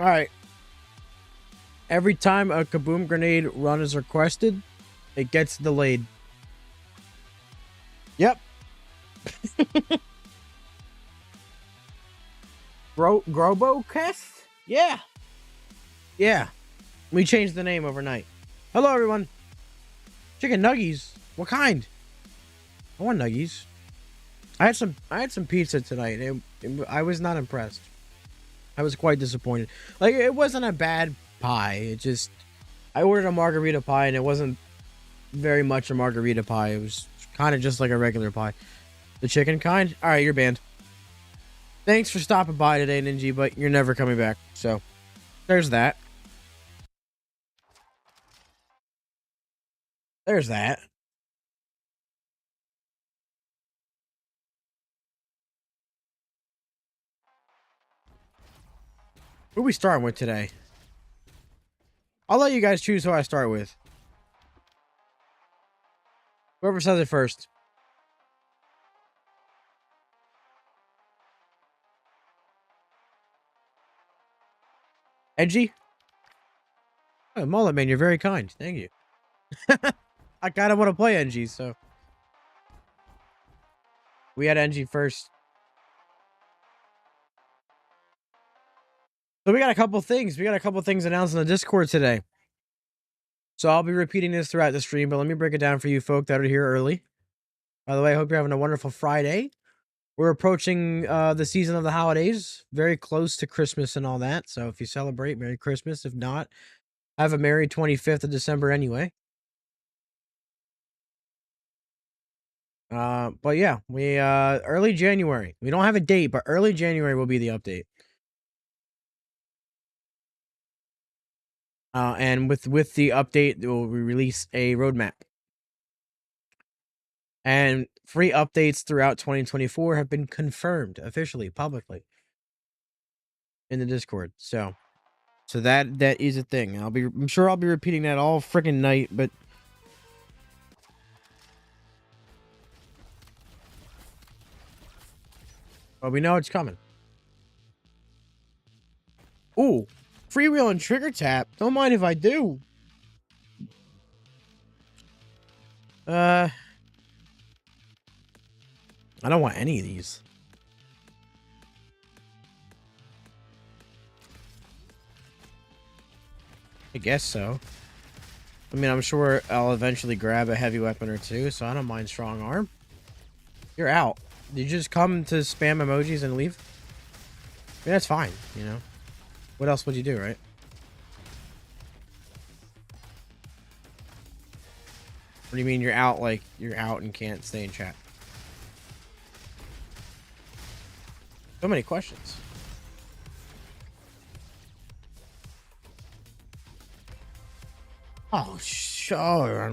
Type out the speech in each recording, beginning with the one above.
All right. Every time a Kaboom grenade run is requested, it gets delayed. Yep. Grobocast? Yeah. Yeah. We changed the name overnight. Hello, everyone. Chicken nuggies. What kind? I want nuggies. I had some pizza tonight. I was not impressed. I was quite disappointed. Like, it wasn't a bad pie. It just, I ordered a margarita pie and it wasn't very much a margarita pie. It was kind of just like a regular pie. The chicken kind? All right, you're banned. Thanks for stopping by today, Ninja, but you're never coming back. So, there's that. There's that. Who are we starting with today? I'll let you guys choose who I start with. Whoever says it first. Edgy? Oh, Mullet Man, you're very kind. Thank you. I kind of want to play NG, so. We had NG first. So we got a couple things. We got a couple things announced in the Discord today. So I'll be repeating this throughout the stream, but let me break it down for you folk that are here early. By the way, I hope you're having a wonderful Friday. We're approaching the season of the holidays, very close to Christmas and all that. So if you celebrate, Merry Christmas. If not, have a merry 25th of December anyway. But yeah, we early January. We don't have a date, but early January will be the update. And with the update, we'll release a roadmap. And free updates throughout 2024 have been confirmed officially, publicly in the Discord. So that is a thing. I'm sure I'll be repeating that all freaking night, but we know it's coming. Ooh, freewheel and trigger tap. Don't mind if I do. I don't want any of these. I guess so. I mean, I'm sure I'll eventually grab a heavy weapon or two, so I don't mind strong arm. You're out. Did you just come to spam emojis and leave? I mean, that's fine, you know. What else would you do, right? What do you mean you're out, like, you're out and can't stay in chat? So many questions. Oh, sure.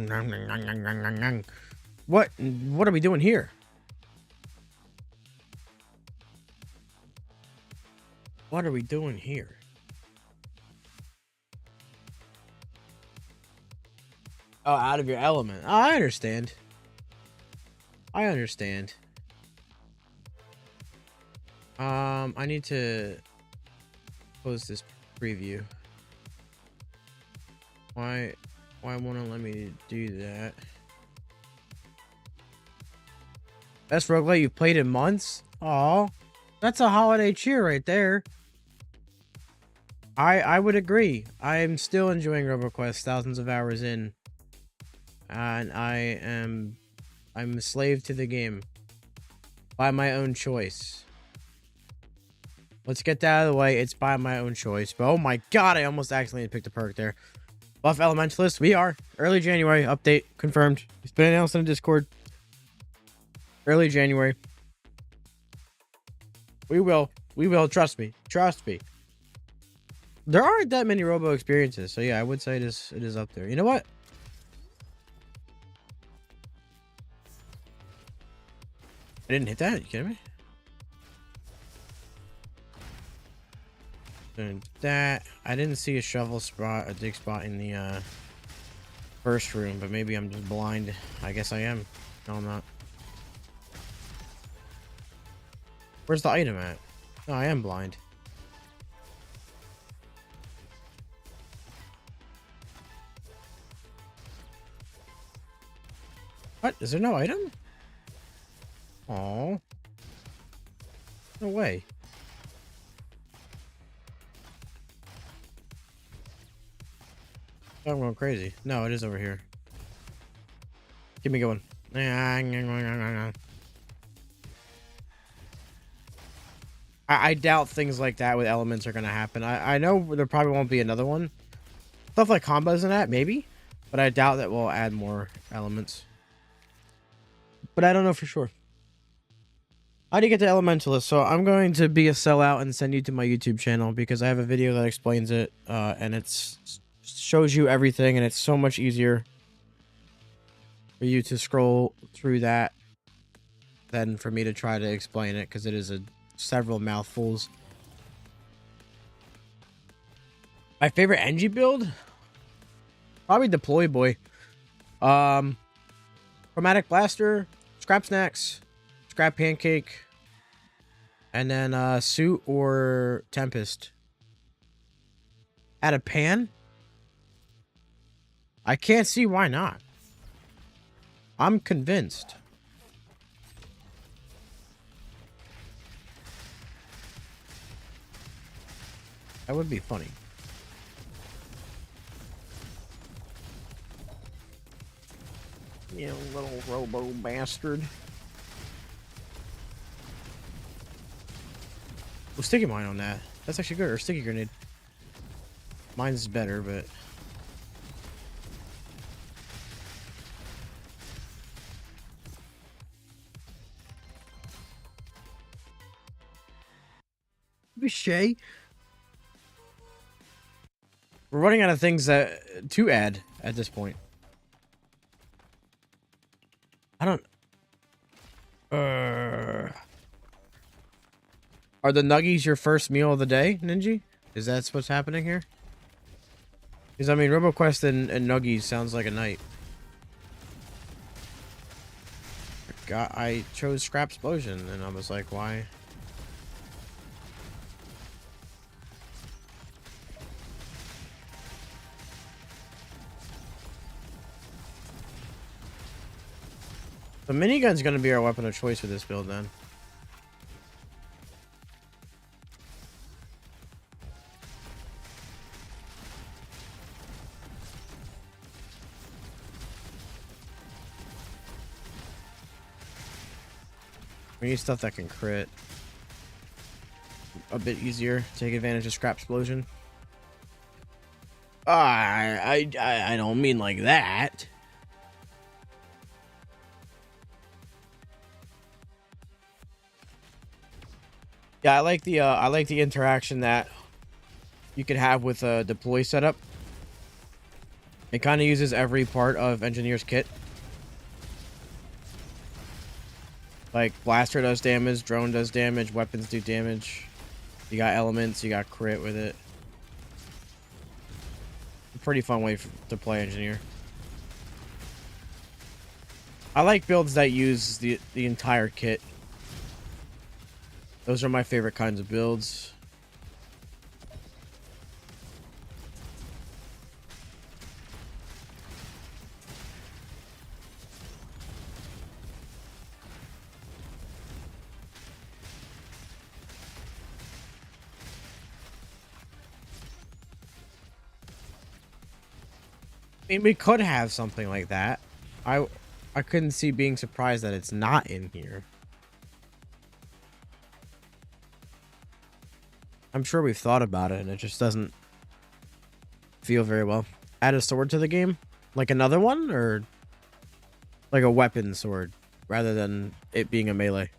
What are we doing here? What are we doing here? Oh, out of your element. Oh, I understand. I understand. I need to close this preview. Why won't it let me do that? Best roguelite you've played in months? Oh, that's a holiday cheer right there. I would agree. I am still enjoying RoboQuest thousands of hours in. And I'm a slave to the game. By my own choice. Let's get that out of the way. It's by my own choice. But oh my god, I almost accidentally picked a perk there. Buff Elementalist, we are. Early January, update, confirmed. It's been announced in the Discord. Early January. We will, trust me. Trust me. There aren't that many Robo experiences, so yeah, I would say it is up there. You know what? I didn't hit that, you kidding me? Doing that. I didn't see a shovel spot, a dig spot in the first room, but maybe I'm just blind. I guess I am. No, I'm not. Where's the item at? No, I am blind. What? Is there no item? Oh, no way. I'm going crazy. No, it is over here. Give me going. I doubt things like that with elements are gonna happen. I know there probably won't be another one. Stuff like combos and that, maybe. But I doubt that we'll add more elements. But I don't know for sure. How do you get to Elementalist? So I'm going to be a sellout and send you to my YouTube channel because I have a video that explains it. And it's shows you everything, and it's so much easier for you to scroll through that than for me to try to explain it, because it is several mouthfuls. My favorite NG build? Probably Deploy Boy. Chromatic Blaster, Scrap Snacks, Scrap Pancake, and then Suit or Tempest. Add a pan? I can't see why not. I'm convinced. That would be funny. You little robo bastard. Well, sticky mine on that. That's actually good. Or sticky grenade. Mine's better, but... Shay. We're running out of things to add at this point. I don't... Are the nuggies your first meal of the day, Ninja? Is that what's happening here? Because, I mean, RoboQuest and nuggies sounds like a night. I chose Scrap Explosion, and I was like, why? The minigun's gonna be our weapon of choice for this build, then. We need stuff that can crit. A bit easier. Take advantage of Scrap Explosion. I don't mean like that. Yeah, I like the interaction that you could have with a deploy setup. It kind of uses every part of Engineer's kit. Like, blaster does damage, drone does damage, weapons do damage. You got elements, you got crit with it. A pretty fun way to play Engineer. I like builds that use the entire kit. Those are my favorite kinds of builds. I mean, we could have something like that. I couldn't see being surprised that it's not in here. I'm sure we've thought about it, and it just doesn't feel very well. Add a sword to the game? Like another one? Or like a weapon sword, rather than it being a melee?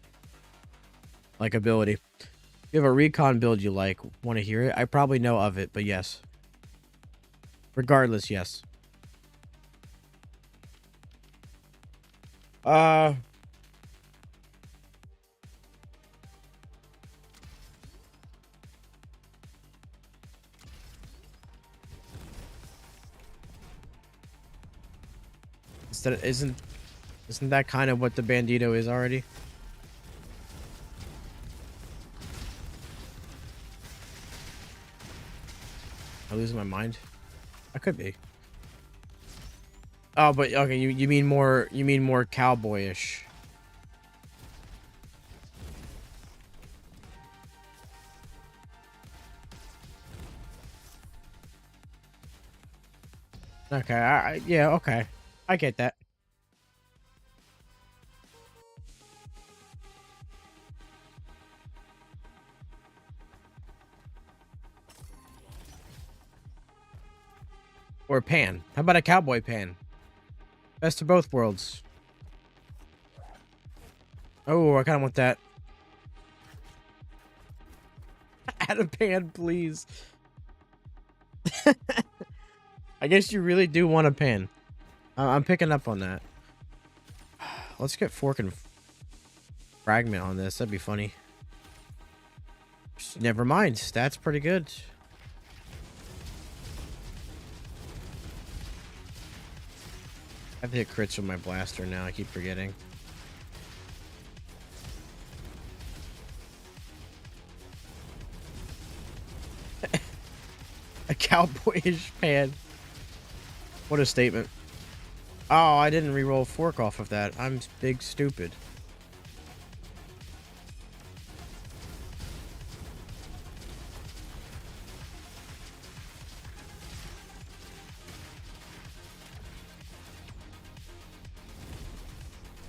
Like ability. If you have a recon build you like, want to hear it? I probably know of it, but yes. Regardless, yes. Isn't that kind of what the Bandito is already? Am I losing my mind? I could be. Oh, but okay, you mean more cowboyish. Okay, yeah, okay. I get that. Or a pan. How about a cowboy pan? Best of both worlds. Oh, I kind of want that. Add a pan, please. I guess you really do want a pan. I'm picking up on that. Let's get fork and fragment on this. That'd be funny. Never mind. That's pretty good. I have to hit crits with my blaster now. I keep forgetting. A cowboyish pan. What a statement. Oh, I didn't reroll fork off of that. I'm big stupid.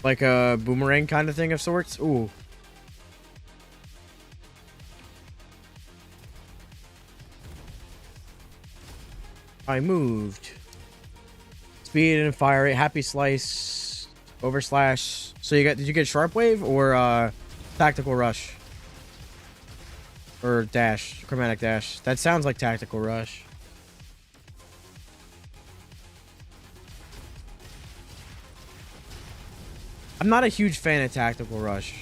Like a boomerang kind of thing of sorts? Ooh. I moved. Speed and fire rate, happy slice, overslash. So you got, did you get sharp wave or tactical rush? Or dash, chromatic dash. That sounds like tactical rush. I'm not a huge fan of tactical rush.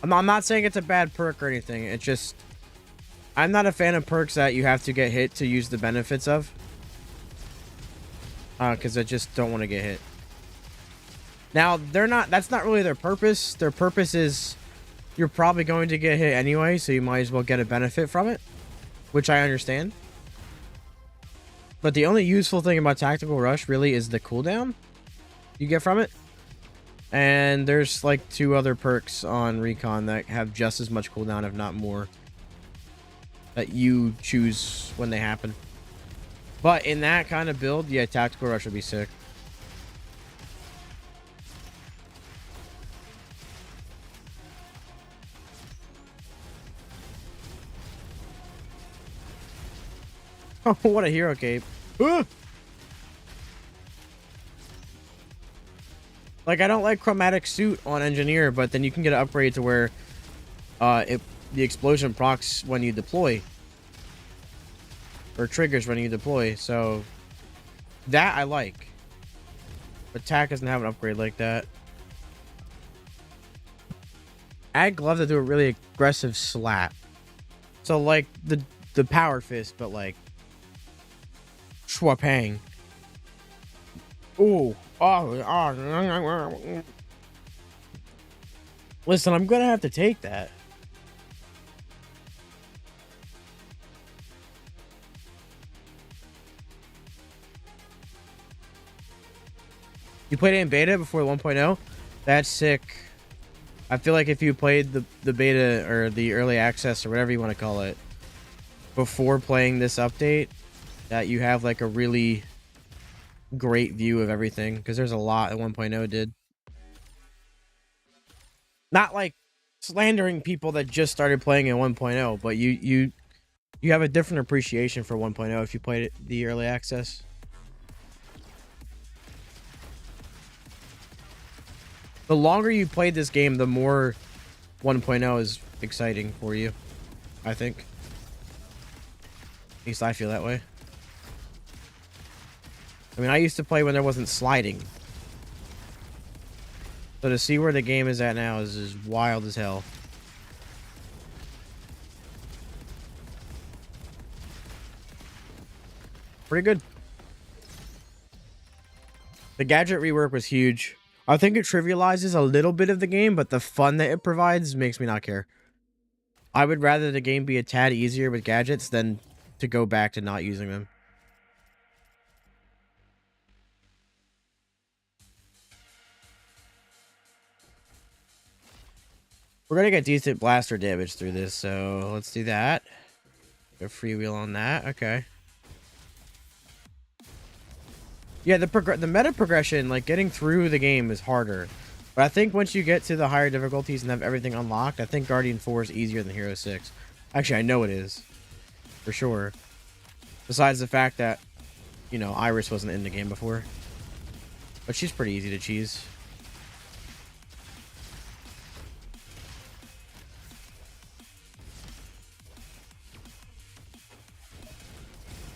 I'm not saying it's a bad perk or anything. It's just, I'm not a fan of perks that you have to get hit to use the benefits of. Because I just don't want to get hit. Now, that's not really their purpose. Their purpose is you're probably going to get hit anyway, so you might as well get a benefit from it, which I understand. But the only useful thing about Tactical Rush really is the cooldown you get from it. And there's like 2 other perks on Recon that have just as much cooldown, if not more, that you choose when they happen. But in that kind of build, yeah, Tactical Rush would be sick. Oh, what a hero cape. Like, I don't like Chromatic Suit on Engineer, but then you can get an upgrade to where the explosion procs when you deploy. Or triggers when you deploy, so that I like. But TAC doesn't have an upgrade like that. I'd love to do a really aggressive slap. So like the power fist, but like Schwapang. Ooh. Oh. Listen, I'm gonna have to take that. You played it in beta before 1.0? That's sick. I feel like if you played the beta or the early access or whatever you want to call it before playing this update, that you have like a really great view of everything, because there's a lot that 1.0 did. Not like slandering people that just started playing in 1.0, but you have a different appreciation for 1.0 if you played it the early access. The longer you played this game, the more 1.0 is exciting for you, I think. At least I feel that way. I mean, I used to play when there wasn't sliding. So to see where the game is at now is wild as hell. Pretty good. The gadget rework was huge. I think it trivializes a little bit of the game, but the fun that it provides makes me not care. I would rather the game be a tad easier with gadgets than to go back to not using them. We're gonna get decent blaster damage through this, so let's do that. Go freewheel on that. Okay. Yeah, the meta progression, like getting through the game, is harder. But I think once you get to the higher difficulties and have everything unlocked, I think Guardian 4 is easier than Hero 6. Actually, I know it is. For sure. Besides the fact that, you know, Iris wasn't in the game before. But she's pretty easy to cheese.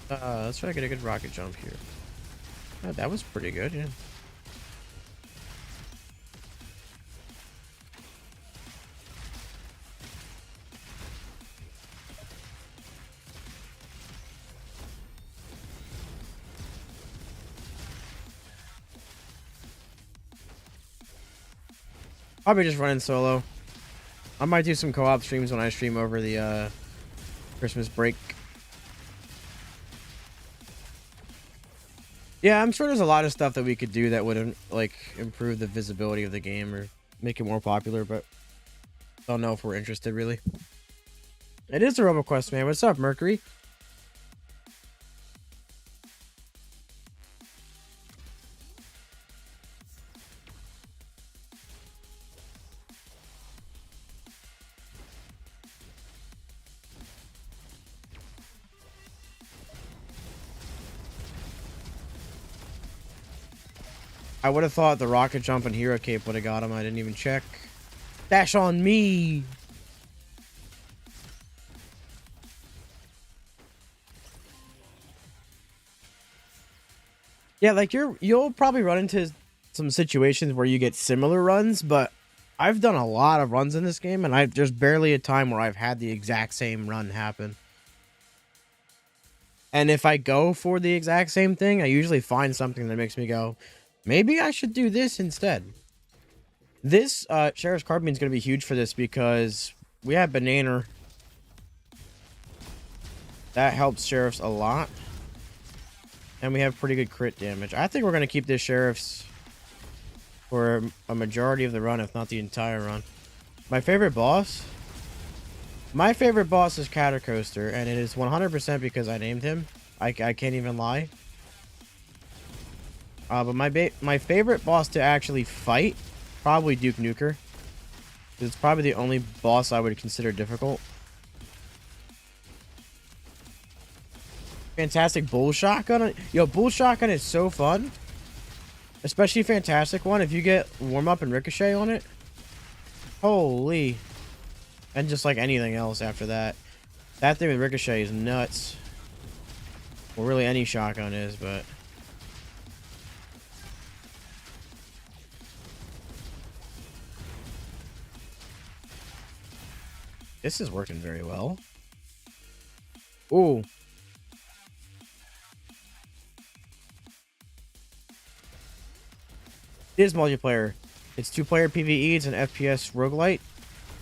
Let's try to get a good rocket jump here. Oh, that was pretty good, yeah. Probably just running solo. I might do some co-op streams when I stream over the Christmas break. Yeah, I'm sure there's a lot of stuff that we could do that would like improve the visibility of the game or make it more popular, but don't know if we're interested really. It is the RoboQuest, man. What's up, Mercury? I would have thought the rocket jump and hero cape would have got him. I didn't even check. Dash on me. Yeah, like you'll probably run into some situations where you get similar runs, but I've done a lot of runs in this game, and there's barely a time where I've had the exact same run happen. And if I go for the exact same thing, I usually find something that makes me go, maybe I should do this instead. This Sheriff's Carbine is going to be huge for this because we have Banana. That helps Sheriffs a lot. And we have pretty good crit damage. I think we're going to keep this Sheriff's for a majority of the run, if not the entire run. My favorite boss? My favorite boss is Catacoaster, and it is 100% because I named him. I can't even lie. But my favorite boss to actually fight, probably Duke Nuker. It's probably the only boss I would consider difficult. Fantastic Bull Shotgun. Yo, Bull Shotgun is so fun. Especially Fantastic one. If you get Warm Up and Ricochet on it. Holy. And just like anything else after that. That thing with Ricochet is nuts. Well, really any shotgun is, but... This is working very well. Ooh. It is multiplayer. It's 2-player PvE. It's an FPS roguelite.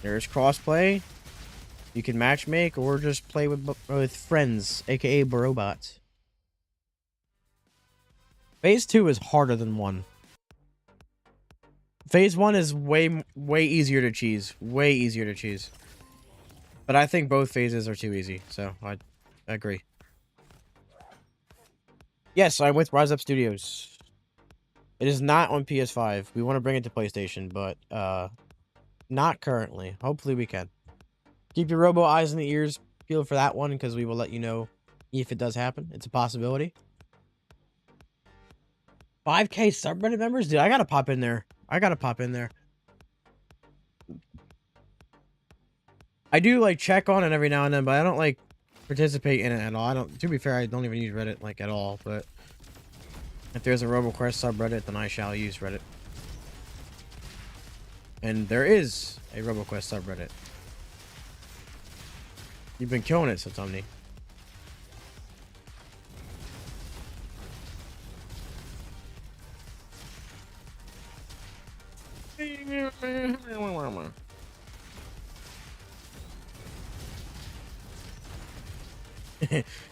There's crossplay. You can matchmake or just play with friends, aka robots. Phase 2 is harder than 1. Phase 1 is way easier to cheese. Way easier to cheese. But I think both phases are too easy, so I agree. Yes, I'm with Rise Up Studios. It is not on PS5. We want to bring it to PlayStation, but not currently. Hopefully we can. Keep your robo eyes and the ears peeled for that one, because we will let you know if it does happen. It's a possibility. 5K subreddit members? Dude, I gotta pop in there. I do like check on it every now and then, but I don't like participate in it at all. To be fair, I don't even use Reddit like at all, but if there's a RoboQuest subreddit, then I shall use Reddit. And there is a RoboQuest subreddit. You've been killing it, Satomni.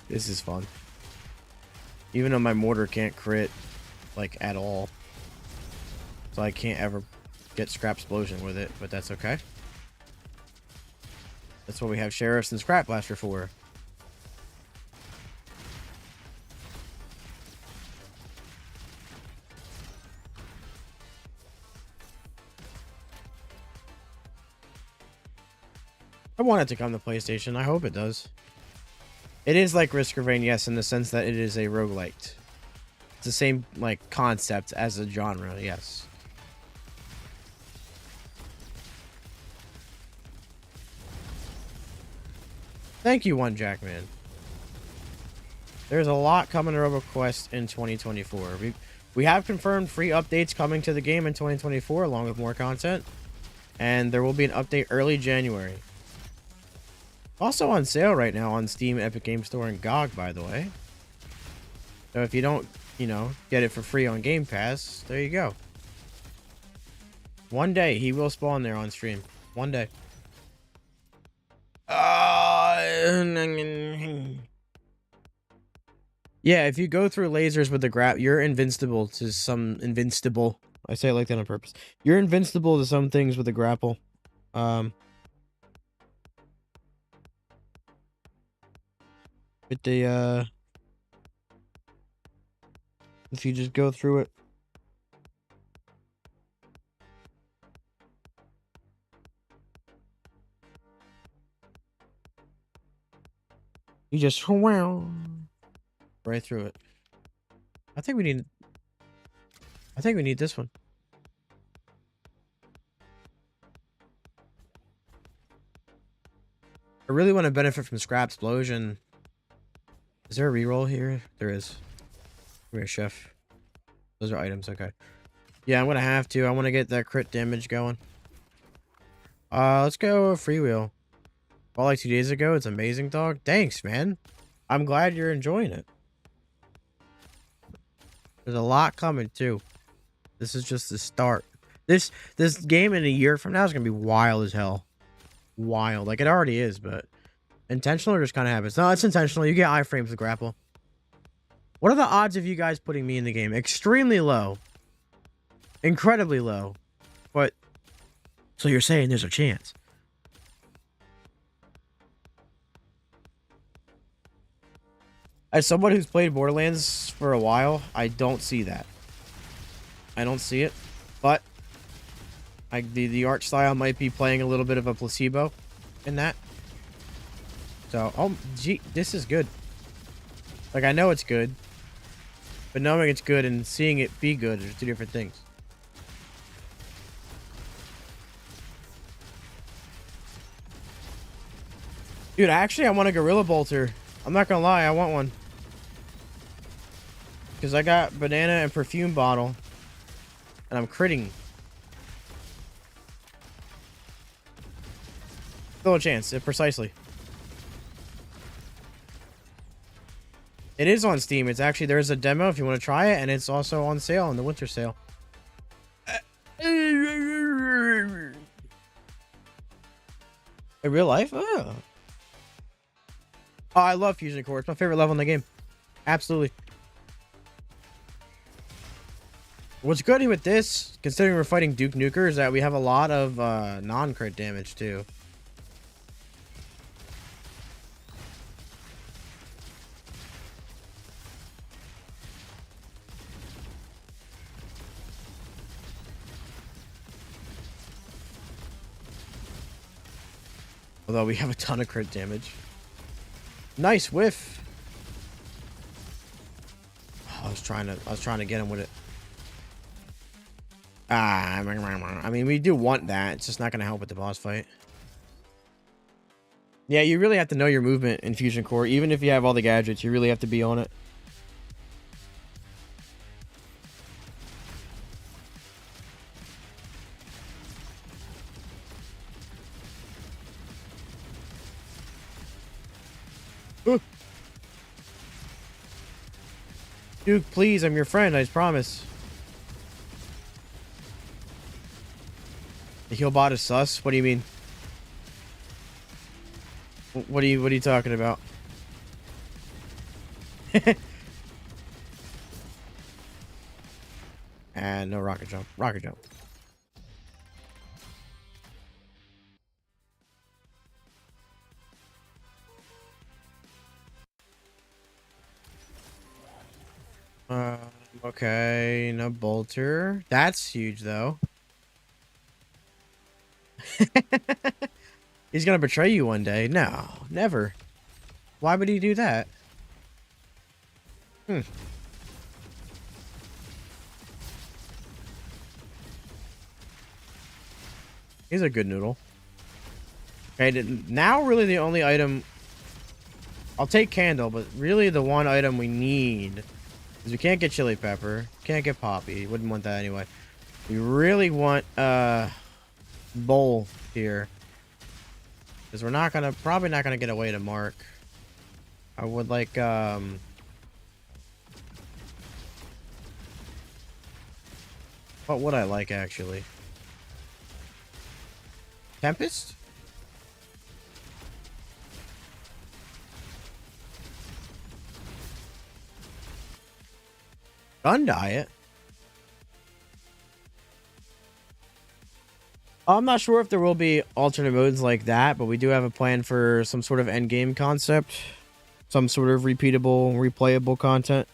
This is fun. Even though my mortar can't crit, like, at all. So I can't ever get Scrap Explosion with it, but that's okay. That's what we have Sheriffs and Scrap Blaster for. I want it to come to PlayStation. I hope it does. It is like Risk of Rain, yes, in the sense that it is a roguelite. It's the same, like, concept as a genre, yes. Thank you, One Jackman. There's a lot coming to RoboQuest in 2024. We have confirmed free updates coming to the game in 2024, along with more content. And there will be an update early January. Also on sale right now on Steam, Epic Games Store, and GOG, by the way. So if you don't, you know, get it for free on Game Pass, there you go. One day he will spawn there on stream. One day. Yeah, if you go through lasers with the grab, you're invincible to some invincible. I say it like that on purpose. You're invincible to some things with the grapple. With the if you just go through it. You just right through it. I think we need this one. I really want to benefit from Scrap Explosion. Is there a reroll here? There is. Come here, Chef. Those are items, okay. Yeah, I'm gonna have to. I want to get that crit damage going. Let's go freewheel. Well, like 2 days ago, it's amazing, dog. Thanks, man. I'm glad you're enjoying it. There's a lot coming too. This is just the start. This game in a year from now is gonna be wild as hell. Wild, like it already is, but intentional or just kind of happens. No, it's intentional. You get iframes with grapple. What are the odds of you guys putting me in the game? Extremely low. Incredibly low. But so you're saying there's a chance? As someone who's played Borderlands for a while, I don't see that. I don't see it, but the art style might be playing a little bit of a placebo in that. So, oh, gee, this is good. Like, I know it's good, but knowing it's good and seeing it be good are two different things. Dude, actually, I want a Gorilla Bolter. I'm not gonna lie, I want one. Because I got banana and perfume bottle. And I'm critting. Still a chance, precisely. It is on Steam. It's actually, there's a demo if you want to try it. And it's also on sale in the winter sale. In real life? Oh. Oh, I love Fusion Core. It's my favorite level in the game. Absolutely. What's good with this, considering we're fighting Duke Nuker, is that we have a lot of non-crit damage too. Although we have a ton of crit damage. Nice whiff. Oh, I was trying to get him with it. I mean, we do want that. It's just not going to help with the boss fight. Yeah, you really have to know your movement in Fusion Core. Even if you have all the gadgets, you really have to be on it. Ooh. Duke, please, I'm your friend, I promise. The heal bot is sus? What do you mean? What are you talking about? And no rocket jump. Rocket jump. Uh, okay, no bolter. That's huge, though. He's gonna betray you one day. No, never. Why would he do that? Hmm. He's a good noodle. Okay, now really the only item... I'll take candle, but really the one item we need is we can't get chili pepper. Can't get poppy. Wouldn't want that anyway. We really want bowl here. Because we're not gonna... Probably not gonna get away to Mark. I would like what would I like actually? Tempest? Gun diet? I'm not sure if there will be alternate modes like that, but we do have a plan for some sort of end game concept. Some sort of repeatable, replayable content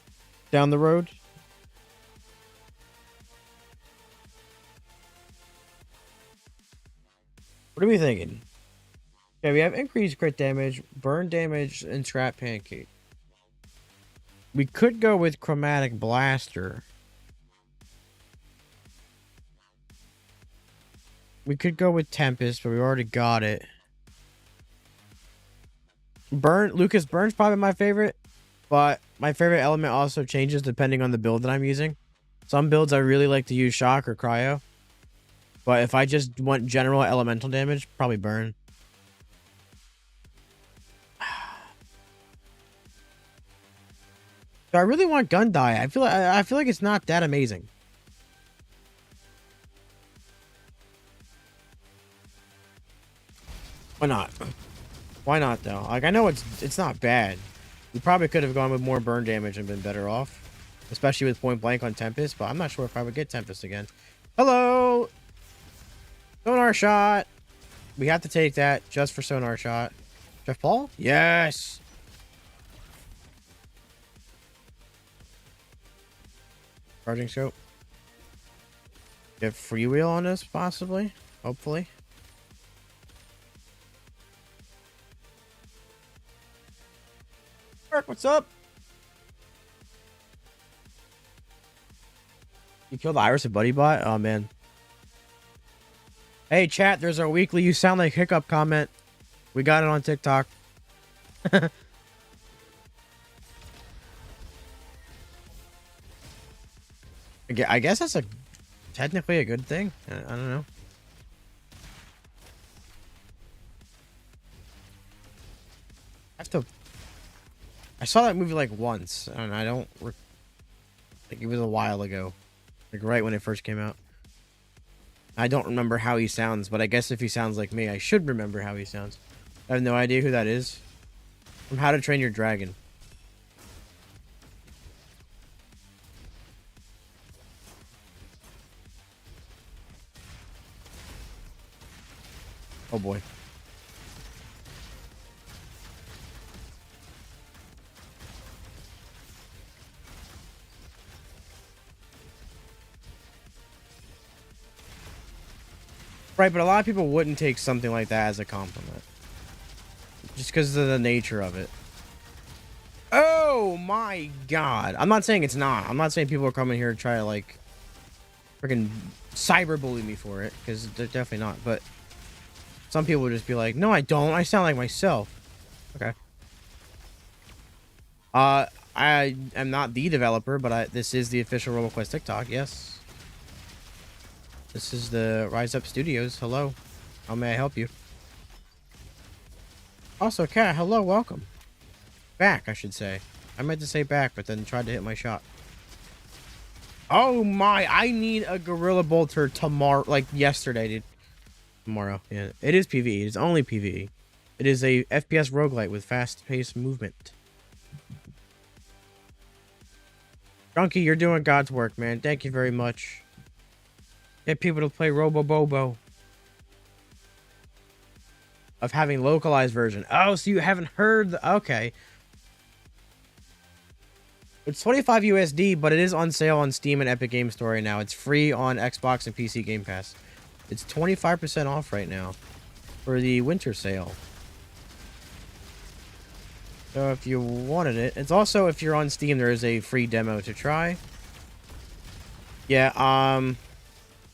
down the road. What are we thinking? Okay, we have increased crit damage, burn damage, and scrap pancake. We could go with chromatic blaster. We could go with Tempest, but we already got it. Lucas Burn's probably my favorite, but my favorite element also changes depending on the build that I'm using. Some builds I really like to use shock or cryo, but if I just want general elemental damage, probably burn. So I really want gun die. I feel like it's not that amazing. Why not? Why not though? Like I know it's not bad. We probably could have gone with more burn damage and been better off, especially with point blank on Tempest. But I'm not sure if I would get Tempest again. Hello, sonar shot. We have to take that just for sonar shot. Jeff Paul? Yes. Charging scope. Get freewheel on this, possibly. Hopefully. Mark, what's up? You killed Iris and Buddy Bot? Oh, man. Hey, chat, there's our weekly You Sound Like Hiccup comment. We got it on TikTok. I guess that's technically a good thing. I don't know. I saw that movie like once, and I don't like it was a while ago, like right when it first came out. I don't remember how he sounds, but I guess if he sounds like me, I should remember how he sounds. I have no idea who that is. From How to Train Your Dragon. Oh boy. Right, but a lot of people wouldn't take something like that as a compliment. Just because of the nature of it. Oh my god. I'm not saying it's not. I'm not saying people are coming here to try to like freaking cyberbully me for it, because they're definitely not. But some people would just be like, no, I don't. I sound like myself. Okay. I am not the developer, but this is the official RoboQuest TikTok. Yes. This is the Rise Up Studios. Hello. How may I help you? Also, Cat, hello, welcome. Back, I should say. I meant to say back, but then tried to hit my shot. Oh my, I need a Gorilla Bolter tomorrow, like yesterday, dude. Tomorrow, yeah. It is PvE. It's only PvE. It is a FPS roguelite with fast-paced movement. Drunky, you're doing God's work, man. Thank you very much. Get people to play Robo Bobo. Of having localized version. Oh, so you haven't heard the... Okay. It's 25 USD, but it is on sale on Steam and Epic Game Store right now. It's free on Xbox and PC Game Pass. It's 25% off right now for the winter sale. So if you wanted it, it's also, if you're on Steam, there is a free demo to try. Yeah,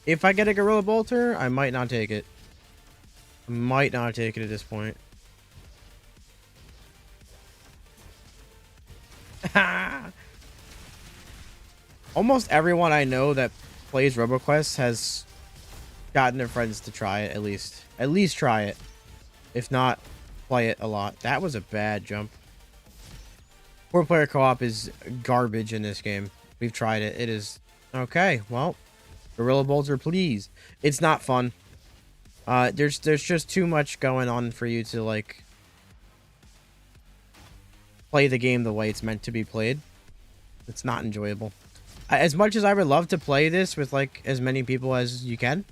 if I get a Gorilla Bolter, I might not take it. I might not take it at this point. Almost everyone I know that plays RoboQuest has gotten their friends to try it, at least. At least try it. If not, play it a lot. That was a bad jump. 4-player co-op is garbage in this game. We've tried it. It is... Okay, well. Gorilla Bolter, please. It's not fun. There's just too much going on for you to, like... play the game the way it's meant to be played. It's not enjoyable. As much as I would love to play this with, like, as many people as you can,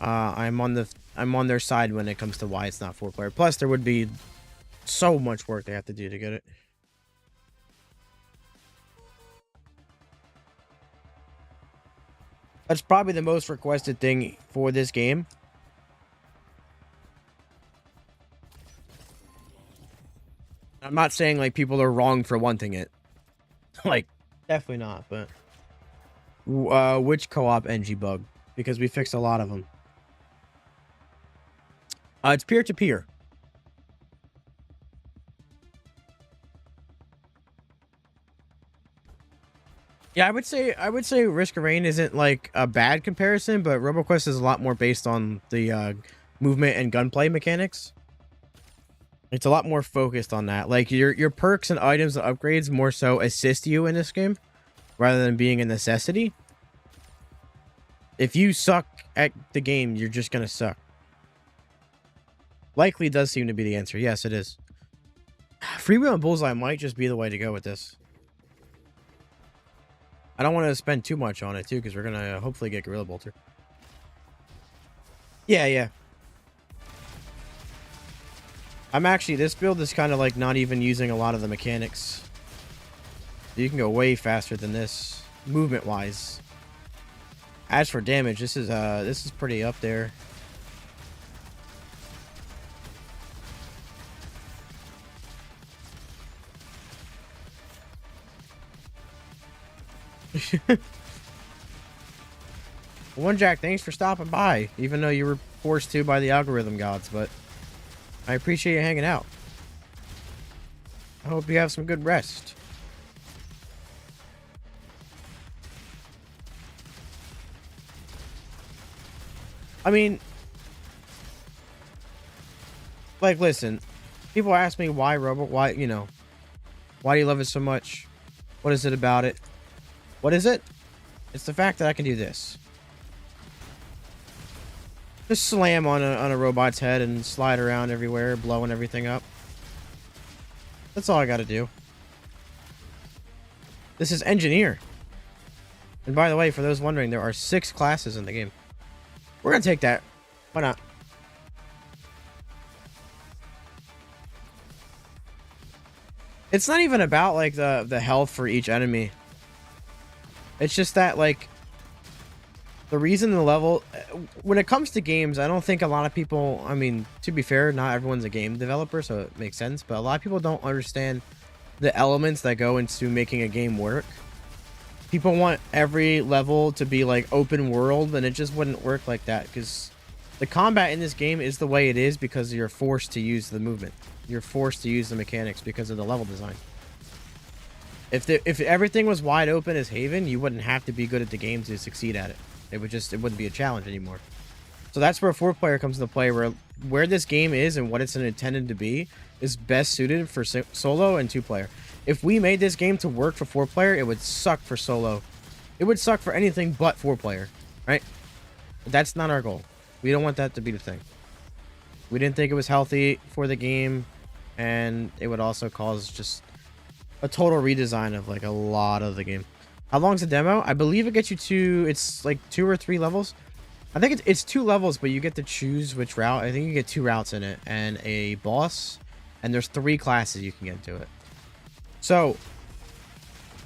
I'm on their side when it comes to why it's not 4-player. Plus, there would be so much work they have to do to get it. That's probably the most requested thing for this game. I'm not saying, like, people are wrong for wanting it. Like, definitely not, but... which co-op NG bug? Because we fixed a lot of them. It's peer-to-peer. Yeah, I would say Risk of Rain isn't, like, a bad comparison, but RoboQuest is a lot more based on the, movement and gunplay mechanics. It's a lot more focused on that. Like, your perks and items and upgrades more so assist you in this game, rather than being a necessity. If you suck at the game, you're just gonna suck. Likely does seem to be the answer. Yes, it is. Freewheel and Bullseye might just be the way to go with this. I don't want to spend too much on it, too, because we're gonna hopefully get Gorilla Bolter. Yeah. I'm actually, this build is kind of like not even using a lot of the mechanics. You can go way faster than this, movement-wise. As for damage, this is pretty up there. One Jack, thanks for stopping by, even though you were forced to by the algorithm gods, but I appreciate you hanging out. I hope you have some good rest. I mean, like, listen, people ask me why why do you love it so much? What is it about it? What is it? It's the fact that I can do this. Just slam on a robot's head and slide around everywhere, blowing everything up. That's all I gotta do. This is Engineer. And by the way, for those wondering, there are 6 classes in the game. We're gonna take that. Why not? It's not even about, like, the health for each enemy. It's just that, like, the reason the level... When it comes to games, I don't think a lot of people... I mean, to be fair, not everyone's a game developer, so it makes sense. But a lot of people don't understand the elements that go into making a game work. People want every level to be, like, open world, and it just wouldn't work like that. Because the combat in this game is the way it is because you're forced to use the movement. You're forced to use the mechanics because of the level design. If everything was wide open as Haven, you wouldn't have to be good at the game to succeed at it. It wouldn't be a challenge anymore. So that's where 4-player comes into play, where this game is and what it's intended to be is best suited for solo and 2-player. If we made this game to work for 4-player, it would suck for solo. It would suck for anything but 4-player, right? But that's not our goal. We don't want that to be the thing. We didn't think it was healthy for the game, and it would also cause just a total redesign of, like, a lot of the game. How long's the demo? I believe it gets you to, it's like 2 or 3 levels. I think it's 2 levels, but you get to choose which route. I think you get 2 routes in it and a boss, and there's 3 classes you can get into it. So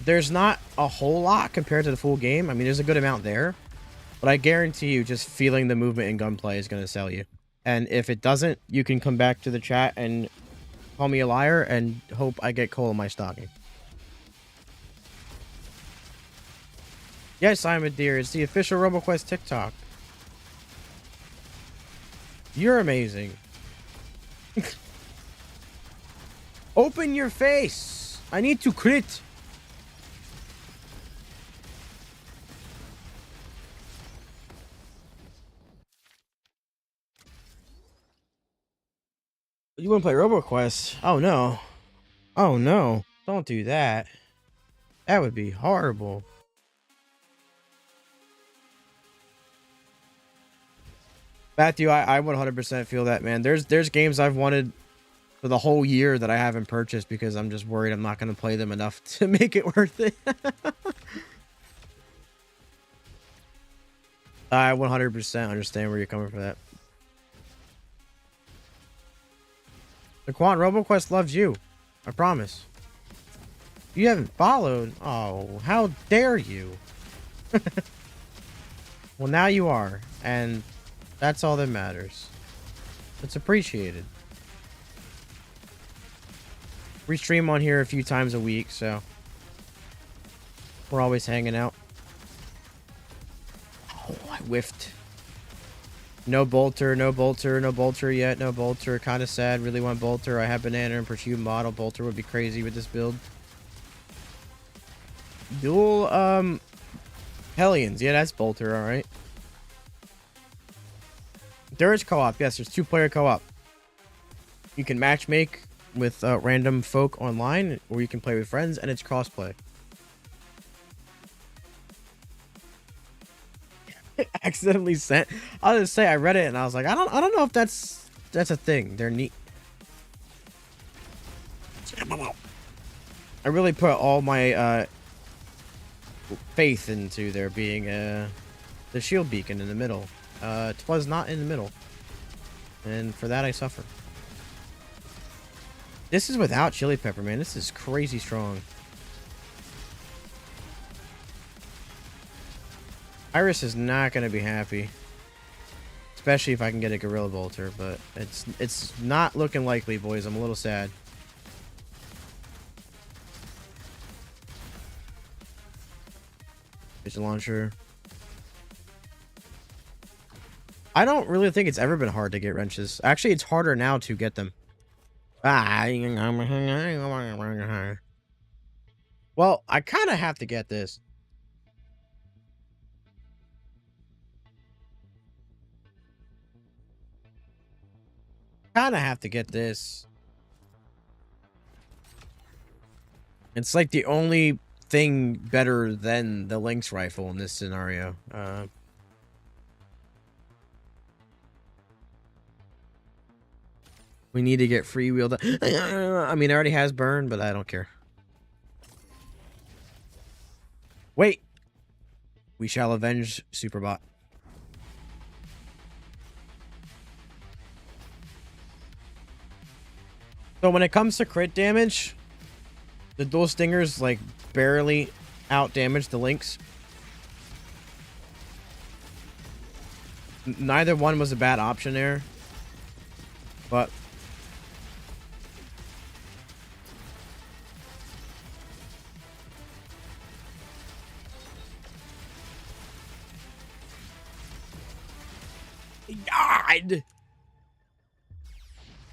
There's not a whole lot compared to the full game. I mean, there's a good amount there. But I guarantee you, just feeling the movement and gunplay is going to sell you. And if it doesn't, you can come back to the chat and call me a liar and hope I get coal in my stocking. Yes, I'm a deer. It's the official RoboQuest TikTok. You're amazing. Open your face. I need to crit. You want to play RoboQuest? Oh no. Oh no. Don't do that. That would be horrible. Matthew, I 100% feel that, man. There's games I've wanted for the whole year that I haven't purchased because I'm just worried I'm not going to play them enough to make it worth it. I 100% understand where you're coming from that. The Quan RoboQuest loves you. I promise. You haven't followed? Oh, how dare you? Well, now you are, and that's all that matters. It's appreciated. We stream on here a few times a week, so we're always hanging out. Oh, I whiffed. No bolter, no bolter, no bolter yet, no bolter. Kind of sad. Really want bolter. I have banana and perfume model. Bolter would be crazy with this build. Dual Hellions. Yeah, that's bolter, alright. There is co-op. Yes, there's 2-player co-op. You can matchmake with random folk online, or you can play with friends, and it's crossplay. Accidentally sent. I'll just say I read it and I was like, I don't know if that's a thing. They're neat. I really put all my faith into there being the shield beacon in the middle. It was not in the middle, and for that I suffer. This is without chili pepper, man. This is crazy strong. Iris is not going to be happy. Especially if I can get a Gorilla Bolter, but it's not looking likely, boys. I'm a little sad. It's a launcher. I don't really think it's ever been hard to get wrenches. Actually, it's harder now to get them. Well, I kind of have to get this. It's like the only thing better than the Lynx rifle in this scenario. We need to get freewheeled. I mean, it already has burn, but I don't care. Wait. We shall avenge Superbot. So when it comes to crit damage, the dual stingers like barely out damage the Lynx. Neither one was a bad option there, but God,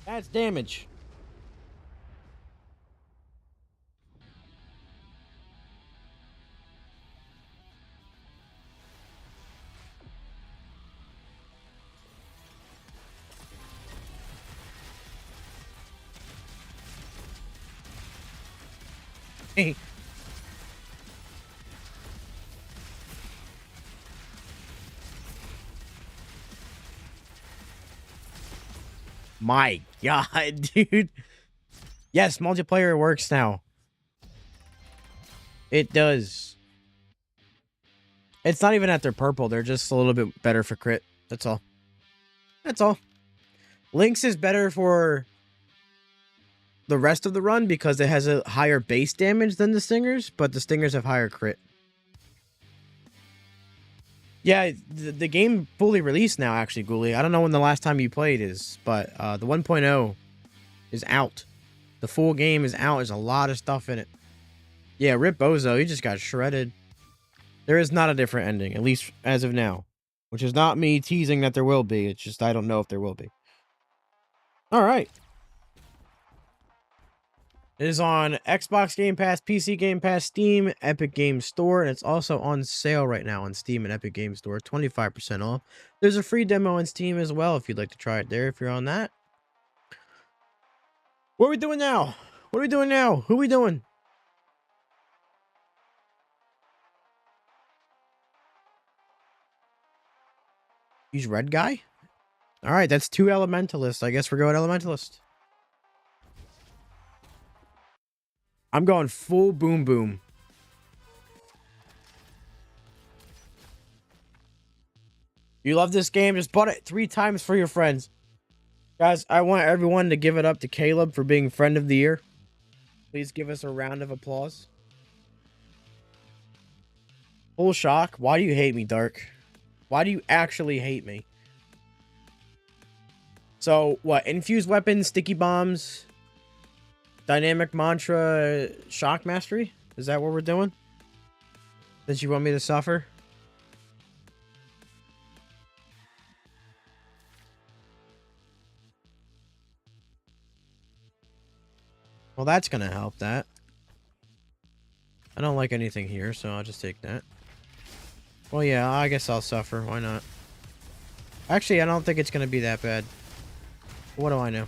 that's damage. Hey. My God, dude. Yes, multiplayer works now. It does. It's not even at their purple. They're just a little bit better for crit. That's all. That's all. Lynx is better for the rest of the run because it has a higher base damage than the Stingers, but the Stingers have higher crit. Yeah, the game fully released now, actually, Ghoulie. I don't know when the last time you played is, but the 1.0 is out. The full game is out. There's a lot of stuff in it. Yeah, Rip Bozo, he just got shredded. There is not a different ending, at least as of now. Which is not me teasing that there will be. It's just I don't know if there will be. Alright. It is on Xbox Game Pass, PC Game Pass, Steam, Epic Games Store, and it's also on sale right now on Steam and Epic Games Store, 25% off. There's a free demo on Steam as well if you'd like to try it there if you're on that. What are we doing now? What are we doing now? Who are we doing? He's red guy? Alright, that's 2 Elementalists. I guess we're going Elementalist. I'm going full boom boom. You love this game? Just bought it 3 times for your friends. Guys, I want everyone to give it up to Caleb for being Friend of the Year. Please give us a round of applause. Full shock. Why do you hate me, Dark? Why do you actually hate me? So, what? Infused weapons, sticky bombs, dynamic mantra, shock mastery? Is that what we're doing? Since you want me to suffer? Well, that's gonna help that. I don't like anything here, so I'll just take that. Well, yeah, I guess I'll suffer. Why not? Actually, I don't think it's gonna be that bad. What do I know?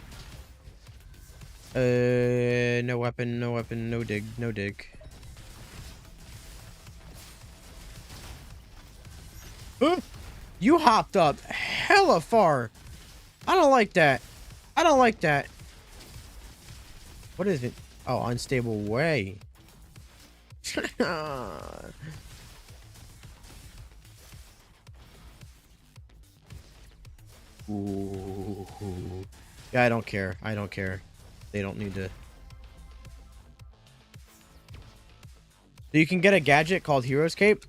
No weapon, no weapon, no dig, no dig. You hopped up hella far. I don't like that. I don't like that. What is it? Oh, unstable way. Ooh. Yeah, I don't care. I don't care. They don't need to. So you can get a gadget called Hero's Cape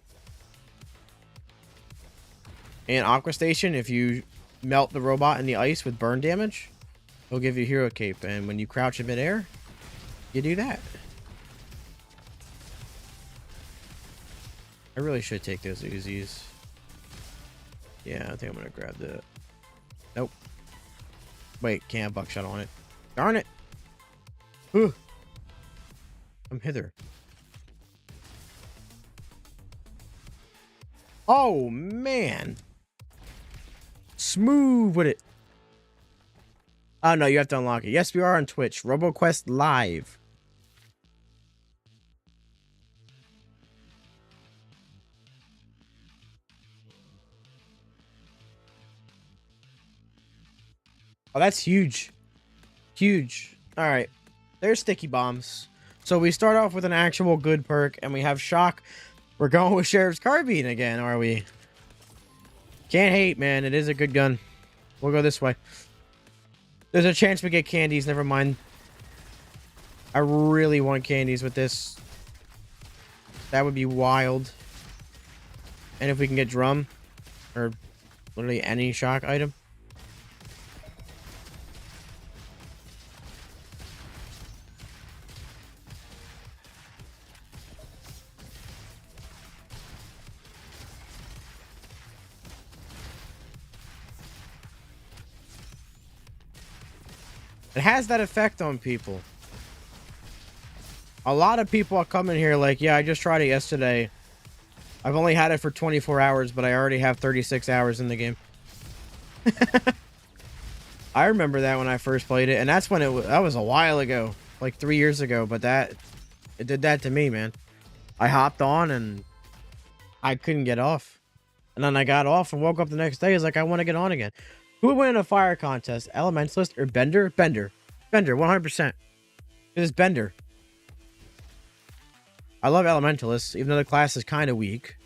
in Aqua Station if you melt the robot in the ice with burn damage. He'll give you Hero Cape, and when you crouch in midair, you do that. I really should take those Uzis. Yeah, I think I'm gonna grab the. Nope. Wait, can't have buckshot on it. Darn it! Ooh. Come hither. Oh man! Smooth with it. Oh no, you have to unlock it. Yes, we are on Twitch. RoboQuest Live. Oh, that's huge. Huge. Alright. There's sticky bombs. So we start off with an actual good perk, and we have shock. We're going with Sheriff's Carbine again, are we? Can't hate, man. It is a good gun. We'll go this way. There's a chance we get candies. Never mind. I really want candies with this. That would be wild. And if we can get drum, or literally any shock item. It has that effect on people. A lot of people are coming here like, yeah, I just tried it yesterday. I've only had it for 24 hours, but I already have 36 hours in the game. I remember that when I first played it, and that's when that was a while ago, like 3 years ago, but it did that to me, man. I hopped on and I couldn't get off. And then I got off and woke up the next day. I was like, I want to get on again. Who would win in a fire contest? Elementalist or Bender? Bender. Bender, 100%. It is Bender. I love Elementalists, even though the class is kind of weak.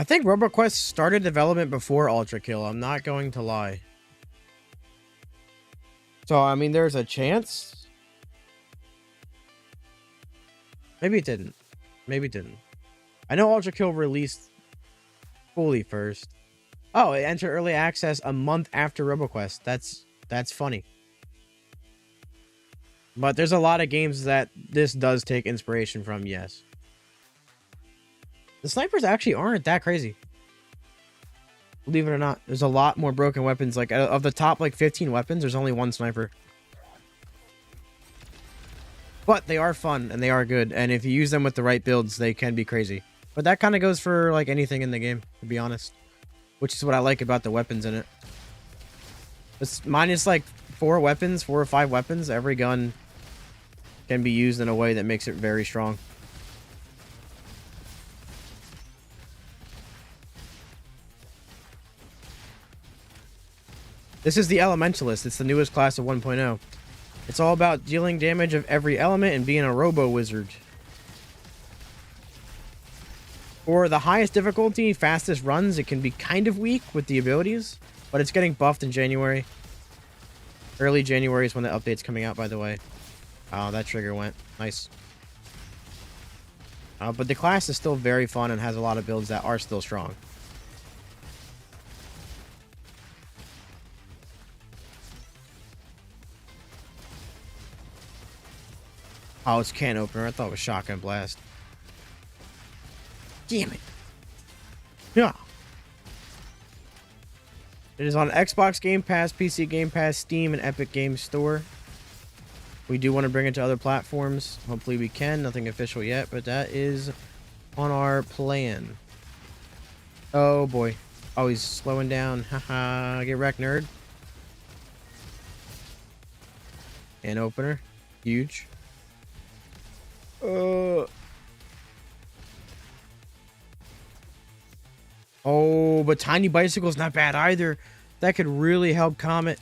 I think RoboQuest started development before Ultra Kill. I'm not going to lie. So, I mean, there's a chance. Maybe it didn't. Maybe it didn't. I know Ultra Kill released fully first. Oh, it entered early access a month after RoboQuest. That's funny. But there's a lot of games that this does take inspiration from, yes. The snipers actually aren't that crazy. Believe it or not. There's a lot more broken weapons. Like, of the top, like, 15 weapons, there's only one sniper. But they are fun, and they are good. And if you use them with the right builds, they can be crazy. But that kind of goes for, like, anything in the game, to be honest. Which is what I like about the weapons in it. It's minus, like, 4 or 5 weapons. Every gun can be used in a way that makes it very strong. This is the Elementalist. It's the newest class of 1.0. It's all about dealing damage of every element and being a robo-wizard. For the highest difficulty, fastest runs, it can be kind of weak with the abilities, but it's getting buffed in January. Early January is when the update's coming out, by the way. Oh, that trigger went. Nice. But the class is still very fun and has a lot of builds that are still strong. Oh, it's can opener. I thought it was shotgun blast. Damn it. Yeah. It is on Xbox Game Pass, PC Game Pass, Steam, and Epic Games Store. We do want to bring it to other platforms. Hopefully we can. Nothing official yet, but that is on our plan. Oh boy. Oh, he's slowing down. Haha. Get wrecked, nerd. And opener. Huge. Oh, but Tiny Bicycle's not bad either. That could really help Comet.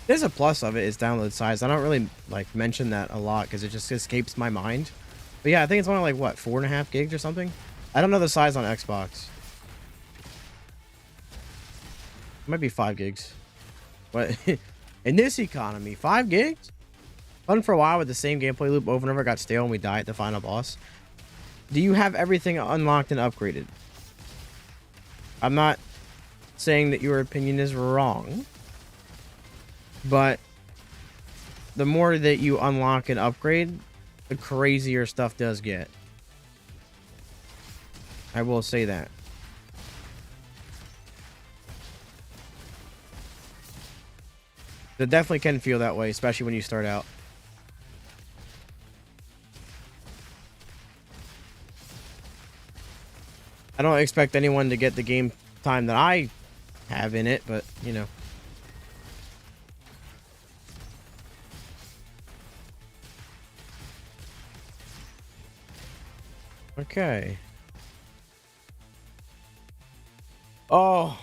There's a plus of it is download size. I don't really like mention that a lot because it just escapes my mind. But yeah, I think it's only like what, 4.5 gigs or something. I don't know the size on Xbox. It might be 5 gigs. But in this economy, 5 gigs? Fun for a while with the same gameplay loop over and over, got stale and we die at the final boss. Do you have everything unlocked and upgraded? I'm not saying that your opinion is wrong. But the more that you unlock and upgrade, the crazier stuff does get. I will say that. It definitely can feel that way, especially when you start out. I don't expect anyone to get the game time that I have in it, but, you know. Okay. Oh.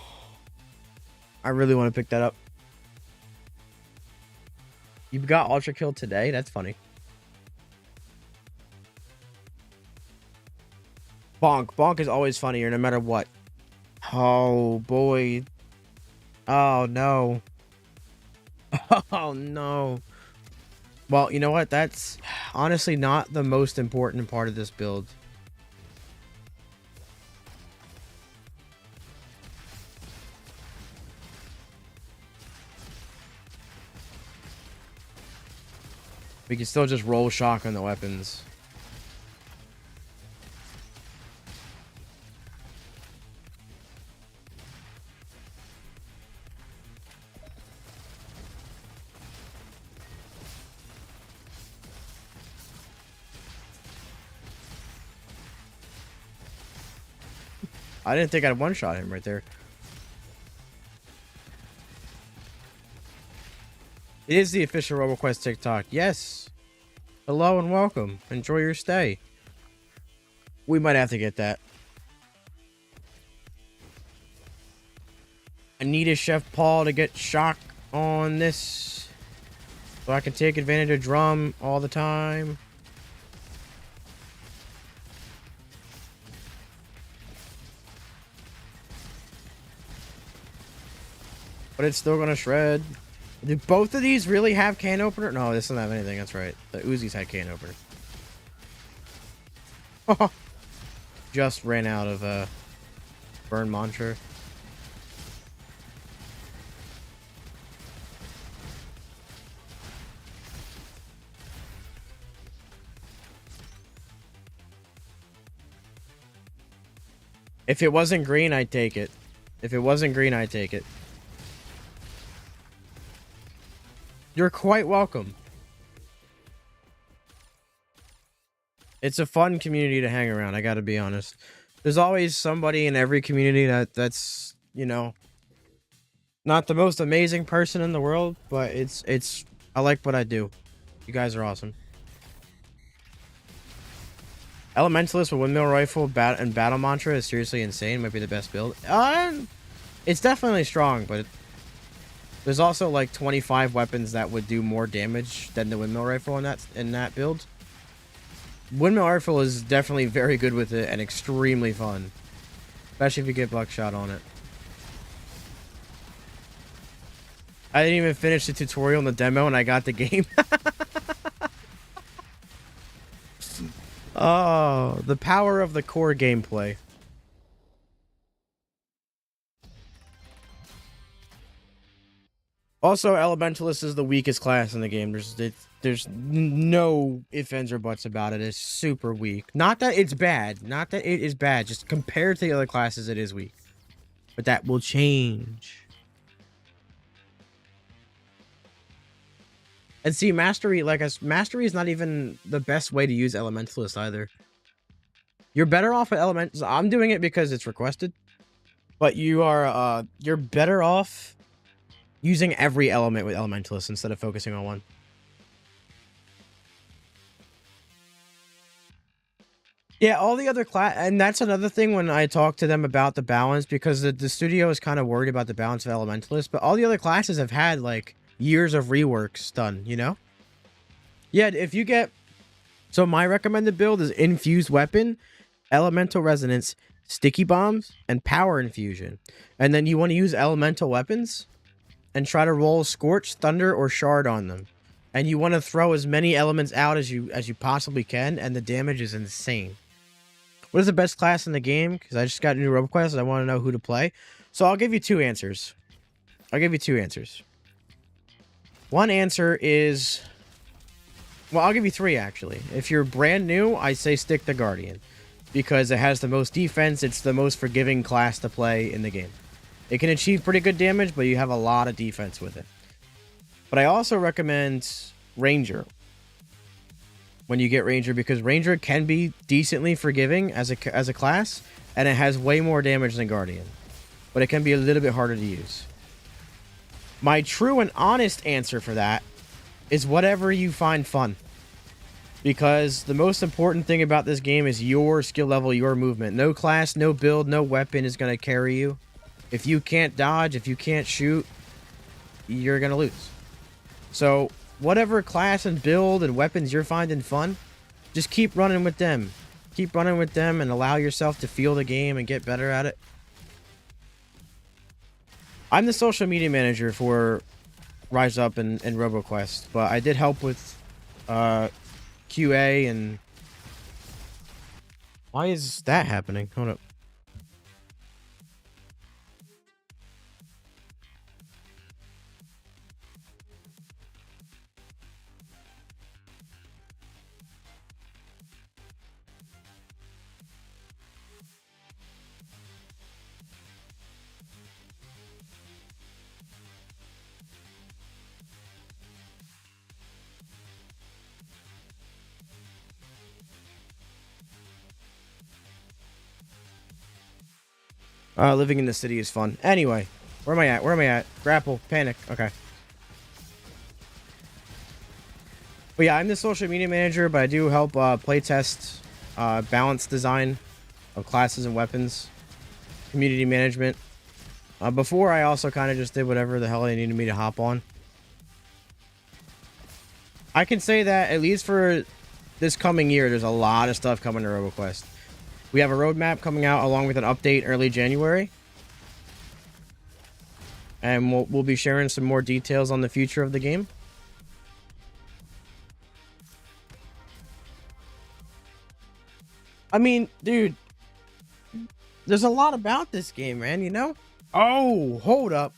I really want to pick that up. You got Ultra Kill today? That's funny. Bonk. Bonk is always funnier no matter what. Oh, boy. Oh, no. Oh, no. Well, you know what? That's honestly not the most important part of this build. We can still just roll shock on the weapons. I didn't think I'd one-shot him right there. It is the official RoboQuest TikTok. Yes. Hello and welcome. Enjoy your stay. We might have to get that. I need a Chef Paul to get shock on this so I can take advantage of drum all the time. But it's still gonna shred. Do both of these really have can opener? No, this doesn't have anything. That's right. The Uzis had can opener. Just ran out of burn mantra. If it wasn't green, I'd take it. If it wasn't green, I'd take it. You're quite welcome. It's a fun community to hang around, I gotta be honest. There's always somebody in every community that's, you know, not the most amazing person in the world, but it's I like what I do. You guys are awesome. Elementalist with windmill rifle and battle mantra is seriously insane. Might be the best build. It's definitely strong, but there's also like 25 weapons that would do more damage than the windmill rifle in that build. Windmill rifle is definitely very good with it and extremely fun, especially if you get buckshot on it. I didn't even finish the tutorial and the demo, and I got the game. Oh, the power of the core gameplay. Also, Elementalist is the weakest class in the game. There's no ifs, ands, or buts about it. It's super weak. Not that it's bad. Not that it is bad. Just compared to the other classes, it is weak. But that will change. And see, Mastery is not even the best way to use Elementalist either. You're better off with Elementalist. I'm doing it because it's requested. But you're better off using every element with Elementalist instead of focusing on one. Yeah, all the other class, and that's another thing when I talk to them about the balance, because the studio is kind of worried about the balance of Elementalist, but all the other classes have had like years of reworks done, you know? Yeah, if you get... So my recommended build is Infused Weapon, Elemental Resonance, Sticky Bombs, and Power Infusion. And then you want to use Elemental Weapons and try to roll Scorch, Thunder, or Shard on them. And you want to throw as many elements out as you possibly can, and the damage is insane. What is the best class in the game? Because I just got a new RoboQuest and I want to know who to play. So I'll give you two answers. One answer is... Well, I'll give you three, actually. If you're brand new, I say stick to Guardian. Because it has the most defense, it's the most forgiving class to play in the game. It can achieve pretty good damage, but you have a lot of defense with it. But I also recommend Ranger when you get Ranger, because Ranger can be decently forgiving as a class, and it has way more damage than Guardian. But it can be a little bit harder to use. My true and honest answer for that is whatever you find fun. Because the most important thing about this game is your skill level, your movement. No class, no build, no weapon is going to carry you. If you can't dodge, if you can't shoot, you're going to lose. So, whatever class and build and weapons you're finding fun, just keep running with them. Keep running with them and allow yourself to feel the game and get better at it. I'm the social media manager for Rise Up and RoboQuest, but I did help with QA and... Why is that happening? Hold up. Living in the city is fun. Anyway, where am I at? Grapple. Panic. Okay. But yeah, I'm the social media manager, but I do help playtest, balance design of classes and weapons, community management. Before, I also kind of just did whatever the hell they needed me to hop on. I can say that at least for this coming year, there's a lot of stuff coming to RoboQuest. We have a roadmap coming out along with an update early January. And we'll be sharing some more details on the future of the game. I mean, dude, there's a lot about this game, man, you know? Oh, hold up.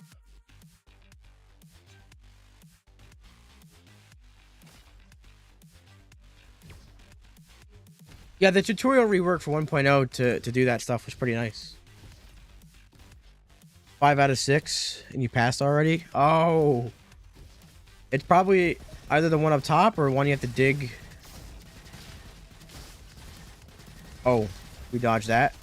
Yeah, the tutorial rework for 1.0 to do that stuff was pretty nice. 5 out of 6, and you passed already? Oh. It's probably either the one up top or one you have to dig. Oh, we dodged that.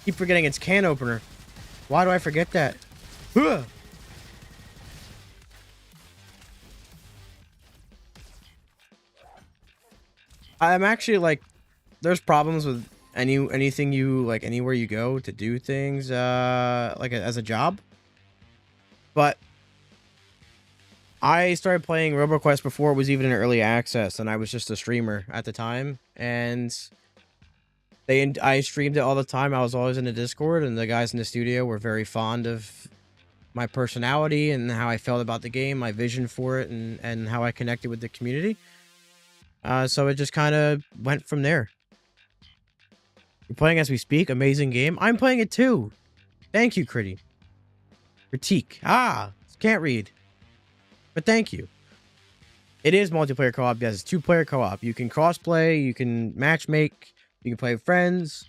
Keep forgetting it's can opener. Why do I forget that? Ugh. I'm actually like, there's problems with anything you like anywhere you go to do things like as a job. But I started playing RoboQuest before it was even in early access, and I was just a streamer at the time, and I streamed it all the time. I was always in the Discord, and the guys in the studio were very fond of my personality and how I felt about the game, my vision for it, and how I connected with the community. So it just kind of went from there. You're playing as we speak. Amazing game. I'm playing it too. Thank you, Critty. Critique. Ah, can't read. But thank you. It is multiplayer co-op. Yes, it's 2-player co-op. You can cross-play. You can matchmake. You can play with friends.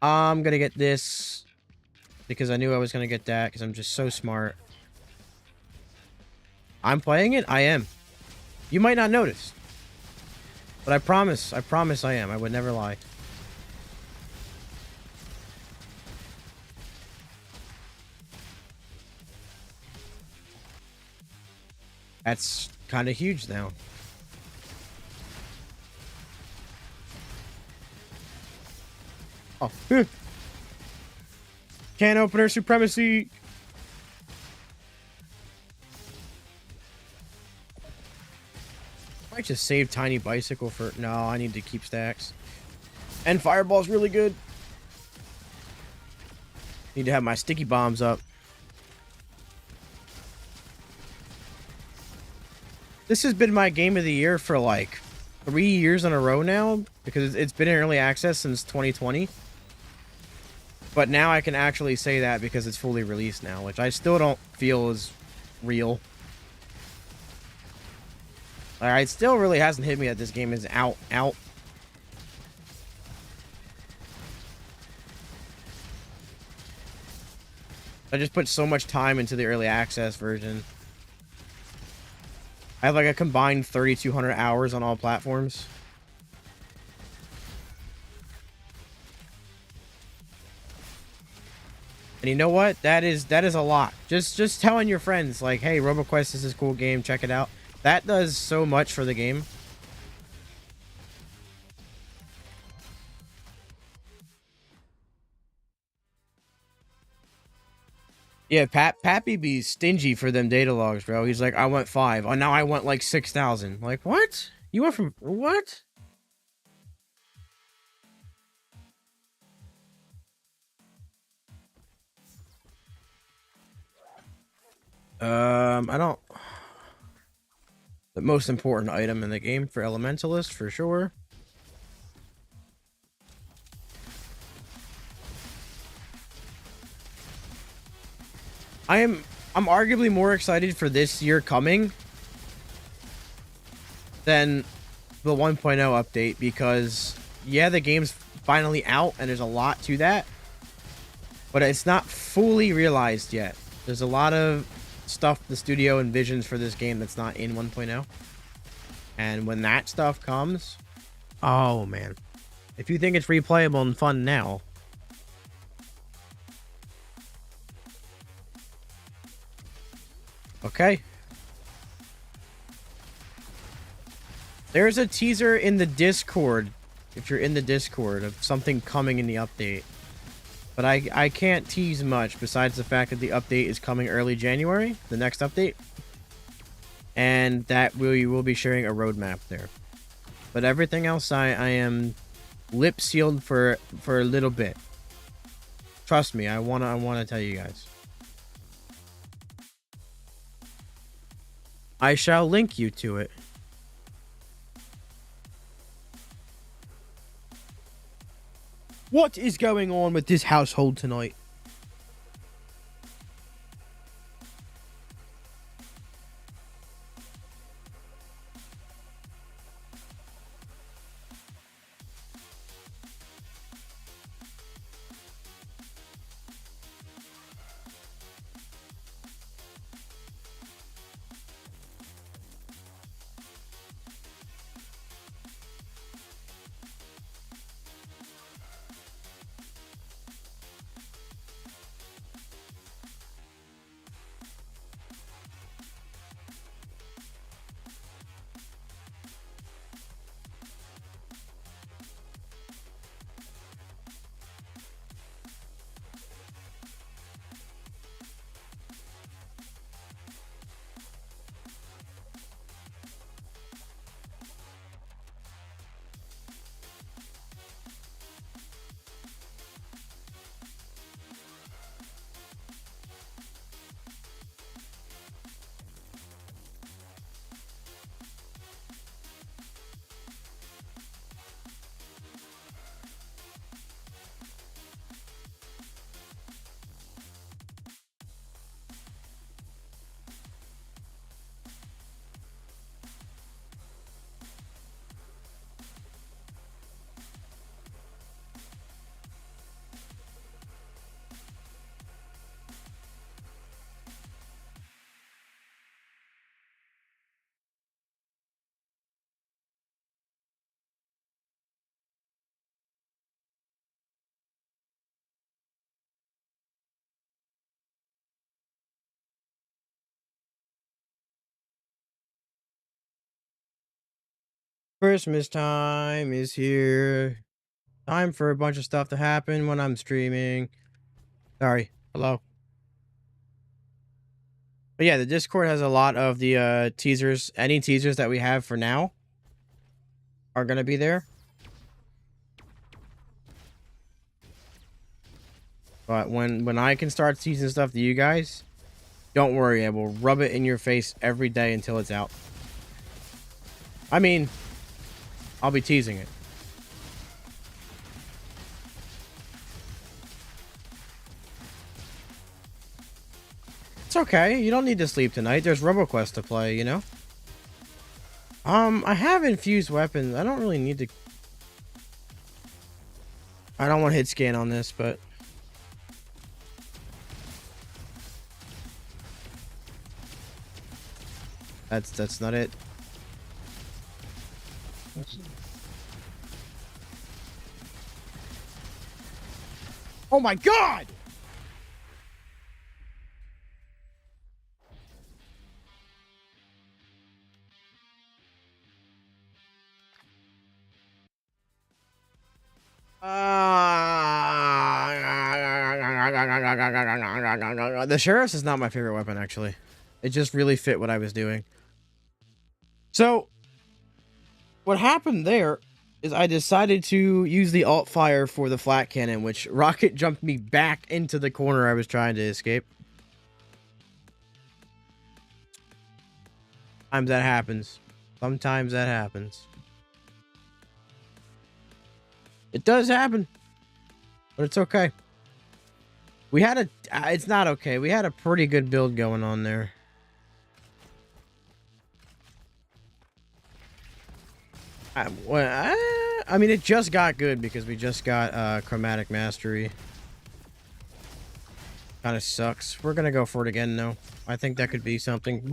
I'm going to get this because I knew I was going to get that because I'm just so smart. I'm playing it? I am. You might not notice. But I promise I am. I would never lie. That's kind of huge now. Oh. Can opener supremacy. Might just save Tiny Bicycle for... No, I need to keep stacks. And Fireball's really good. Need to have my sticky bombs up. This has been my game of the year for like 3 years in a row now, because it's been in early access since 2020. But now I can actually say that because it's fully released now, which I still don't feel is real. Like, it still really hasn't hit me that this game is out. I just put so much time into the early access version. I have like a combined 3,200 hours on all platforms. And you know what? That is a lot. Just telling your friends like, "Hey, RoboQuest is this cool game. Check it out." That does so much for the game. Yeah, Pappy be stingy for them data logs, bro. He's like, I want 5. Oh, now I want like 6,000. Like, what? You went from what? I don't. The most important item in the game for Elementalist, for sure. I'm arguably more excited for this year coming than the 1.0 update because, yeah, the game's finally out and there's a lot to that, but it's not fully realized yet. There's a lot of stuff the studio envisions for this game that's not in 1.0. And when that stuff comes, oh man. If you think it's replayable and fun now, Okay. There's a teaser in the Discord, if you're in the Discord, of something coming in the update. But I can't tease much besides the fact that the update is coming early January, the next update. And that we will be sharing a roadmap there. But everything else I am lip sealed for a little bit. Trust me, I wanna tell you guys. I shall link you to it. What is going on with this household tonight? Christmas time is here. Time for a bunch of stuff to happen when I'm streaming. Sorry. Hello. But yeah, the Discord has a lot of the teasers. Any teasers that we have for now are going to be there. But when I can start teasing stuff to you guys, don't worry. I will rub it in your face every day until it's out. I mean, I'll be teasing it. It's okay. You don't need to sleep tonight. There's RoboQuest to play, you know? I have infused weapons. I don't really need to... I don't want to hit scan on this, but... That's not it. Oh my god! The Sheriff's is not my favorite weapon, actually. It just really fit what I was doing. So, what happened there is I decided to use the alt fire for the flat cannon, which rocket jumped me back into the corner I was trying to escape. Sometimes that happens. Sometimes that happens. It does happen. But it's okay. We had a... it's not okay. We had a pretty good build going on there. I mean, it just got good because we just got Chromatic Mastery. Kind of sucks. We're gonna go for it again, though. I think that could be something.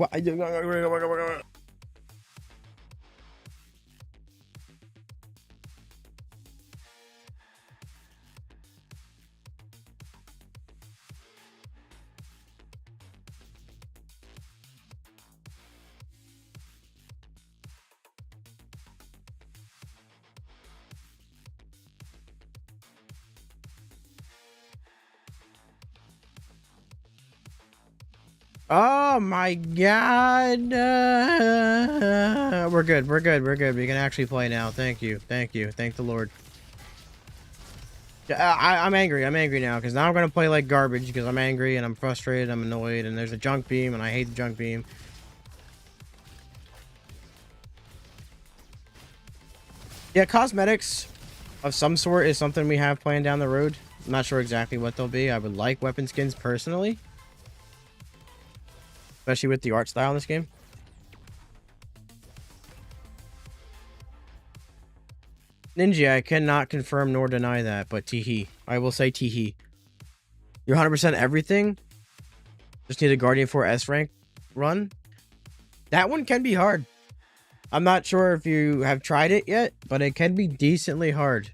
Oh my god. We're good. We're good. We're good. We can actually play now. Thank you. Thank you. Thank the Lord. I'm angry. I'm angry now because now I'm going to play like garbage because I'm angry and I'm frustrated. I'm annoyed and there's a junk beam and I hate the junk beam. Yeah, cosmetics of some sort is something we have planned down the road. I'm not sure exactly what they'll be. I would like weapon skins personally. Especially with the art style in this game. Ninja, I cannot confirm nor deny that, but teehee. I will say teehee. You're 100% everything? Just need a Guardian 4 S rank run? That one can be hard. I'm not sure if you have tried it yet, but it can be decently hard.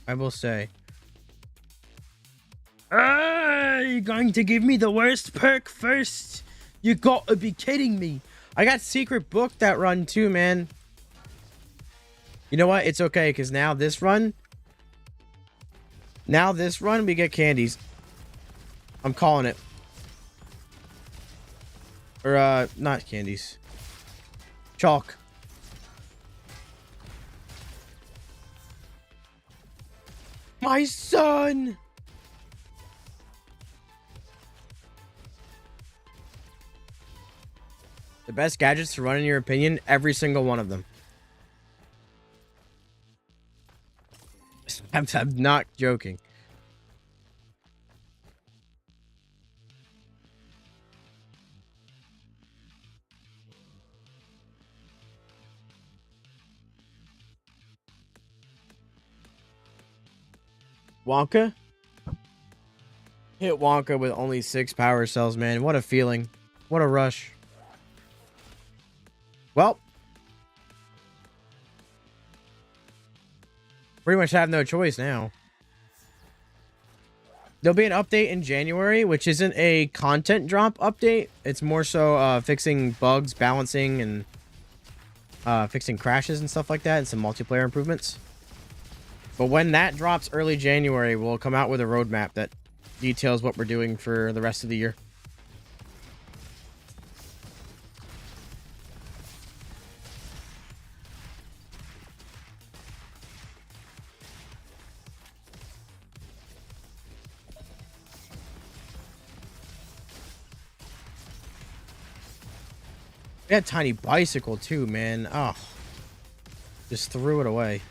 I will say. You're going to give me the worst perk first? You gotta be kidding me. I got secret book that run too, man. You know what? It's okay, because now this run, we get candies. I'm calling it. Or, not candies. Chalk. My son! The best gadgets to run, in your opinion? Every single one of them. I'm not joking. Wonka? Hit Wonka with only 6 power cells, man. What a feeling. What a rush. Well. Pretty much have no choice now. There'll be an update in January, which isn't a content drop update. It's more so fixing bugs, balancing, and fixing crashes and stuff like that, and some multiplayer improvements. But when that drops early January, we'll come out with a roadmap that details what we're doing for the rest of the year. We had tiny bicycle too, man. Oh, just threw it away.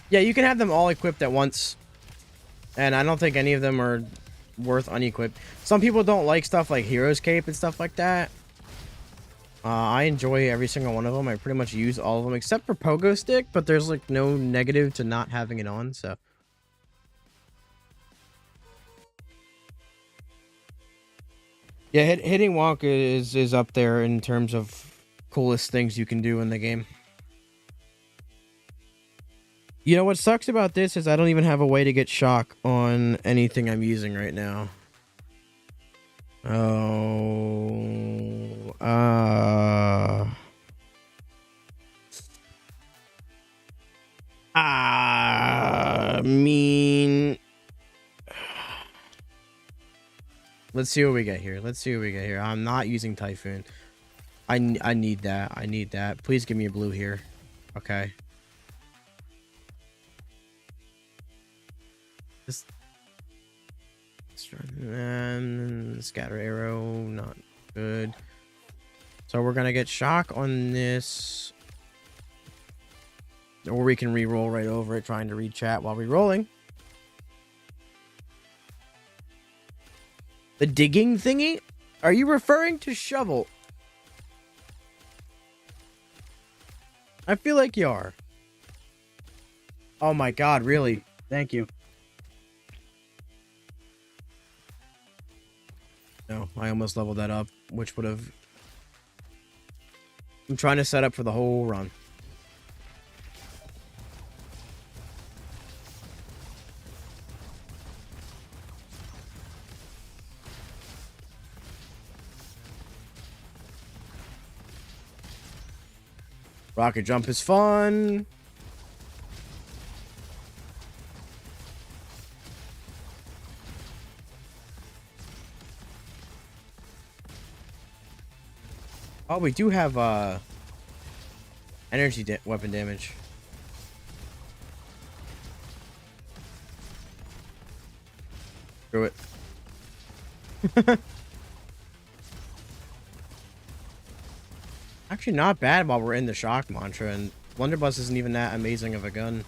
Yeah, you can have them all equipped at once. And I don't think any of them are worth unequipped. Some people don't like stuff like Hero's Cape and stuff like that. I enjoy every single one of them. I pretty much use all of them except for Pogo Stick, but there's like no negative to not having it on, so. Yeah, hitting Wonka is up there in terms of coolest things you can do in the game. You know what sucks about this is I don't even have a way to get shock on anything I'm using right now. Oh, I mean, let's see what we get here. Let's see what we get here. I'm not using Typhoon. I need that. I need that. Please give me a blue here. Okay. This and scatter arrow, not good. So we're gonna get shock on this, or we can re-roll right over it, trying to read chat while re-rolling. The digging thingy? Are you referring to shovel? I feel like you are. Oh my god, really? Thank you. No, I almost leveled that up, which would have... I'm trying to set up for the whole run. Rocket jump is fun. Oh, we do have energy weapon damage. Screw it. Actually, not bad while we're in the shock mantra, and Blunderbuss isn't even that amazing of a gun.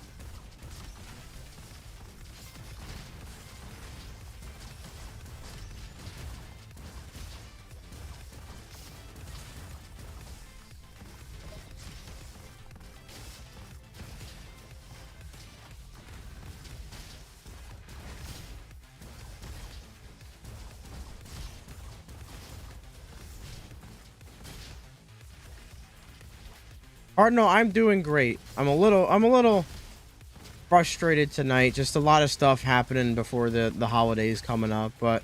Cardinal, I'm doing great. I'm a little frustrated tonight. Just a lot of stuff happening before the holidays coming up, but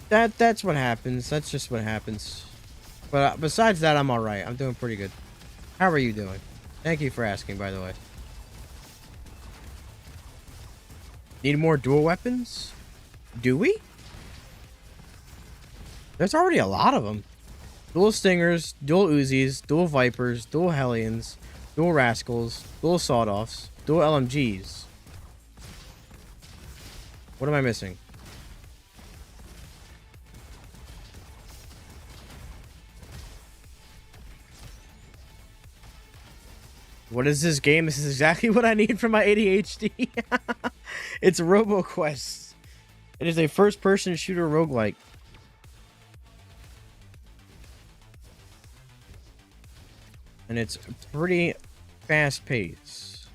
that's what happens. That's just what happens. But besides that, I'm all right. I'm doing pretty good. How are you doing? Thank you for asking, by the way. Need more dual weapons? Do we? There's already a lot of them. Dual Stingers, dual Uzis, dual Vipers, dual Hellions, dual Rascals, dual Sawed-Offs, dual LMGs. What am I missing? What is this game? This is exactly what I need for my ADHD. It's RoboQuest. It is a first-person shooter roguelike. And it's pretty fast-paced.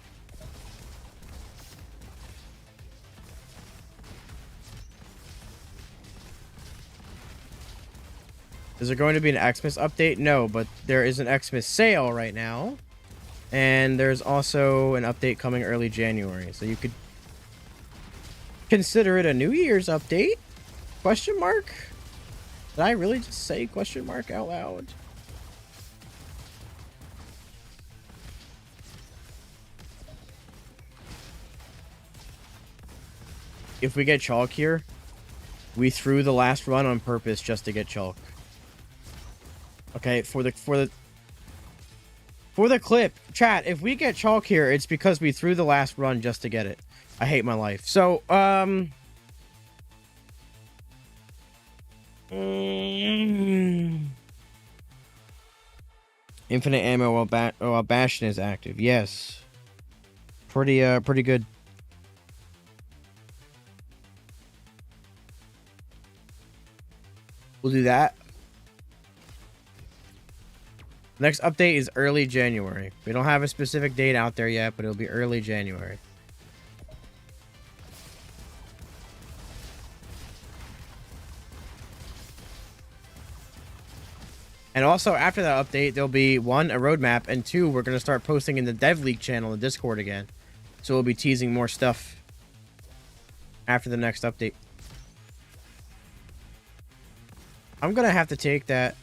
Is there going to be an Xmas update? No, but there is an Xmas sale right now. And there's also an update coming early January. So you could consider it a New Year's update? Question mark? Did I really just say question mark out loud? If we get chalk here, we threw the last run on purpose just to get chalk. Okay, for the clip, chat, if we get chalk here, it's because we threw the last run just to get it. I hate my life. So, infinite ammo while Bastion is active. Yes. Pretty good. We'll do that. Next update is early January. We don't have a specific date out there yet, but it'll be early January. And also, after that update, there'll be, 1, a roadmap, and 2, we're going to start posting in the Dev League channel in Discord again. So we'll be teasing more stuff after the next update. I'm going to have to take that.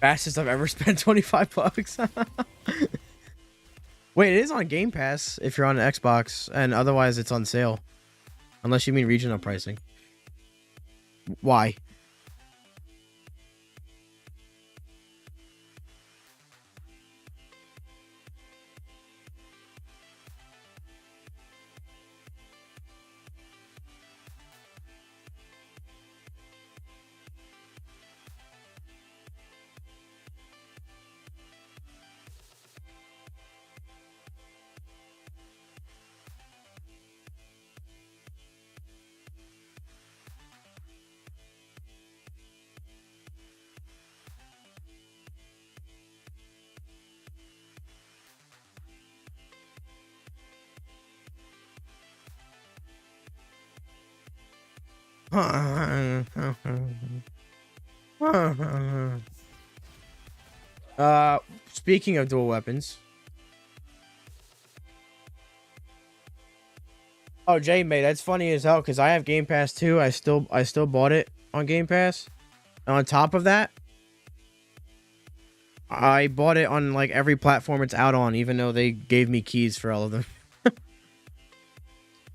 Fastest I've ever spent 25 bucks. Wait, it is on Game Pass if you're on an Xbox, and otherwise it's on sale. Unless you mean regional pricing. Why? Speaking of dual weapons. Oh, Jay, mate, that's funny as hell because I have Game Pass too. I still bought it on Game Pass. And on top of that, I bought it on like every platform it's out on, even though they gave me keys for all of them.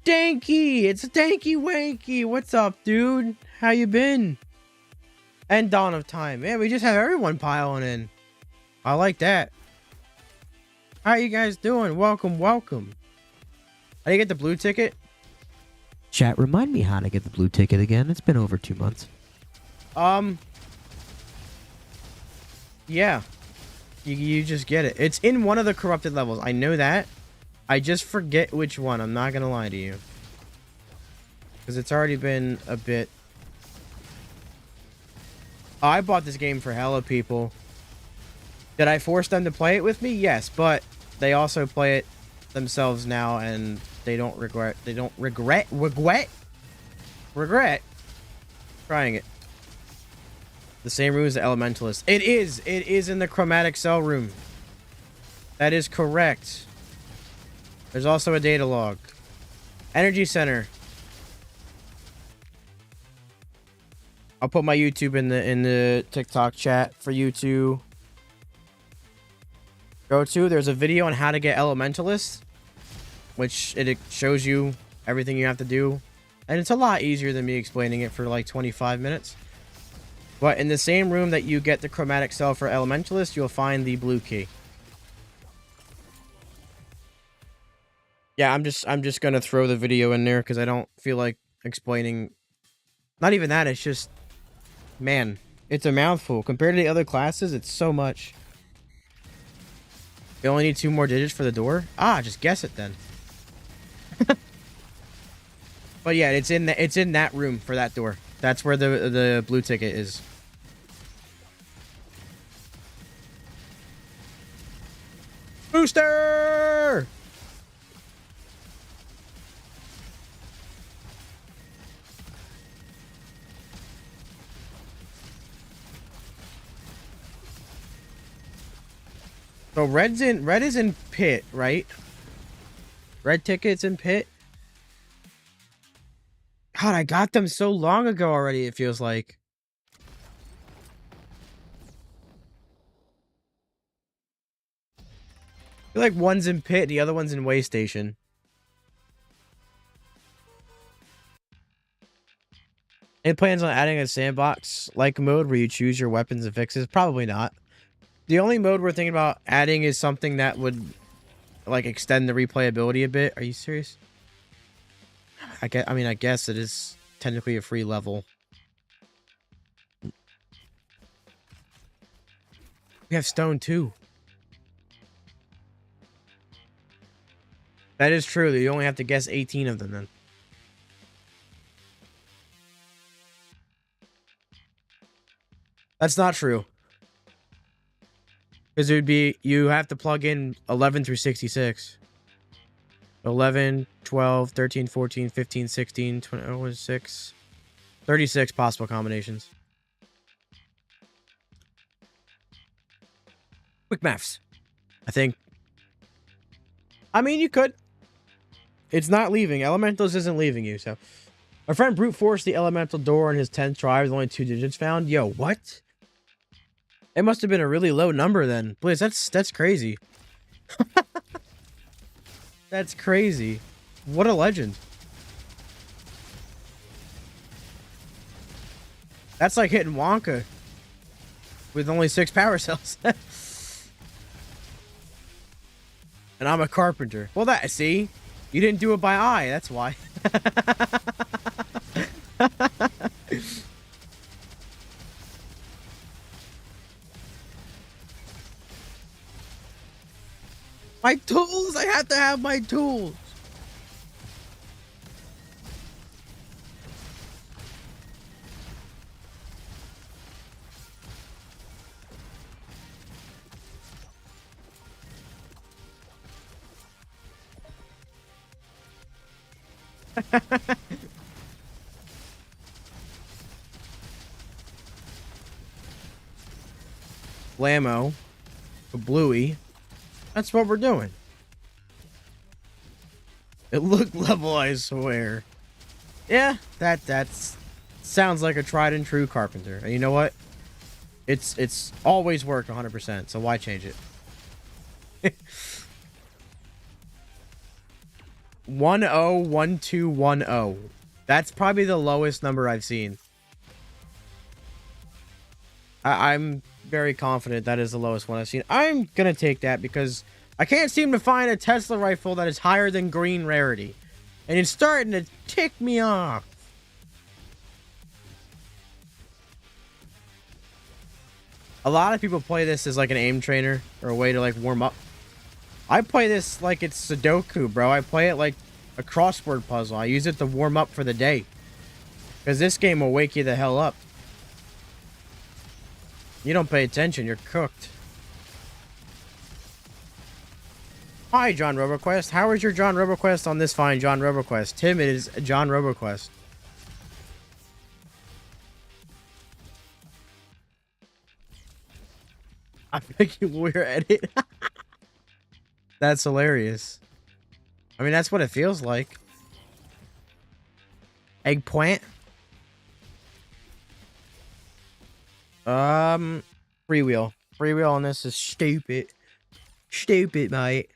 Danky! It's Danky Wanky! What's up, dude? How you been? And Dawn of Time. Man, we just have everyone piling in. I like that. How you guys doing? Welcome, welcome. How do you get the blue ticket? Chat, remind me how to get the blue ticket again. It's been over 2 months. Yeah. You just get it. It's in one of the corrupted levels. I know that. I just forget which one. I'm not gonna lie to you. Because it's already been a bit. Oh, I bought this game for hella people. Did I force them to play it with me? Yes, but they also play it themselves now, and they don't regret. They don't regret trying it. The same room as the Elementalist. It is. It is in the Chromatic Cell room. That is correct. There's also a data log. Energy Center. I'll put my YouTube in the TikTok chat for you to go to. There's a video on how to get Elementalist, which it shows you everything you have to do, and it's a lot easier than me explaining it for like 25 minutes. But in the same room that you get the Chromatic Cell for Elementalist, you'll find the blue key. Yeah, I'm just gonna throw the video in there because I don't feel like explaining. Not even that. It's just, man, it's a mouthful compared to the other classes. It's so much. You only need 2 more digits for the door. Ah, just guess it then. But yeah, it's in that room for that door. That's where the blue ticket is. Booster! So red is in pit, right? Red ticket's in pit. God, I got them so long ago already, it feels like. I feel like one's in pit, the other one's in way station. It plans on adding a sandbox-like mode where you choose your weapons and fixes. Probably not. The only mode we're thinking about adding is something that would, like, extend the replayability a bit. Are you serious? I guess it is technically a free level. We have stone too. That is true. You only have to guess 18 of them then. That's not true. Because it would be, you have to plug in 11 through 66. 11, 12, 13, 14, 15, 16, 26, 36 possible combinations. Quick maths. I think. I mean, you could. It's not leaving. Elementals isn't leaving you, so. My friend brute forced the elemental door on his 10th try with only 2 digits found. Yo, what? It must have been a really low number then. Please, that's crazy. That's crazy. What a legend. That's like hitting Wonka with only 6 power cells. And I'm a carpenter. Well, see? You didn't do it by eye, that's why. My tools! I have to have my tools! Blammo. A bluey. That's what we're doing. It looked level, I swear. Yeah, that's sounds like a tried and true carpenter. And you know what? It's always worked 100%, so why change it? 101210. That's probably the lowest number I've seen. I'm very confident that is the lowest one I've seen. I'm gonna take that because I can't seem to find a Tesla rifle that is higher than green rarity. And it's starting to tick me off. A lot of people play this as like an aim trainer or a way to like warm up. I play this like it's Sudoku, bro. I play it like a crossword puzzle. I use it to warm up for the day. Because this game will wake you the hell up. You don't pay attention, you're cooked. Hi, John RoboQuest. How is your John RoboQuest on this fine John RoboQuest? Tim, it is John RoboQuest. I'm making weird edit. That's hilarious. I mean, that's what it feels like. Eggplant. Freewheel. Freewheel on this is stupid. Stupid, mate.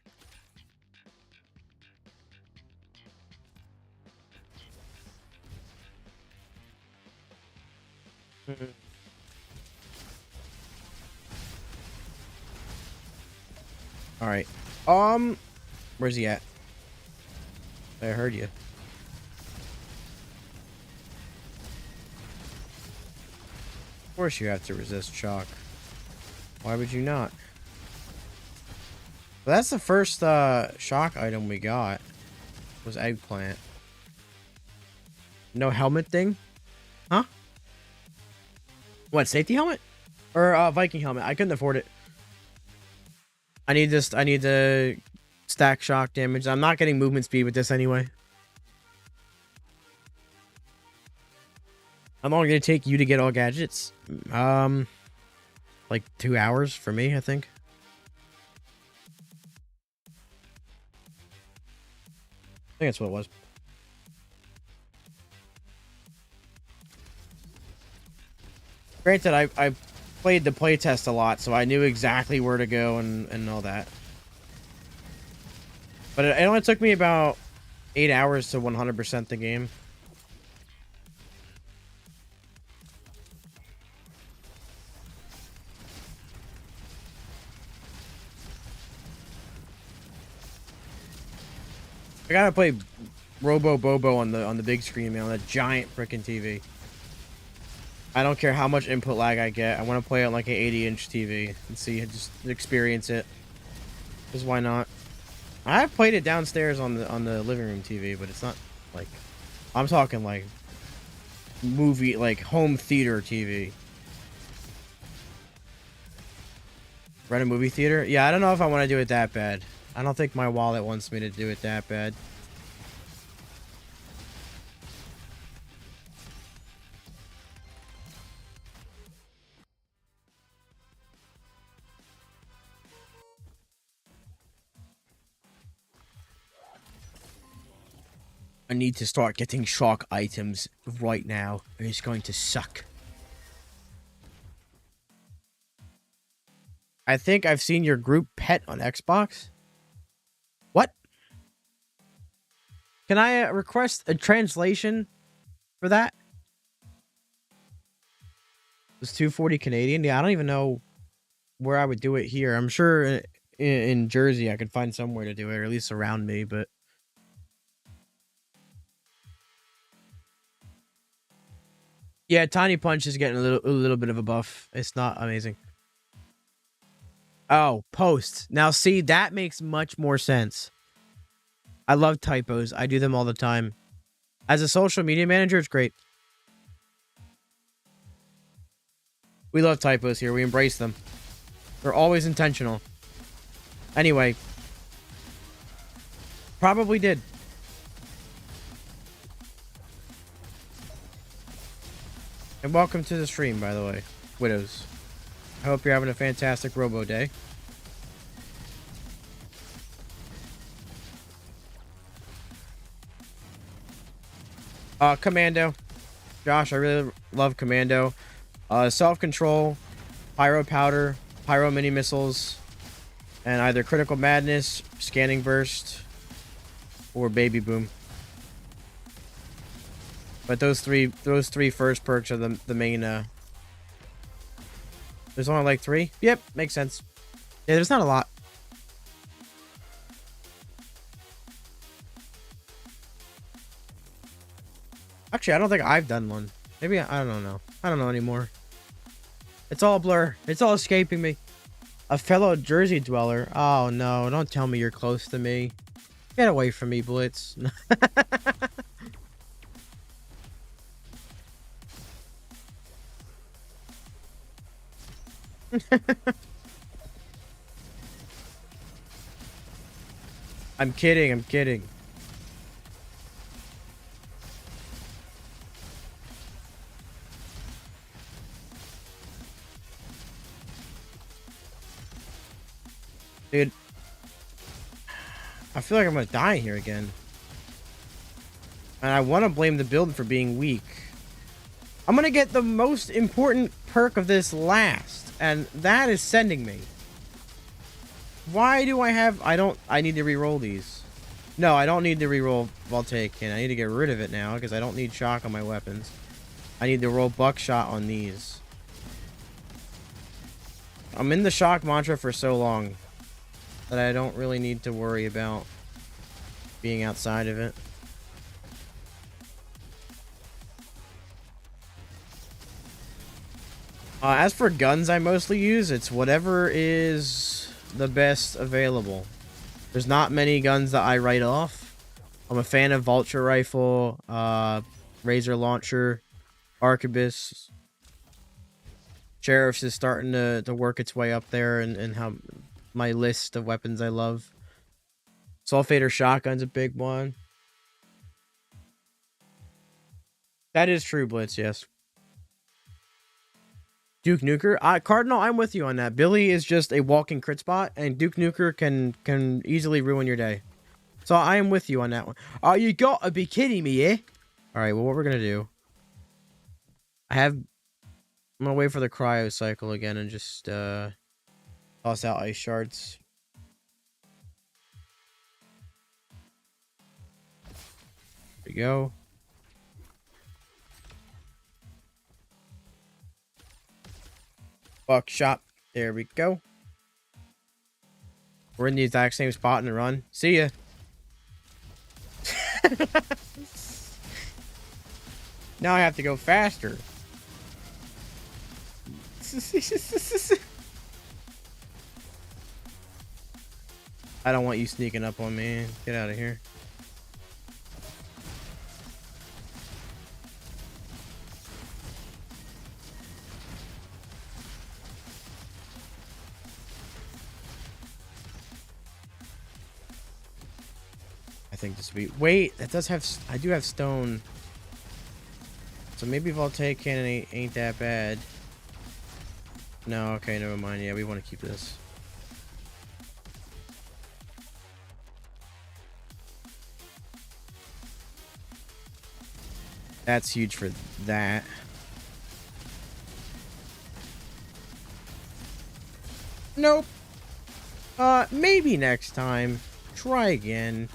All right. Where's he at? I heard you. Of course you have to resist shock. Why would you not? Well, that's the first shock item we got. Was eggplant. No helmet thing? Huh? What, safety helmet? Or Viking helmet? I couldn't afford it. I need this. I need to stack shock damage. I'm not getting movement speed with this anyway. How long did it take you to get all gadgets? Like 2 hours for me, I think. I think that's what it was. Granted, I played the playtest a lot, so I knew exactly where to go and all that. But it only took me about 8 hours to 100% the game. I gotta play Robo Bobo on the big screen, man, on that giant freaking TV. I don't care how much input lag I get. I want to play it on like an 80-inch TV and see, just experience it. Because why not? I've played it downstairs on the living room TV, but it's not like, I'm talking like movie, like home theater TV. Rent a movie theater? Yeah, I don't know if I want to do it that bad. I don't think my wallet wants me to do it that bad. I need to start getting shock items right now, or it's going to suck. I think I've seen your group pet on Xbox. What? Can I request a translation for that? It's 240 Canadian. Yeah, I don't even know where I would do it here. I'm sure in Jersey I could find somewhere to do it, or at least around me, but... Yeah, Tiny Punch is getting a little bit of a buff. It's not amazing. Oh, posts. Now, see, that makes much more sense. I love typos. I do them all the time. As a social media manager, it's great. We love typos here. We embrace them. They're always intentional. Anyway. Probably did. And welcome to the stream, by the way. Widows. I hope you're having a fantastic Robo Day. Commando. Josh, I really love Commando. Self-control, pyro powder, pyro mini missiles, and either critical madness, scanning burst, or Baby Boom. But those three first perks are the main. There's only like 3. Yep, makes sense. Yeah, there's not a lot. Actually, I don't think I've done one. Maybe I don't know. I don't know anymore. It's all a blur. It's all escaping me. A fellow Jersey dweller. Oh no! Don't tell me you're close to me. Get away from me, Blitz. I'm kidding. I'm kidding. Dude, I feel like I'm gonna die here again. And I want to blame the build for being weak. I'm gonna get the most important perk of this last, and that is sending me. Why do I have... I need to re-roll these. No, I don't need to re-roll Voltaic, I need to get rid of it now, because I don't need shock on my weapons. I need to roll buckshot on these. I'm in the shock mantra for so long that I don't really need to worry about being outside of it. As for guns I mostly use, it's whatever is the best available. There's not many guns that I write off. I'm a fan of Vulture Rifle, Razor Launcher, Arquebus. Sheriff's is starting to work its way up there and how my list of weapons I love. Sulfator Shotgun's a big one. That is true, Blitz, yes. Duke Nuker. Cardinal, I'm with you on that. Billy is just a walking crit spot, and Duke Nuker can easily ruin your day. So I am with you on that one. Oh, you gotta be kidding me, eh? Alright, well, what we're gonna do... I'm gonna wait for the cryo cycle again and just, toss out ice shards. There we go. Buckshot. There we go. We're in the exact same spot in the run. See ya. Now I have to go faster. I don't want you sneaking up on me. Get out of here. I think this will be... Wait, that does have... I do have stone. So maybe Voltaic Cannon ain't that bad. No, okay, never mind. Yeah, we want to keep this. That's huge for that. Nope. Maybe next time. Try again.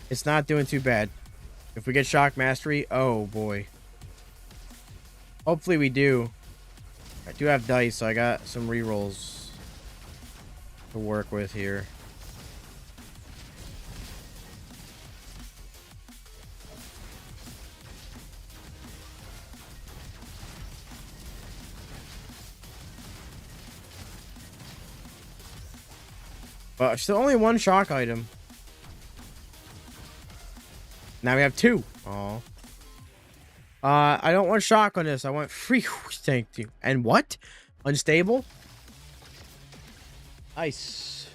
It's not doing too bad. If we get Shock Mastery, oh boy. Hopefully we do. I do have dice, so I got some rerolls to work with here. But still only one shock item. Now we have 2. Oh. I don't want shock on this. I want free. Thank you. And what? Unstable? Nice.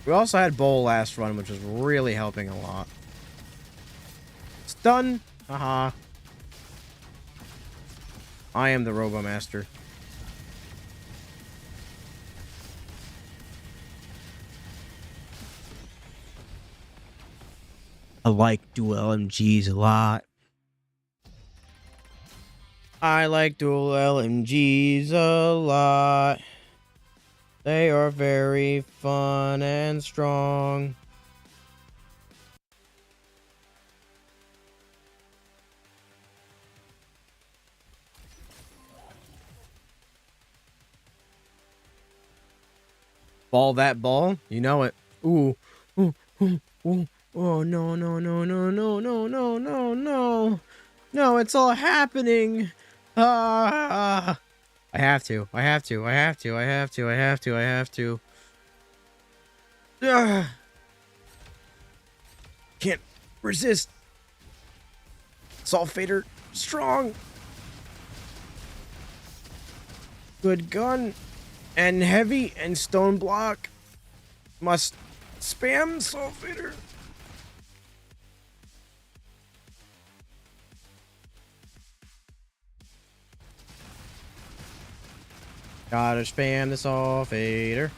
We also had Bowl last run, which was really helping a lot. Stun. Haha. I am the Robomaster. I like dual LMGs a lot. I like dual LMGs a lot. They are very fun and strong. Ball that ball, you know it. Ooh, ooh, ooh, ooh. Oh no, no, no, no, no, no, no, no, no. No, it's all happening. Ah. I have to. I have to. I have to. I have to. I have to. I have to. Ah. Can't resist. Sulfater strong. Good gun. And heavy and stone block. Must spam Sulfater. Gotta spam the Sulfater.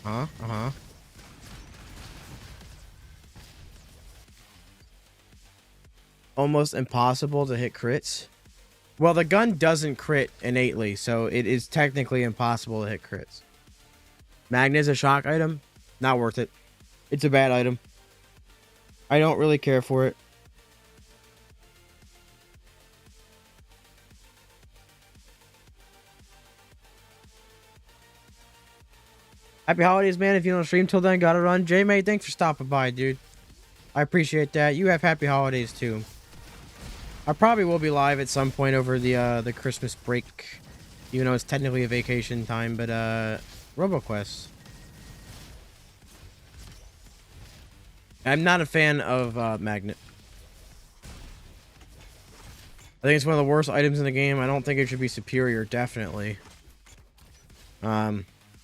Uh-huh. Almost impossible to hit crits. Well, the gun doesn't crit innately, so it is technically impossible to hit crits. Magna is a shock item. Not worth it. It's a bad item. I don't really care for it. Happy holidays, man. If you don't stream till then, gotta run. J-May, thanks for stopping by, dude. I appreciate that. You have happy holidays, too. I probably will be live at some point over the Christmas break. Even though it's technically a vacation time, but, RoboQuest. I'm not a fan of, Magnet. I think it's one of the worst items in the game. I don't think it should be superior, definitely.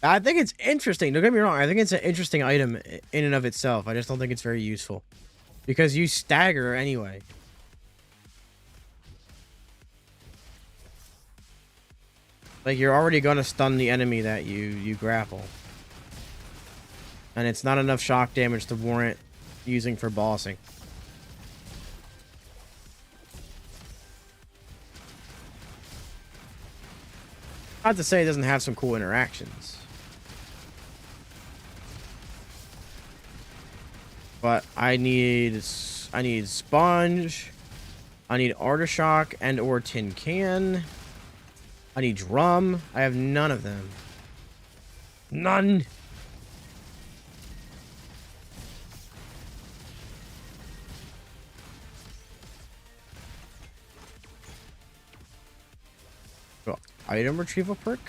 I think it's interesting. Don't get me wrong. I think it's an interesting item in and of itself. I just don't think it's very useful. Because you stagger anyway. Like, you're already going to stun the enemy that you grapple. And it's not enough shock damage to warrant using for bossing. Not to say it doesn't have some cool interactions. But I need Sponge. I need Artishock and or Tin Can. I need Drum. I have none of them. None. Oh, item retrieval perk?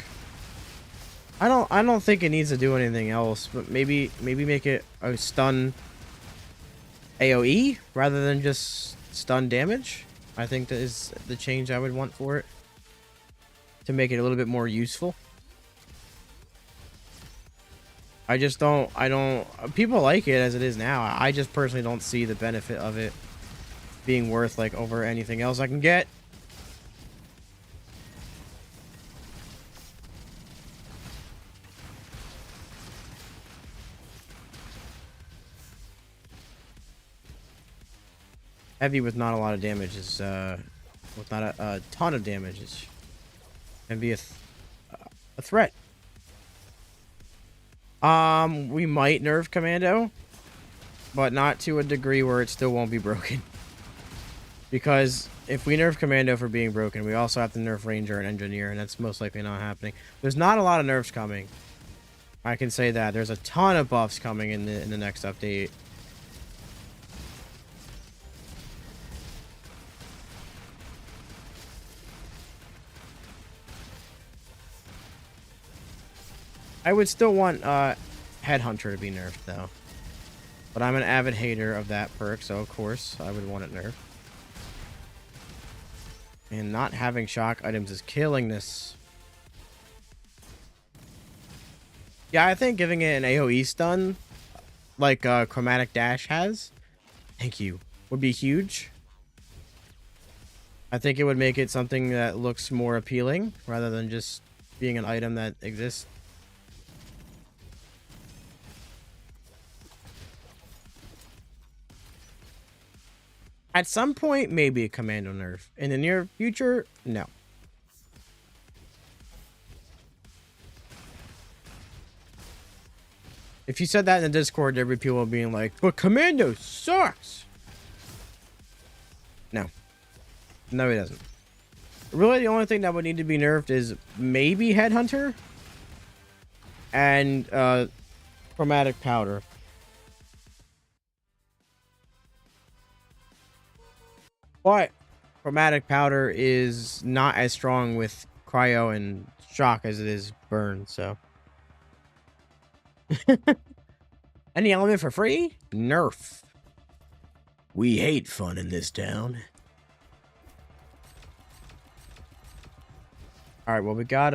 I don't think it needs to do anything else, but maybe make it a stun AoE rather than just stun damage. I think that is the change I would want for it to make it a little bit more useful. I don't people like it as it is now. I just personally don't see the benefit of it being worth like over anything else I can get. Heavy with not a lot of damage is, with not a ton of damage is, can be a threat. We might nerf Commando, but not to a degree where it still won't be broken. Because if we nerf Commando for being broken, we also have to nerf Ranger and Engineer, and that's most likely not happening. There's not a lot of nerfs coming. I can say that. There's a ton of buffs coming in the next update. I would still want Headhunter to be nerfed, though. But I'm an avid hater of that perk, so of course I would want it nerfed. And not having shock items is killing this. Yeah, I think giving it an AoE stun, like Chromatic Dash has, thank you, would be huge. I think it would make it something that looks more appealing rather than just being an item that exists. At some point, maybe a commando nerf. In the near future, no. If you said that in the Discord, there'd be people being like, but commando sucks. No. No, it doesn't. Really, the only thing that would need to be nerfed is maybe Headhunter and Chromatic Powder. But Chromatic Powder is not as strong with Cryo and Shock as it is Burn, so. Any element for free? Nerf. We hate fun in this town. Alright, well, we got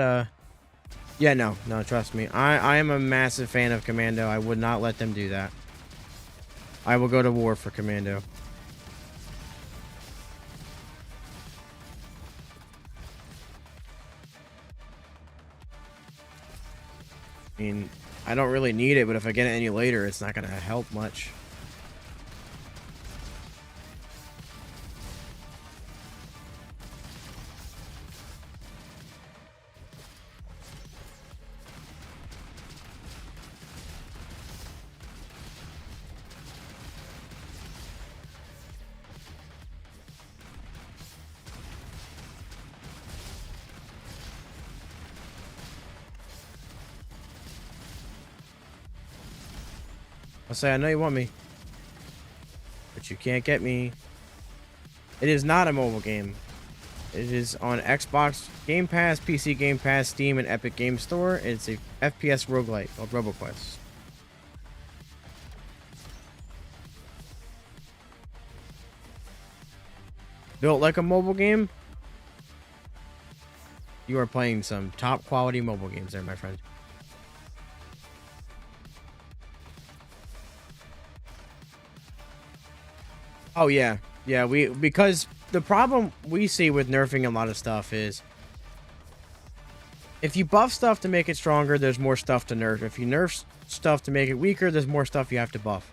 yeah, no, trust me. I am a massive fan of Commando. I would not let them do that. I will go to war for Commando. I mean, I don't really need it, but if I get it any later, it's not going to help much. I'll say, I know you want me, but you can't get me. It is not a mobile game. It is on Xbox Game Pass, PC Game Pass, Steam, and Epic Game Store. It's a FPS roguelite called RoboQuest. Built like a mobile game? You are playing some top quality mobile games there, my friend. Oh yeah, because the problem we see with nerfing a lot of stuff is if you buff stuff to make it stronger, there's more stuff to nerf. If you nerf stuff to make it weaker, there's more stuff you have to buff.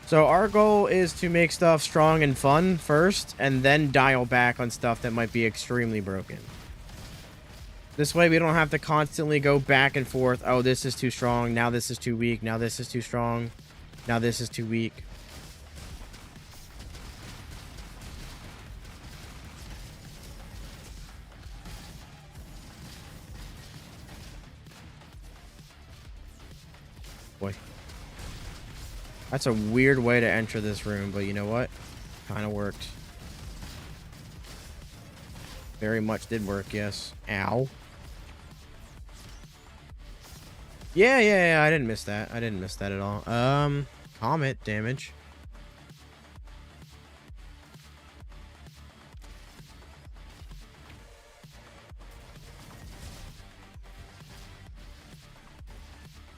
So our goal is to make stuff strong and fun first, and then dial back on stuff that might be extremely broken. This way we don't have to constantly go back and forth. Oh, this is too strong. Now this is too weak. Now this is too strong. Now this is too weak. Boy. That's a weird way to enter this room, but you know what? Kind of worked. Very much did work, yes. Ow. Yeah, I didn't miss that. I didn't miss that at all. Comet damage.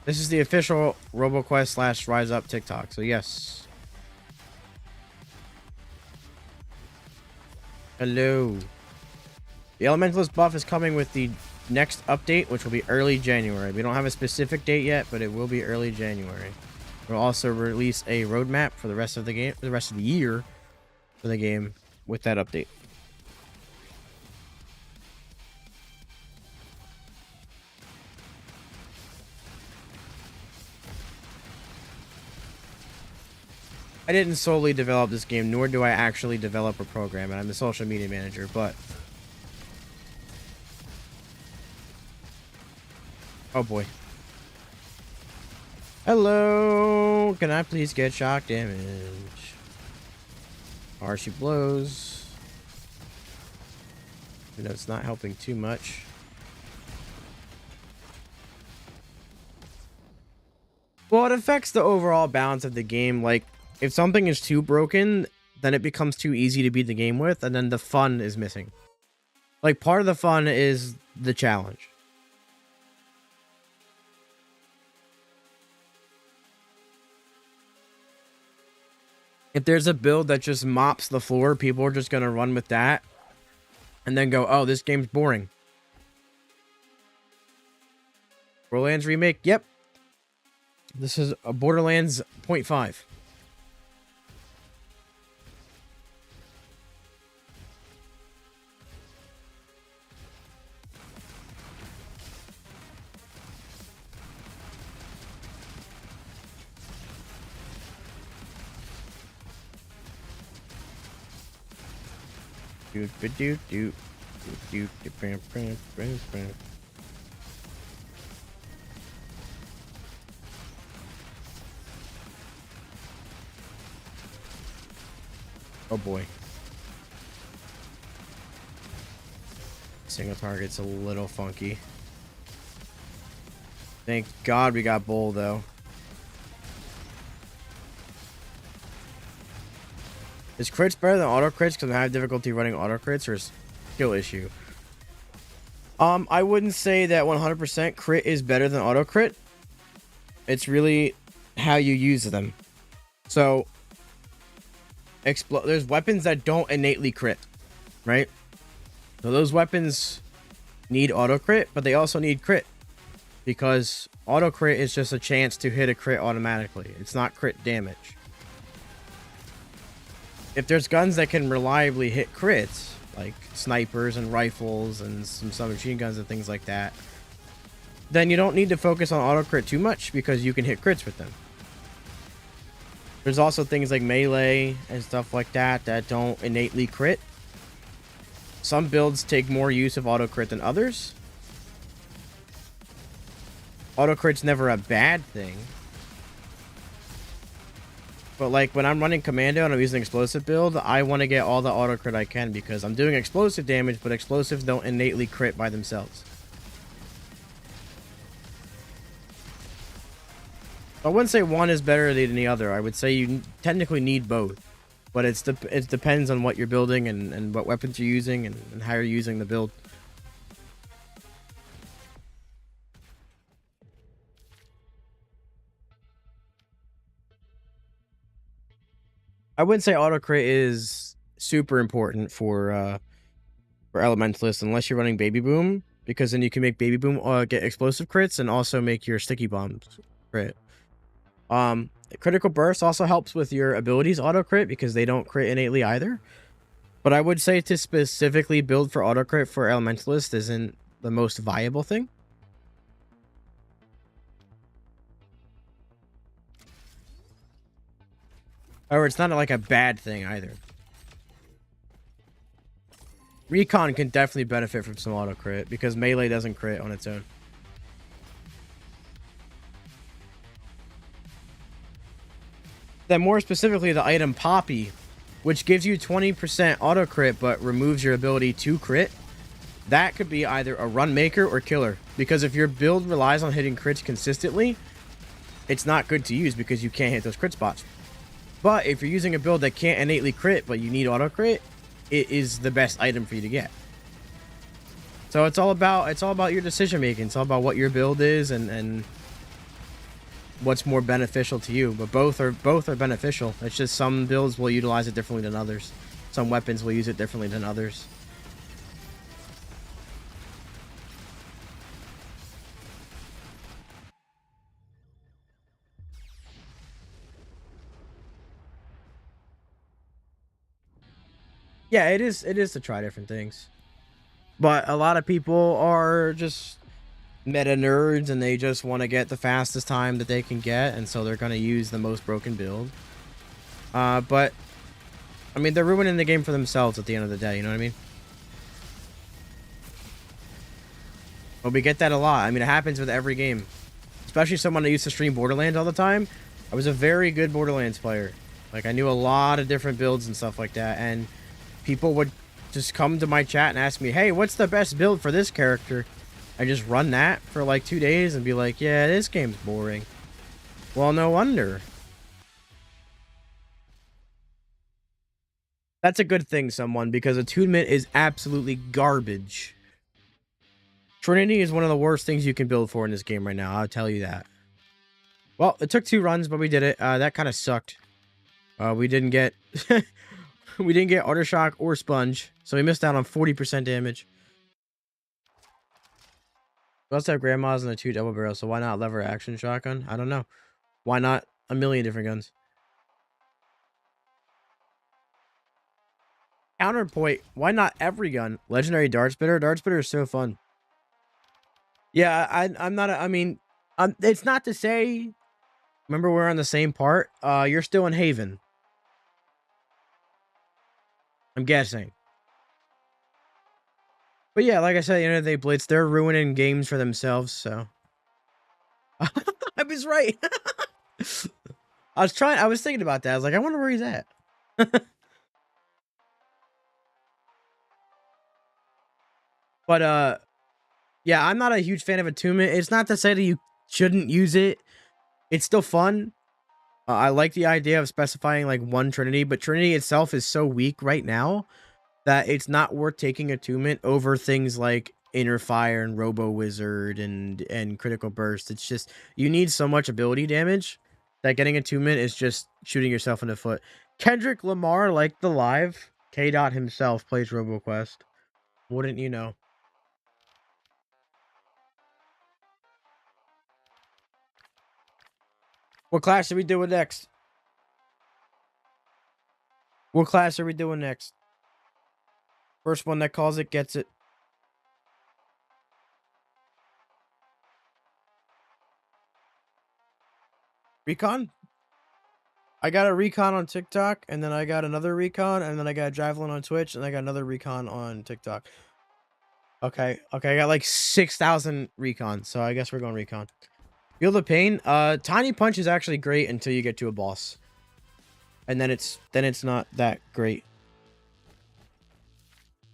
This is the official RoboQuest / Rise Up TikTok, so yes. Hello. The Elementalist buff is coming with the next update, which will be early January. We don't have a specific date yet, but it will be early January. We'll also release a roadmap for the rest of the game, for the rest of the year for the game with that update. I didn't solely develop this game, nor do I actually develop or program it. I'm the social media manager, but... Oh boy. Hello! Can I please get shock damage? Harsh blows. You know, it's not helping too much. Well, it affects the overall balance of the game. Like, if something is too broken, then it becomes too easy to beat the game with, and then the fun is missing. Like, part of the fun is the challenge. If there's a build that just mops the floor, people are just going to run with that and then go, oh, this game's boring. Borderlands remake? Yep. This is a Borderlands 0.5. Oh boy. Single target's a little funky. Thank God we got Bull though. Is crits better than auto crits because I have difficulty running auto crits, or is skill issue? I wouldn't say that 100% crit is better than auto crit. It's really how you use them. So there's weapons that don't innately crit, right? So those weapons need auto crit, but they also need crit, because auto crit is just a chance to hit a crit automatically. It's not crit damage. If there's guns that can reliably hit crits, like snipers and rifles and some submachine guns and things like that, then you don't need to focus on auto crit too much, because you can hit crits with them. There's also things like melee and stuff like that that don't innately crit. Some builds take more use of auto crit than others. Auto crit's never a bad thing. But like when I'm running commando and I'm using explosive build, I want to get all the auto crit I can, because I'm doing explosive damage, but explosives don't innately crit by themselves. I wouldn't say one is better than the other. I would say you technically need both, but it depends on what you're building and what weapons you're using and how you're using the build. I wouldn't say auto crit is super important for elementalists unless you're running baby boom, because then you can make baby boom get explosive crits and also make your sticky bombs crit. Critical burst also helps with your abilities auto crit, because they don't crit innately either. But I would say to specifically build for auto crit for elementalist isn't the most viable thing. Or it's not like a bad thing either. Recon can definitely benefit from some auto crit, because melee doesn't crit on its own. Then more specifically, the item Poppy, which gives you 20% auto crit but removes your ability to crit. That could be either a run maker or killer, because if your build relies on hitting crits consistently, it's not good to use because you can't hit those crit spots. But if you're using a build that can't innately crit but you need auto crit, it is the best item for you to get. So it's all about your decision making. It's all about what your build is and what's more beneficial to you. But both are beneficial. It's just some builds will utilize it differently than others. Some weapons will use it differently than others. Yeah, it is to try different things. But a lot of people are just meta nerds and they just want to get the fastest time that they can get, and so they're going to use the most broken build. But I mean, they're ruining the game for themselves at the end of the day, you know what I mean? But we get that a lot. I mean, it happens with every game. Especially someone that used to stream Borderlands all the time. I was a very good Borderlands player. Like, I knew a lot of different builds and stuff like that, and people would just come to my chat and ask me, hey, what's the best build for this character? I just run that for like 2 days and be like, yeah, this game's boring. Well, no wonder. That's a good thing, someone, because attunement is absolutely garbage. Trinity is one of the worst things you can build for in this game right now, I'll tell you that. Well, it took 2 runs, but we did it. That kind of sucked. We didn't get we didn't get Auto Shock or Sponge, so we missed out on 40% damage. We also have Grandmas and a 2 double barrel, so why not lever action shotgun? I don't know. Why not a million different guns? Counterpoint, why not every gun? Legendary Dart Spitter? Dart Spitter is so fun. Yeah, I'm not, I mean, it's not to say, remember we're on the same part, you're still in Haven. I'm guessing. But yeah, like I said, they Blitz, they're ruining games for themselves, so. I was right. I was thinking about that. I was like, I wonder where he's at. But, yeah, I'm not a huge fan of attunement. It's not to say that you shouldn't use it. It's still fun. I like the idea of specifying like one Trinity, but Trinity itself is so weak right now that it's not worth taking attunement over things like Inner Fire and Robo Wizard and Critical Burst. It's just, you need so much ability damage that getting attunement is just shooting yourself in the foot. Kendrick Lamar, like the live, K-Dot himself plays RoboQuest. Wouldn't you know? What class are we doing next? What class are we doing next? First one that calls it gets it. Recon? I got a Recon on TikTok, and then I got another Recon, and then I got a Javelin on Twitch, and I got another Recon on TikTok. Okay, I got like 6,000 Recon, so I guess we're going Recon. Feel the Pain? Tiny Punch is actually great until you get to a boss. And then it's not that great.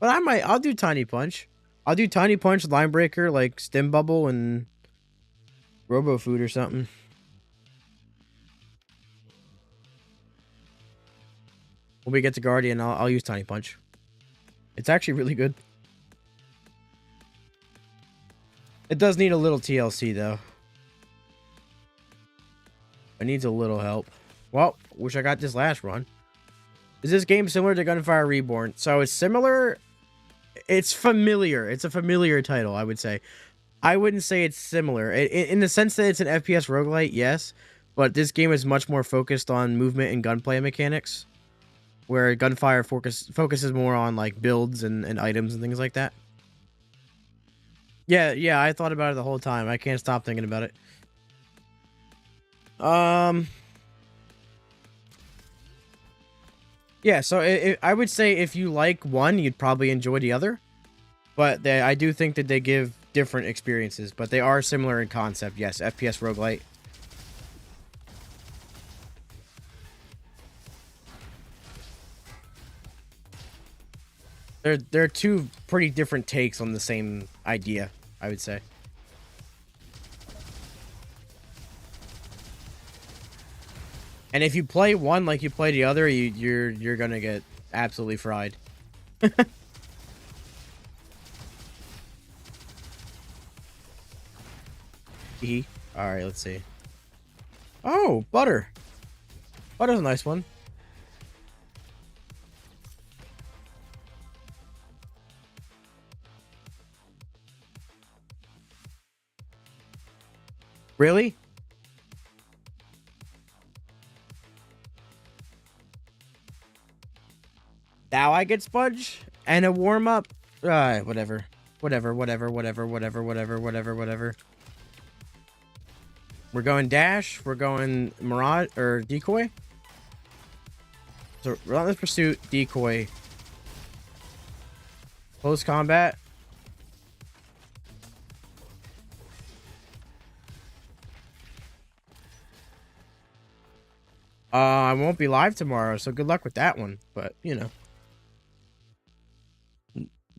But I'll do Tiny Punch. I'll do Tiny Punch, Line Breaker, like Stim Bubble, and Robo Food or something. When we get to Guardian, I'll use Tiny Punch. It's actually really good. It does need a little TLC, though. It needs a little help. Well, wish I got this last run. Is this game similar to Gunfire Reborn? So it's similar. It's familiar. It's a familiar title, I would say. I wouldn't say it's similar. In the sense that it's an FPS roguelite, yes. But this game is much more focused on movement and gunplay mechanics. Where Gunfire focuses more on like builds and items and things like that. Yeah, I thought about it the whole time. I can't stop thinking about it. Yeah, so I would say if you like one, you'd probably enjoy the other. But I do think that they give different experiences, but they are similar in concept. Yes, FPS roguelite. They're two pretty different takes on the same idea, I would say. And if you play one like you play the other, you're gonna get absolutely fried. Alright, let's see. Oh, Butter. Butter's a nice one. Really? Now I get Sponge and a warm up. Whatever. Whatever. We're going Dash. We're going Mirage or Decoy. So Relentless Pursuit, Decoy. Close combat. I won't be live tomorrow, so good luck with that one. But you know,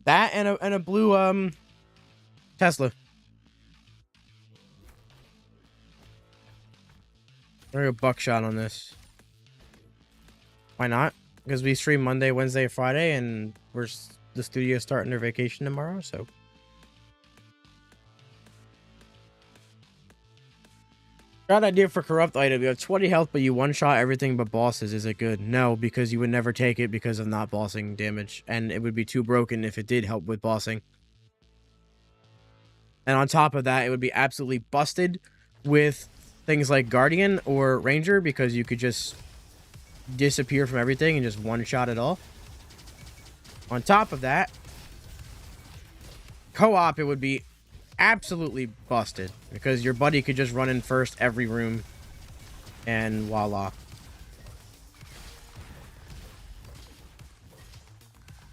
that and a blue Tesla. We're gonna go Buckshot on this. Why not? Because we stream Monday, Wednesday, Friday, and the studio starting their vacation tomorrow, so. Bad idea for corrupt item. You have 20 health, but you one-shot everything but bosses. Is it good? No, because you would never take it because of not bossing damage. And it would be too broken if it did help with bossing. And on top of that, it would be absolutely busted with things like Guardian or Ranger because you could just disappear from everything and just one-shot it all. On top of that, co-op, it would be absolutely busted because your buddy could just run in first every room and voila.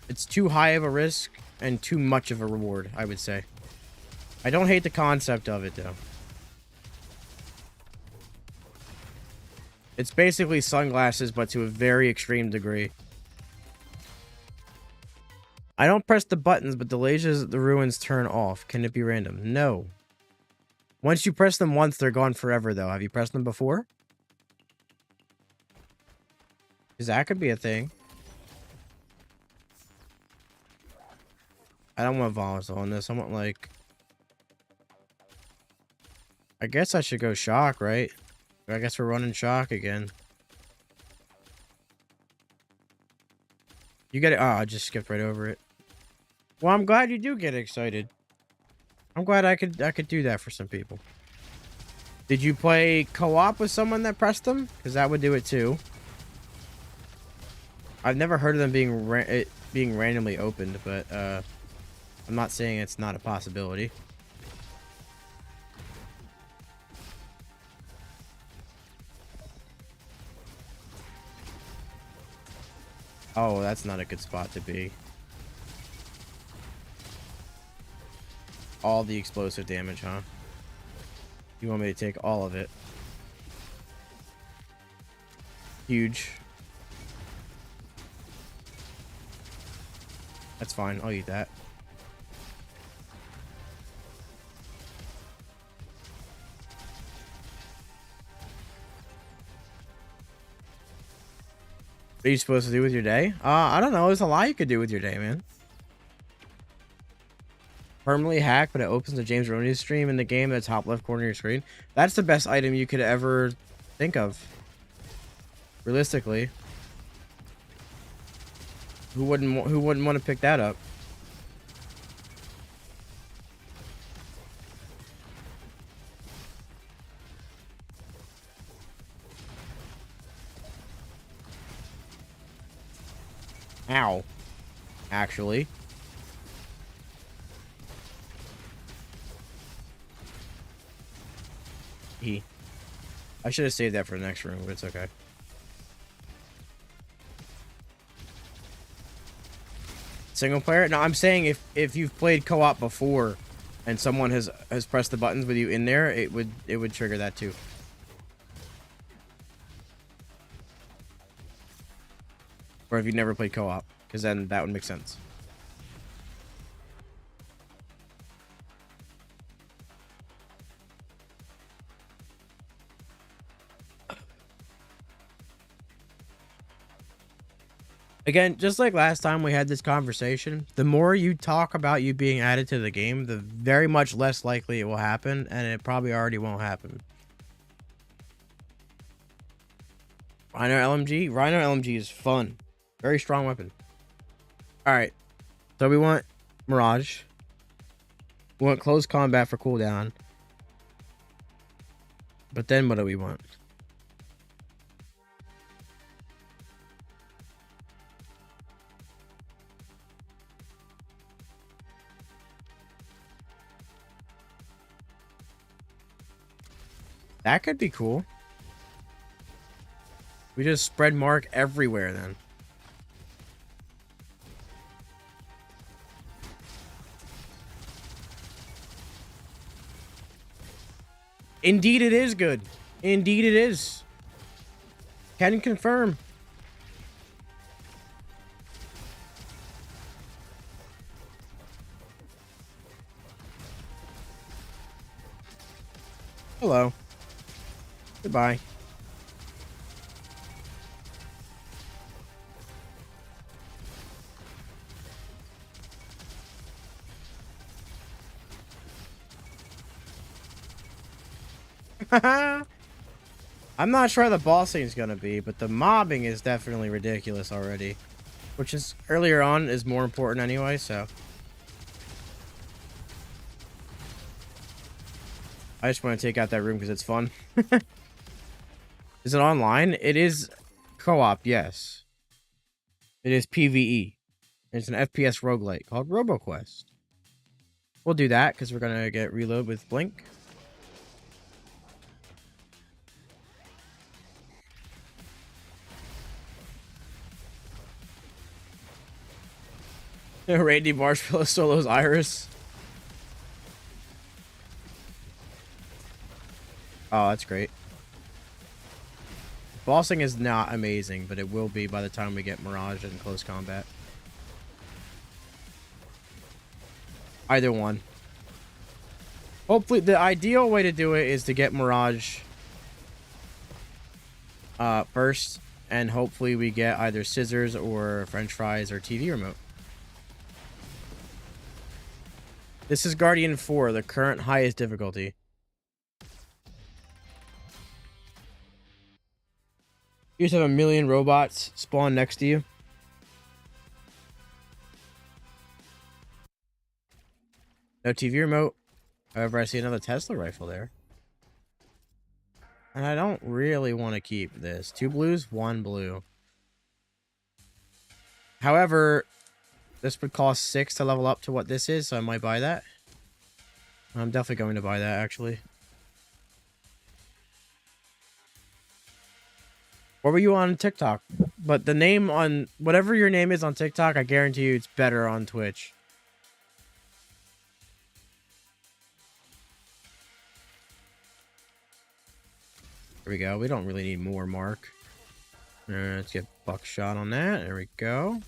It's too high of a risk and too much of a reward, I would say. I don't hate the concept of it though. It's basically sunglasses but to a very extreme degree. I don't press the buttons, but delays the ruins turn off. Can it be random? No. Once you press them once, they're gone forever, though. Have you pressed them before? Because that could be a thing. I don't want volatile on this. I want, like... I guess I should go shock, right? I guess we're running shock again. You get it? Oh, I just skipped right over it. Well, I'm glad you do get excited. I'm glad I could do that for some people. Did you play co-op with someone that pressed them? Because that would do it too. I've never heard of them being randomly opened, but I'm not saying it's not a possibility. Oh, that's not a good spot to be. All the explosive damage, huh? You want me to take all of it? Huge. That's fine. I'll eat that. What are you supposed to do with your day? I don't know. There's a lot you could do with your day, man. Permanently hack, but it opens the James Roney stream in the game at the top left corner of your screen. That's the best item you could ever think of. Realistically. Who wouldn't want to pick that up? Ow. Actually. I should have saved that for the next room, but it's okay. Single player? No, I'm saying if you've played co-op before and someone has pressed the buttons with you in there, it would trigger that too. Or if you've never played co-op, because then that would make sense. Again, just like last time we had this conversation, the more you talk about you being added to the game, the very much less likely it will happen, and it probably already won't happen. Rhino LMG? Rhino LMG is fun. Very strong weapon. Alright. So we want Mirage. We want close combat for cooldown. But then what do we want? That could be cool. We just spread Mark everywhere then. Indeed it is good. Indeed it is. Can confirm. Hello. Goodbye. I'm not sure how the bossing is gonna be, but the mobbing is definitely ridiculous already. Which is, earlier on, is more important anyway, so. I just want to take out that room because it's fun. Is it online? It is co-op, yes. It is PvE. It's an FPS roguelite called RoboQuest. We'll do that because we're going to get reload with Blink. Randy Marshmallow solos Iris. Oh, that's great. Bossing is not amazing, but it will be by the time we get Mirage in close combat. Either one. Hopefully, the ideal way to do it is to get Mirage first, and hopefully we get either scissors or French fries or TV remote. This is Guardian 4, the current highest difficulty. You just have a million robots spawn next to you. No TV remote. However, I see another Tesla rifle there. And I don't really want to keep this. 2 blues, 1 blue. However, this would cost 6 to level up to what this is, so I might buy that. I'm definitely going to buy that, actually. What were you on TikTok? But the name on... whatever your name is on TikTok, I guarantee you it's better on Twitch. There we go. We don't really need more mark. Let's get buckshot on that. There we go.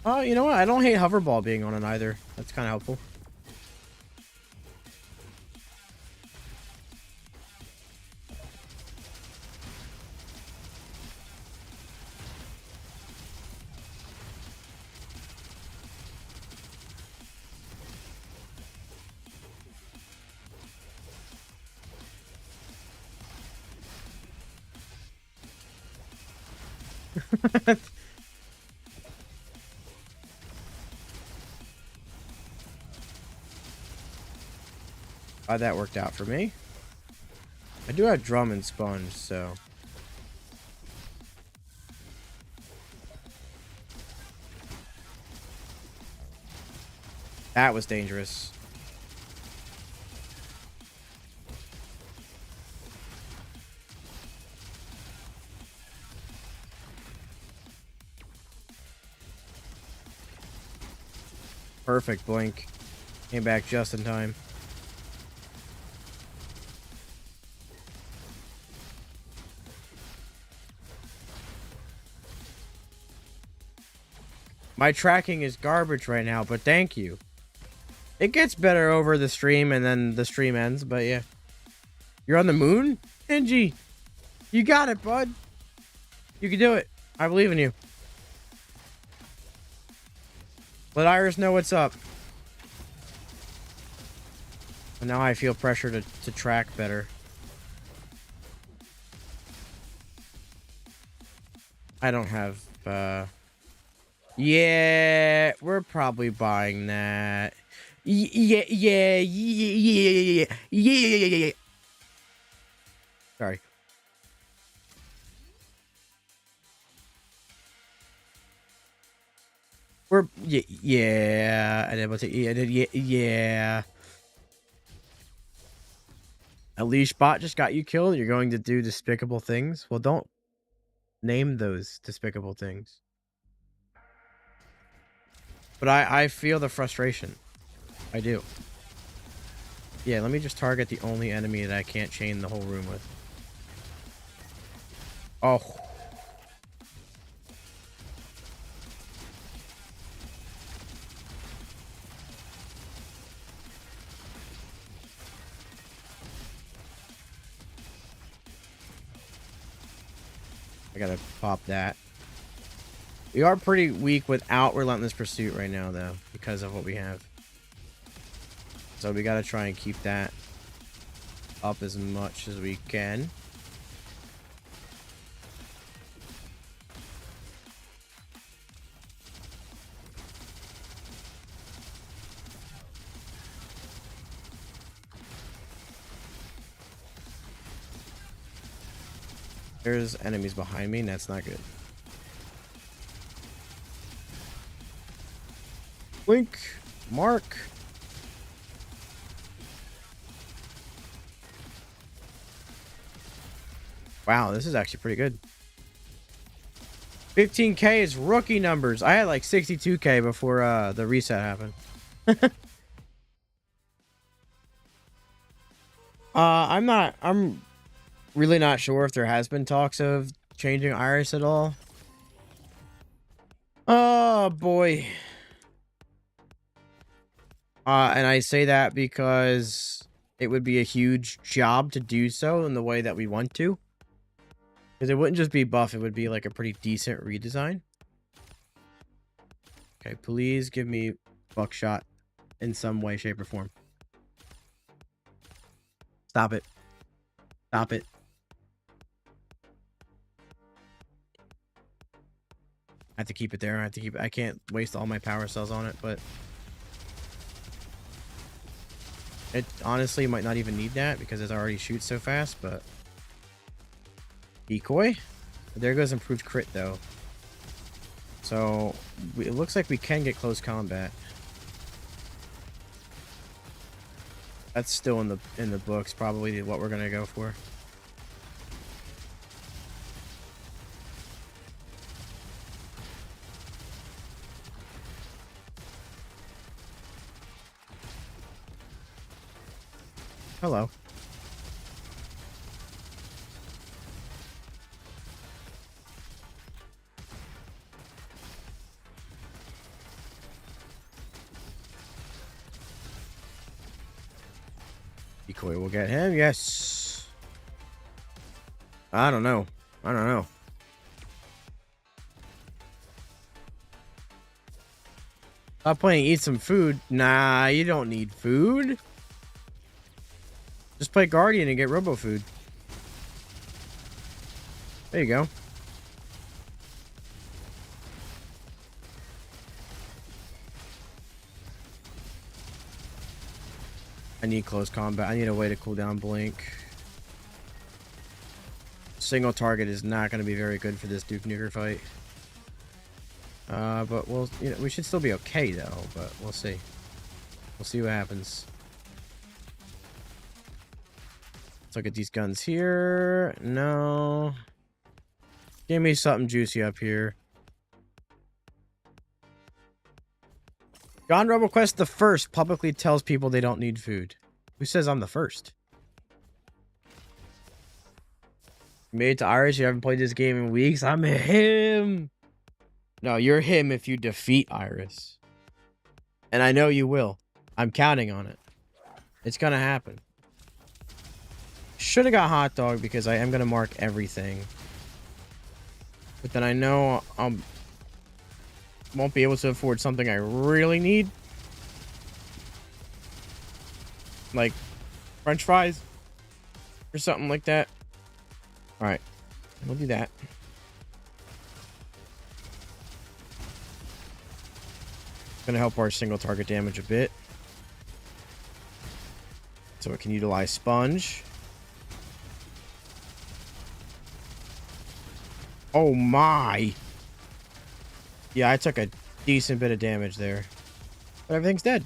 Oh, you know what? I don't hate hoverball being on it either. That's kind of helpful. That worked out for me. I do have drum and sponge, so... that was dangerous. Perfect blink. Came back just in time. My tracking is garbage right now, but thank you. It gets better over the stream and then the stream ends, but yeah. You're on the moon? Angie, you got it, bud. You can do it. I believe in you. Let Iris know what's up. And now I feel pressure to track better. I don't have, yeah, we're probably buying that. Yeah. Sorry. We're, yeah. I did, yeah. A leash bot just got you killed. You're going to do despicable things. Well, don't name those despicable things. But I feel the frustration. I do. Yeah, let me just target the only enemy that I can't chain the whole room with. Oh. I gotta pop that. We are pretty weak without Relentless Pursuit right now, though, because of what we have. So we gotta try and keep that up as much as we can. There's enemies behind me, and that's not good. Blink, mark. Wow, this is actually pretty good. 15K is rookie numbers. I had like 62K before the reset happened. I'm really not sure if there has been talks of changing Iris at all. Oh boy. And I say that because it would be a huge job to do so in the way that we want to. Because it wouldn't just be buff, it would be like a pretty decent redesign. Okay, please give me buckshot in some way, shape, or form. Stop it. Stop it. I have to keep it there. I have to keep it. I can't waste all my power cells on it, but it honestly might not even need that because it already shoots so fast, but decoy. There goes improved crit though. So it looks like we can get close combat. That's still in the books, probably what we're gonna go for. Hello. Decoy will get him. Yes. I don't know. I don't know. Stop playing eat some food. Nah, you don't need food. Just play Guardian and get Robo Food. There you go. I need close combat. I need a way to cool down Blink. Single target is not going to be very good for this Duke Nuker fight. But we'll, we should still be okay though. But we'll see. We'll see what happens. Let's look at these guns here. No. Give me something juicy up here. John RoboQuest the first publicly tells people they don't need food. Who says I'm the first? You made it to Iris. You haven't played this game in weeks. I'm him. No, you're him if you defeat Iris. And I know you will. I'm counting on it. It's gonna happen. Should have got hot dog because I am gonna mark everything. But then I know won't be able to afford something I really need. Like French fries or something like that. Alright, we'll do that. Gonna help our single target damage a bit. So it can utilize Sponge. Oh my! Yeah, I took a decent bit of damage there. But everything's dead.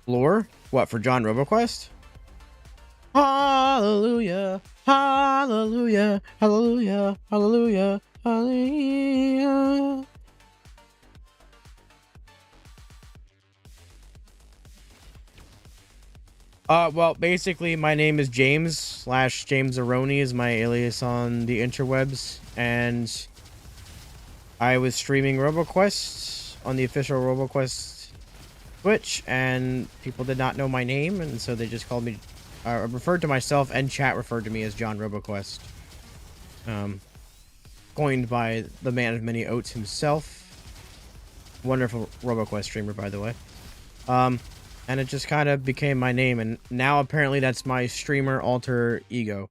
Lore? What, for John RoboQuest? Hallelujah! Hallelujah! Hallelujah! Hallelujah! Hallelujah! Well, basically, my name is James / James Aroni is my alias on the interwebs, and I was streaming RoboQuest on the official RoboQuest Twitch, and people did not know my name, and so they just called me, referred to myself, and chat referred to me as John RoboQuest. Coined by the man of many oats himself. Wonderful RoboQuest streamer, by the way. And it just kind of became my name, and now apparently that's my streamer alter ego.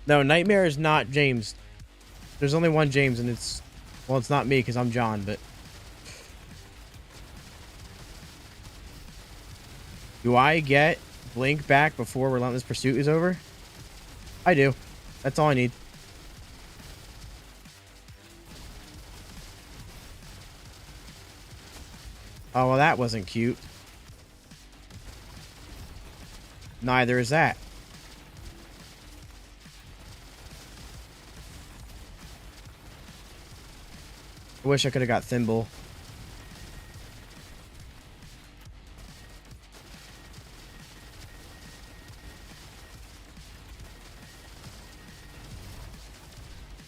No, Nightmare is not James. There's only one James, and it's not me because I'm John, but do I get Blink back before Relentless Pursuit is over? I do. That's all I need. Oh, well, that wasn't cute. Neither is that. I wish I could have got Thimble.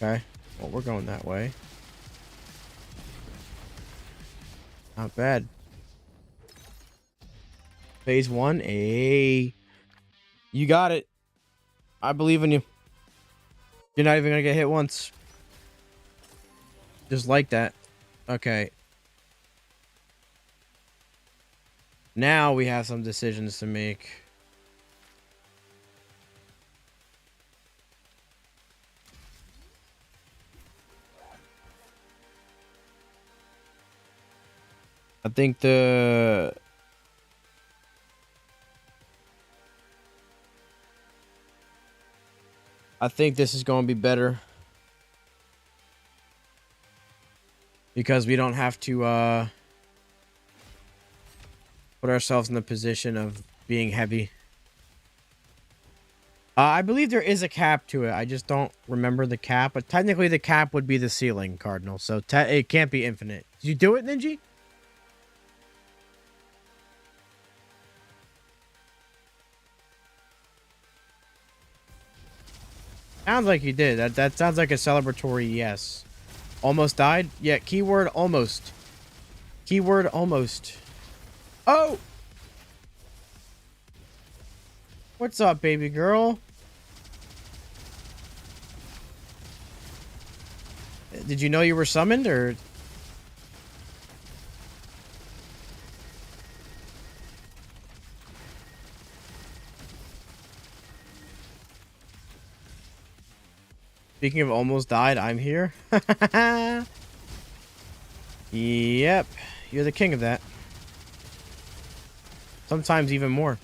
Okay. Well, we're going that way. Not bad. Phase 1. Hey. You got it. I believe in you. You're not even gonna get hit once. Just like that. Okay. Now we have some decisions to make. I think this is going to be better. Because we don't have to put ourselves in the position of being heavy. I believe there is a cap to it. I just don't remember the cap. But technically the cap would be the ceiling, Cardinal. So it can't be infinite. Did you do it, Ninja? Sounds like you did. That sounds like a celebratory yes. Almost died? Yeah, keyword almost. Keyword almost. Oh! What's up, baby girl? Did you know you were summoned, or... Speaking of almost died, I'm here. Yep. You're the king of that. Sometimes even more.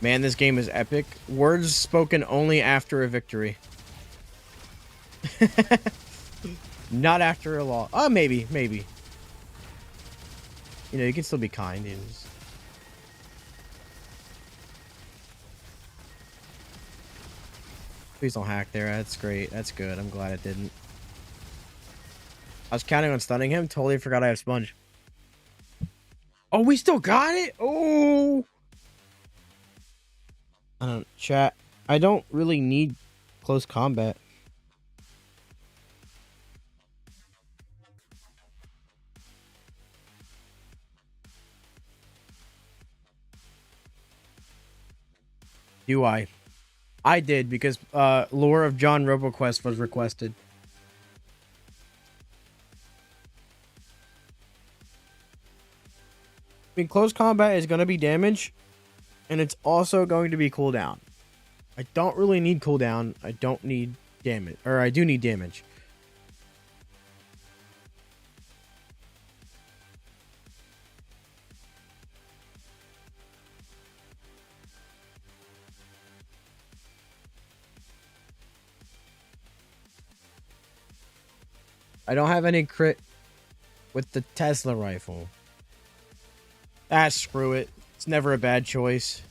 Man, this game is epic. Words spoken only after a victory. Not after a loss. Oh, maybe. You know, you can still be kind. Please don't hack there. That's great. That's good. I'm glad it didn't. I was counting on stunning him. Totally forgot I have Sponge. Oh, we still got it? Oh! Chat. I don't really need close combat. Do I? I did, because Lore of John RoboQuest was requested. I mean, close combat is going to be damage, and it's also going to be cooldown. I don't really need cooldown. I don't need damage. Or I do need damage. I don't have any crit with the Tesla rifle. Ah, screw it. It's never a bad choice.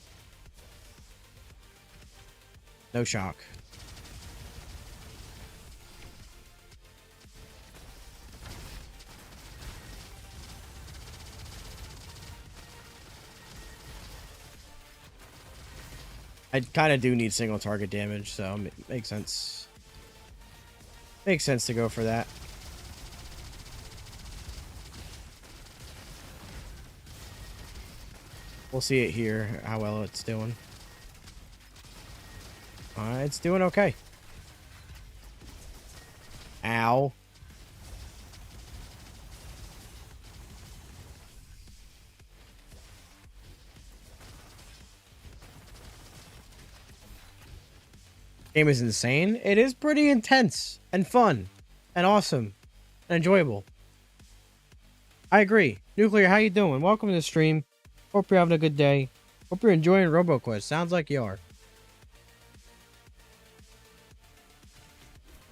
No shock. I kind of do need single target damage, so it makes sense. Makes sense to go for that. We'll see it here, how well it's doing. It's doing okay. Ow. Game is insane. It is pretty intense and fun and awesome and enjoyable. I agree. Nuclear, how you doing? Welcome to the stream. Hope you're having a good day. Hope you're enjoying RoboQuest. Sounds like you are.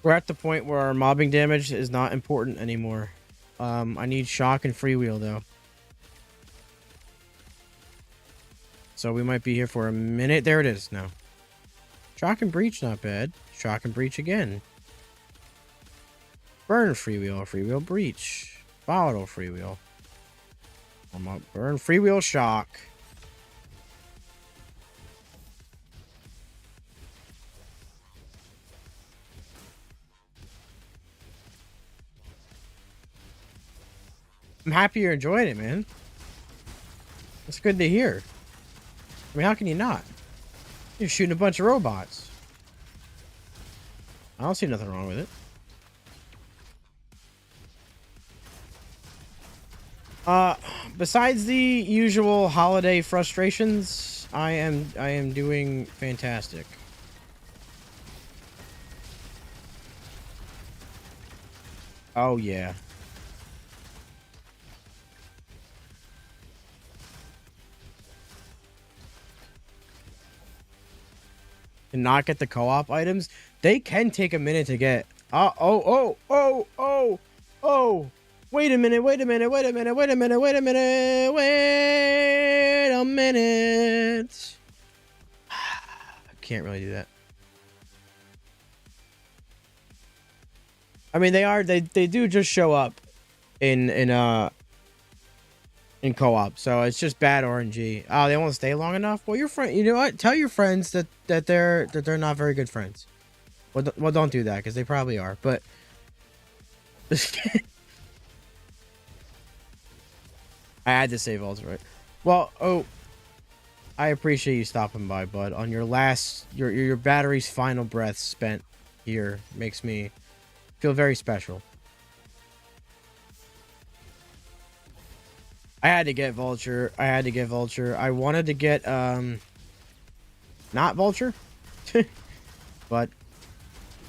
We're at the point where our mobbing damage is not important anymore. I need shock and freewheel though. So we might be here for a minute. There it is now. Shock and breach, not bad. Shock and breach again. Burn freewheel, freewheel breach. Volatile freewheel. Burn freewheel shock. I'm happy you're enjoying it, man. It's good to hear. I mean, how can you not? You're shooting a bunch of robots. I don't see nothing wrong with it. Besides the usual holiday frustrations, I am doing fantastic. Oh yeah. To not get the co-op items, they can take a minute to get. Oh. Wait a minute. Wait a minute. I can't really do that. I mean, they do just show up in co-op, so it's just bad RNG. Oh, they won't stay long enough. Well, your friend, you know what? Tell your friends that they're not very good friends. Well, don't do that because they probably are. But I had to save Ultra, right? Well, I appreciate you stopping by, bud. On your last, your battery's final breath spent here makes me feel very special. I had to get Vulture. I wanted to get not Vulture, but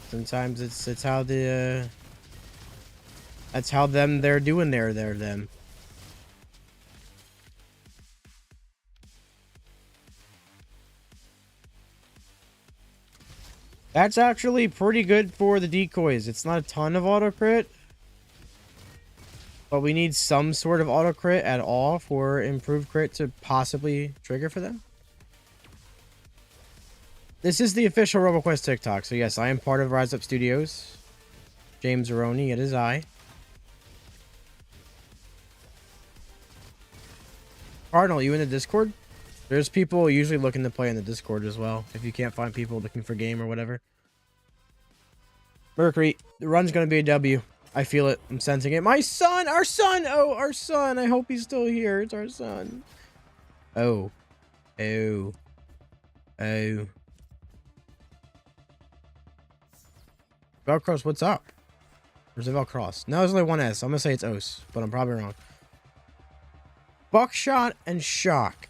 sometimes it's how the that's how they're doing them. That's actually pretty good for the decoys. It's not a ton of auto crit, but we need some sort of auto crit at all for improved crit to possibly trigger for them. This is the official RoboQuest TikTok. So yes, I am part of Rise Up Studios. James Aroni, it is I. Cardinal, you in the Discord? There's people usually looking to play in the Discord as well. If you can't find people looking for game or whatever. Mercury, the run's going to be a W. I feel it. I'm sensing it. My son! Our son! Oh, our son! I hope he's still here. It's our son. Oh. Velcros, what's up? Where's the Velcross? No, there's only one S. I'm going to say it's Os, but I'm probably wrong. Buckshot and Shock.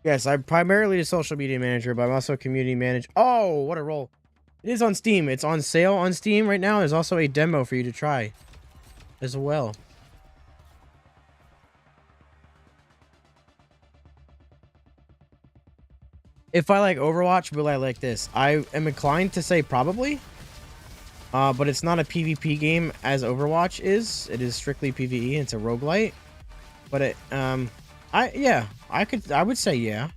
Yes, I'm primarily a social media manager, but I'm also a community manager. Oh, what a role. It is on Steam. It's on sale on Steam right now. There's also a demo for you to try as well. If I like Overwatch, will I like this? I am inclined to say probably. But it's not a PvP game as Overwatch is. It is strictly PvE. It's a roguelite. But it, I would say yeah.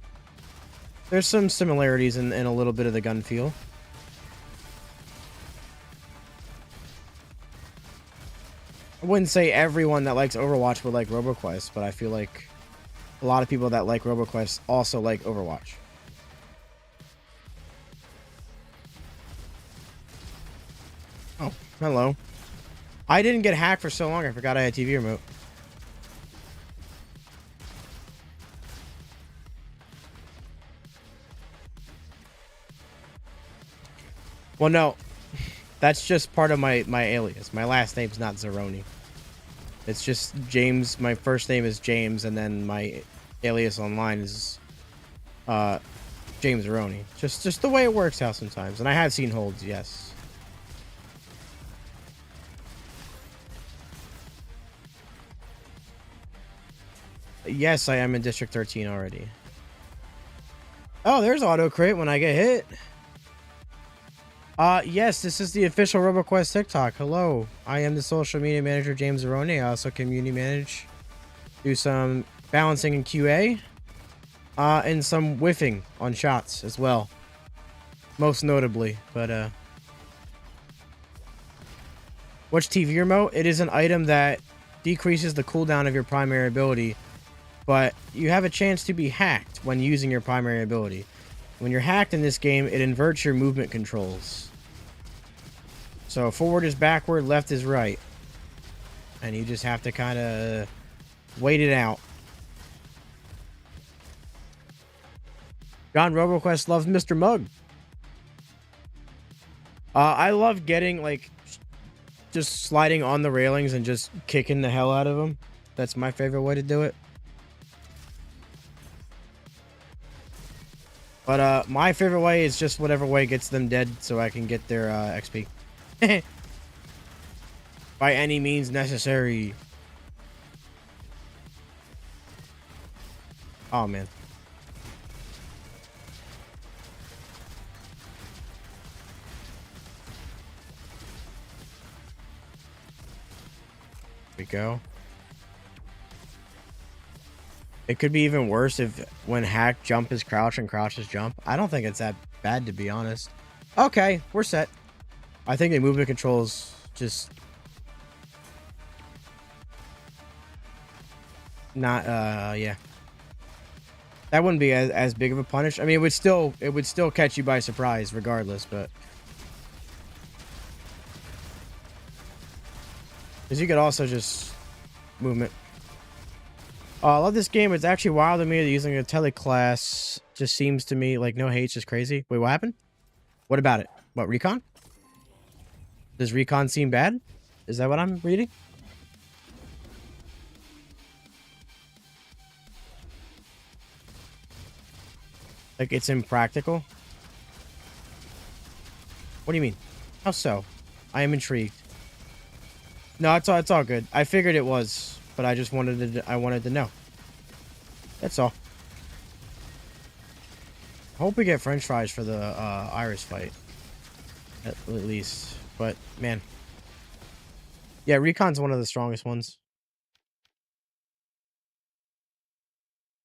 There's some similarities in a little bit of the gun feel. I wouldn't say everyone that likes Overwatch would like RoboQuest, but I feel like a lot of people that like RoboQuest also like Overwatch. Hello. I didn't get hacked for so long, I forgot I had TV remote. Well, no. That's just part of my alias. My last name's not Zeroni. It's just James. My first name is James, and then my alias online is James Zeroni. Just the way it works out sometimes. And I have seen holds, yes. Yes, I am in District 13 already. Oh, there's auto crit when I get hit. Yes, this is the official RoboQuest TikTok. Hello, I am the social media manager, James Zeroni. I also community manage, do some balancing in QA, and some whiffing on shots as well. Most notably, but, what's TV remote? It is an item that decreases the cooldown of your primary ability, but you have a chance to be hacked when using your primary ability. When you're hacked in this game, it inverts your movement controls. So forward is backward, left is right. And you just have to kind of wait it out. John RoboQuest loves Mr. Mug. I love getting, like, just sliding on the railings and just kicking the hell out of them. That's my favorite way to do it. But my favorite way is just whatever way gets them dead so I can get their XP. By any means necessary. Oh, man. Here we go. It could be even worse if when hack jump is crouch and crouch is jump. I don't think it's that bad, to be honest. Okay, we're set. I think the movement controls just not yeah. That wouldn't be as big of a punish. I mean, it would still catch you by surprise regardless, but because you could also just movement. Oh, I love this game. It's actually wild to me that using a teleclass just seems to me like no hate's just crazy. Wait, what happened? What about it? What, recon? Does recon seem bad? Is that what I'm reading? Like it's impractical? What do you mean? How so? I am intrigued. No, it's all good. I figured it was, but I just wanted to know. That's all. Hope we get French fries for the Iris fight. At least. But man. Yeah, Recon's one of the strongest ones.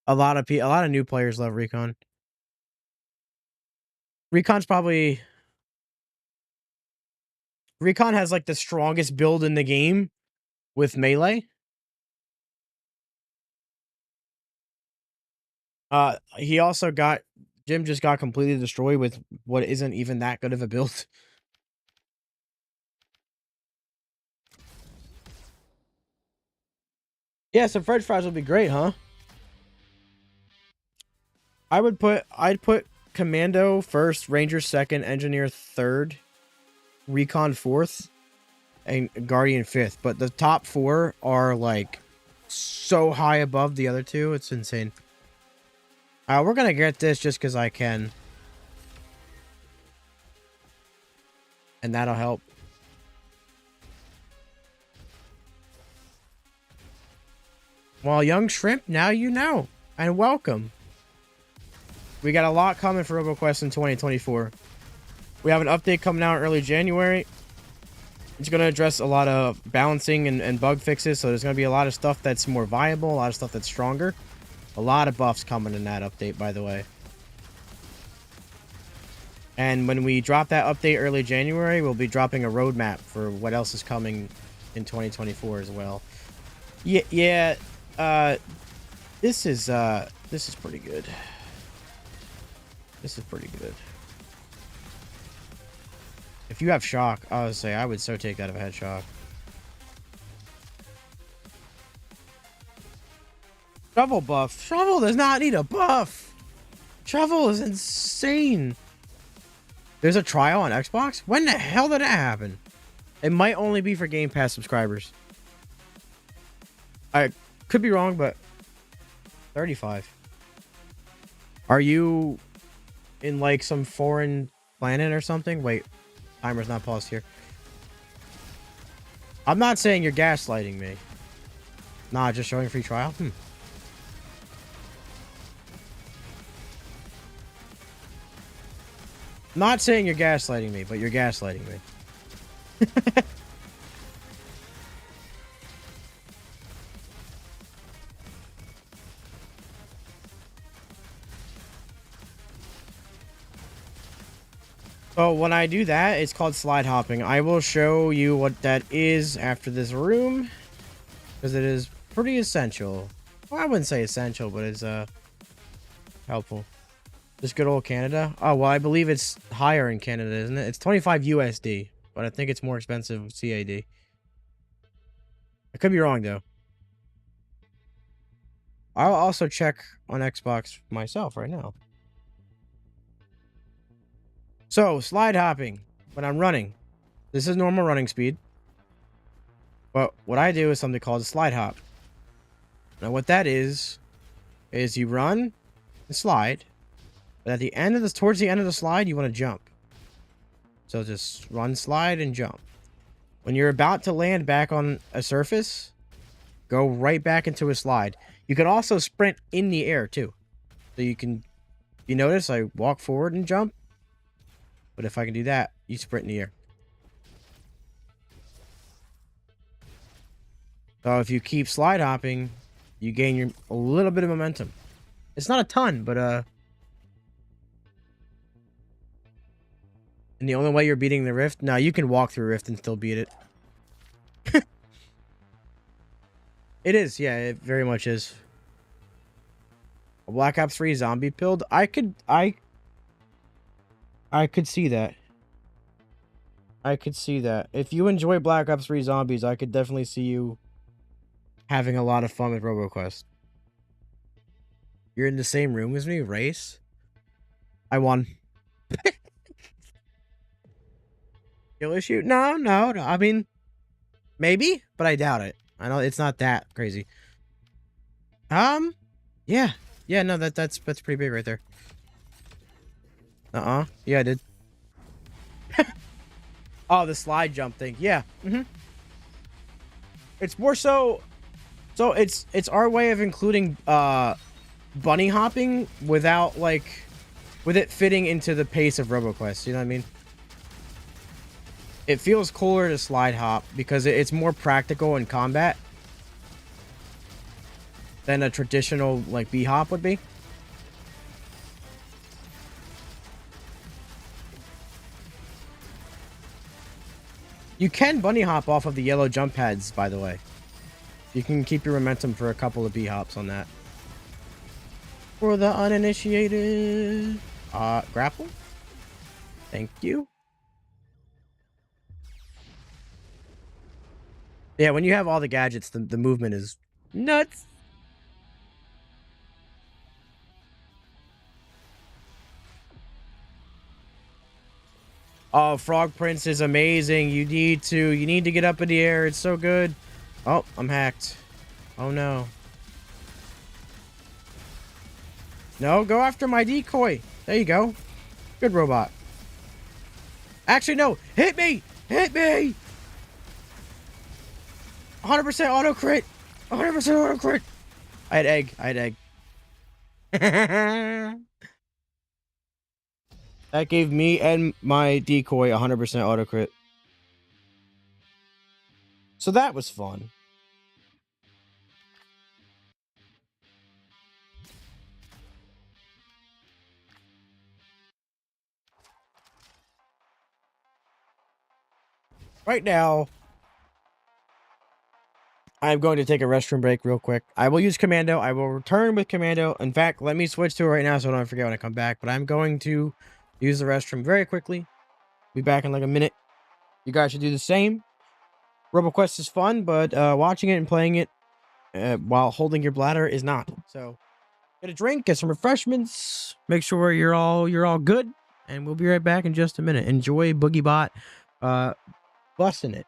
A lot of new players love Recon. Recon has like the strongest build in the game with melee. Jim just got completely destroyed with what isn't even that good of a build. Yeah, some French fries would be great, huh? I'd put Commando first, Ranger second, Engineer third, Recon fourth, and Guardian fifth. But the top four are like so high above the other two, it's insane. We're gonna get this just because I can. And that'll help. Well, young shrimp, now you know. And welcome. We got a lot coming for RoboQuest in 2024. We have an update coming out early January. It's going to address a lot of balancing and bug fixes. So there's going to be a lot of stuff that's more viable, a lot of stuff that's stronger. A lot of buffs coming in that update, by the way. And when we drop that update early January, we'll be dropping a roadmap for what else is coming in 2024 as well. Yeah, this is pretty good. This is pretty good. If you have shock, I would say I would so take that if I had shock. Shovel buff. Shovel does not need a buff. Shovel is insane. There's a trial on Xbox? When the hell did that happen? It might only be for Game Pass subscribers. I could be wrong, but 35. Are you in like some foreign planet or something? Wait, timer's not paused here. I'm not saying you're gaslighting me. Nah, just showing free trial? Not saying you're gaslighting me, but you're gaslighting me. So when I do that, it's called slide hopping. I will show you what that is after this room, because it is pretty essential. Well, I wouldn't say essential, but it's helpful. Just good old Canada. Oh, well, I believe it's higher in Canada, isn't it? It's 25 USD, but I think it's more expensive with CAD. I could be wrong, though. I'll also check on Xbox myself right now. So, slide hopping. When I'm running, this is normal running speed. But what I do is something called a slide hop. Now, what that is you run and slide. But at the end of this, towards the end of the slide, you want to jump. So just run, slide, and jump. When you're about to land back on a surface, go right back into a slide. You can also sprint in the air too. So you can, you notice I walk forward and jump. But if I can do that, you sprint in the air. So if you keep slide hopping, you gain a little bit of momentum. It's not a ton, but and the only way you're beating the rift? No, you can walk through rift and still beat it. It is, yeah, it very much is. A Black Ops 3 zombie build? I could see that. I could see that. If you enjoy Black Ops 3 zombies, I could definitely see you having a lot of fun with RoboQuest. You're in the same room as me, race? I won. Kill issue? No. I mean, maybe, but I doubt it. I know it's not that crazy. Yeah. Yeah, no, that's pretty big right there. Yeah, I did. Oh, the slide jump thing. Yeah. It's more so it's our way of including bunny hopping without with it fitting into the pace of RoboQuest, you know what I mean? It feels cooler to slide hop because it's more practical in combat than a traditional bee hop would be. You can bunny hop off of the yellow jump pads, by the way. You can keep your momentum for a couple of bee hops on that. For the uninitiated, grapple. Thank you. Yeah, when you have all the gadgets, the movement is nuts. Oh, Frog Prince is amazing. You need to get up in the air. It's so good. Oh, I'm hacked. Oh no. No, go after my decoy. There you go. Good robot. Actually, no. Hit me! Hit me! 100% auto crit. 100% auto crit. I had egg. That gave me and my decoy 100% auto crit. So that was fun. Right now, I'm going to take a restroom break real quick. I will use Commando. I will return with Commando. In fact, let me switch to it right now so I don't forget when I come back. But I'm going to use the restroom very quickly. Be back in like a minute. You guys should do the same. RoboQuest is fun, but watching it and playing it while holding your bladder is not. So get a drink, get some refreshments, make sure you're all good, and we'll be right back in just a minute. Enjoy BoogieBot busting it.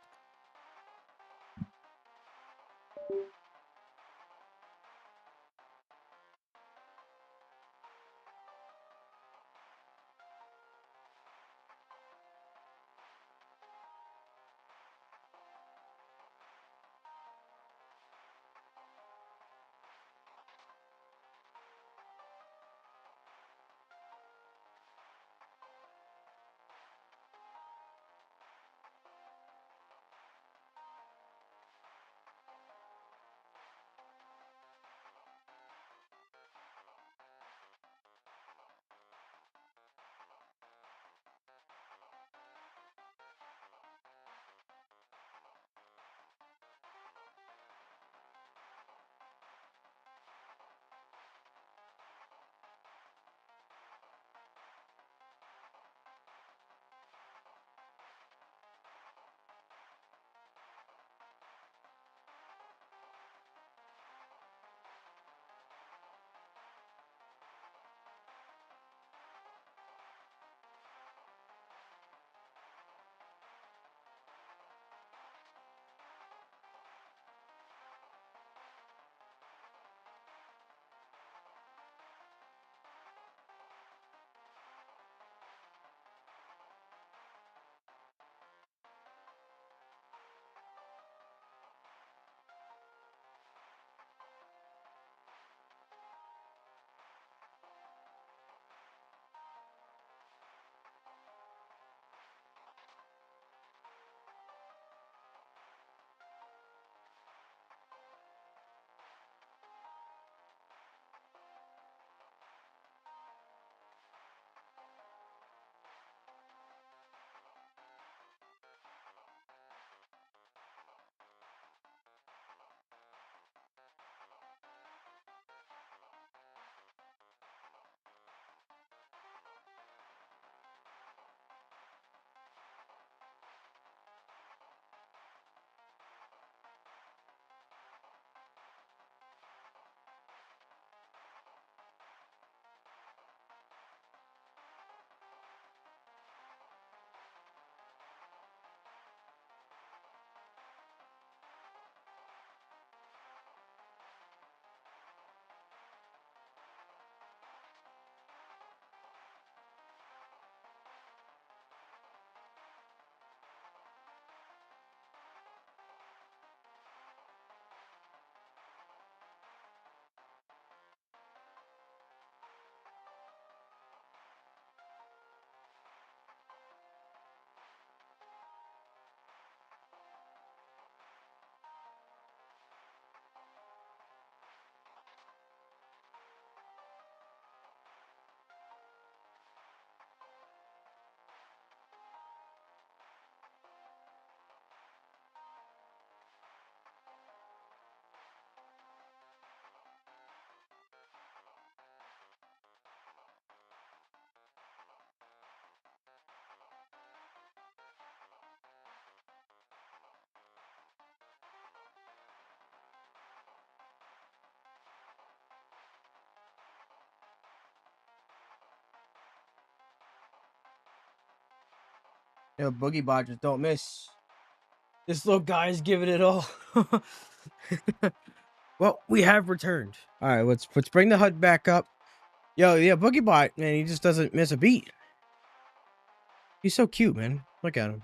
Yo, BoogieBot just don't miss. This little guy's giving it all. Well, we have returned. All right, let's bring the HUD back up. Yo, yeah, BoogieBot, man, he just doesn't miss a beat. He's so cute, man. Look at him.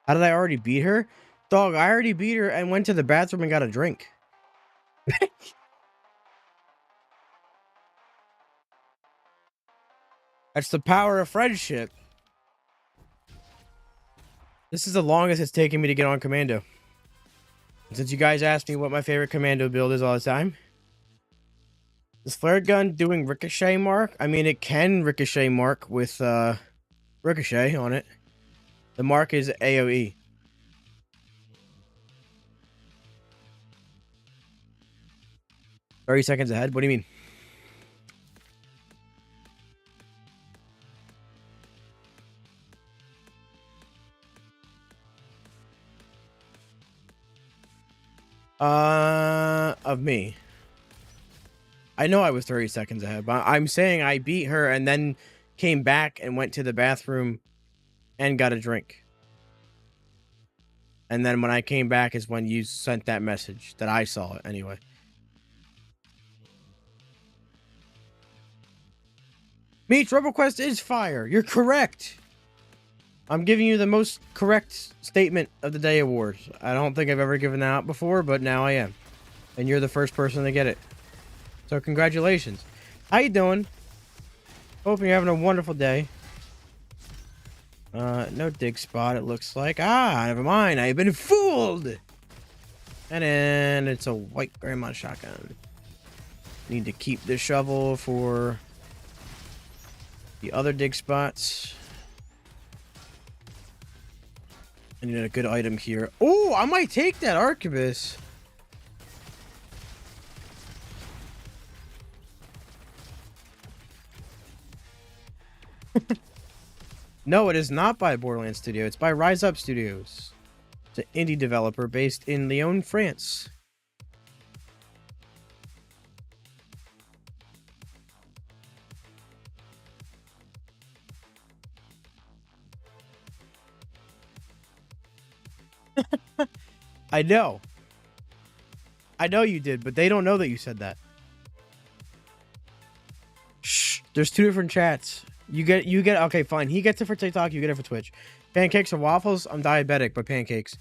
How did I already beat her? Dog, I already beat her and went to the bathroom and got a drink. That's the power of friendship. This is the longest it's taken me to get on Commando. And since you guys asked me what my favorite Commando build is all the time, is flare gun doing ricochet mark? I mean, it can ricochet mark with ricochet on it. The mark is AoE. "30 seconds ahead? What do you mean?" Of me. I know I was 30 seconds ahead, but I'm saying I beat her and then came back and went to the bathroom and got a drink. And then when I came back is when you sent that message that I saw it anyway. Meech, RoboQuest is fire. You're correct. I'm giving you the most correct statement of the day award. I don't think I've ever given that out before, but now I am. And you're the first person to get it. So congratulations. How you doing? Hope you're having a wonderful day. No dig spot, it looks like. Ah, never mind. I've been fooled. And then it's a white grandma shotgun. Need to keep the shovel for the other dig spots. I need a good item here. Oh, I might take that arquebus. No, it is not by Borderlands Studio. It's by Rise Up Studios. It's an indie developer based in Lyon, France. I know. I know you did, but they don't know that you said that. Shh. There's two different chats. You get okay, fine. He gets it for TikTok, you get it for Twitch. Pancakes or waffles? I'm diabetic, but pancakes.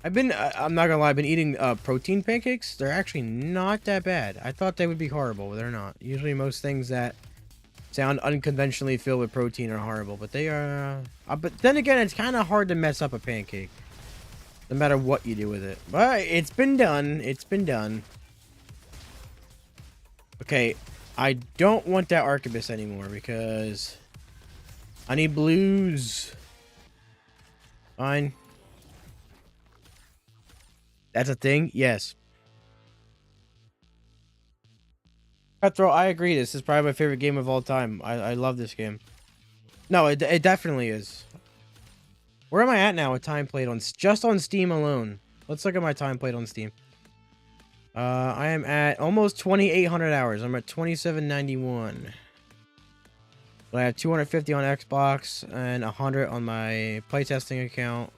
I'm not gonna lie, I've been eating protein pancakes. They're actually not that bad. I thought they would be horrible, but they're not. Usually most things that sound unconventionally filled with protein are horrible, but they are... but then again, it's kind of hard to mess up a pancake. No matter what you do with it. But it's been done. It's been done. Okay, I don't want that arquebus anymore because I need blues. Fine. That's a thing? Yes. Cutthroat, I agree. This is probably my favorite game of all time. I love this game. No, it definitely is. Where am I at now with time played on just on Steam alone? Let's look at my time played on Steam. I am at almost 2,800 hours. I'm at 2,791. But I have 250 on Xbox and 100 on my playtesting account.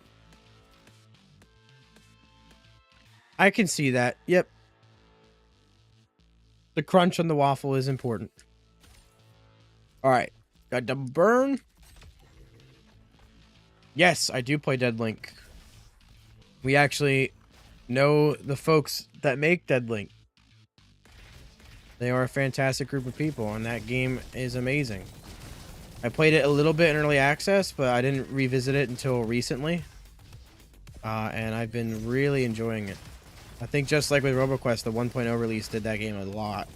I can see that. Yep. The crunch on the waffle is important. Alright. Got double burn. Yes, I do play Dead Link. We actually know the folks that make Dead Link. They are a fantastic group of people, and that game is amazing. I played it a little bit in early access, but I didn't revisit it until recently. And I've been really enjoying it. I think just like with RoboQuest, the 1.0 release did that game a lot.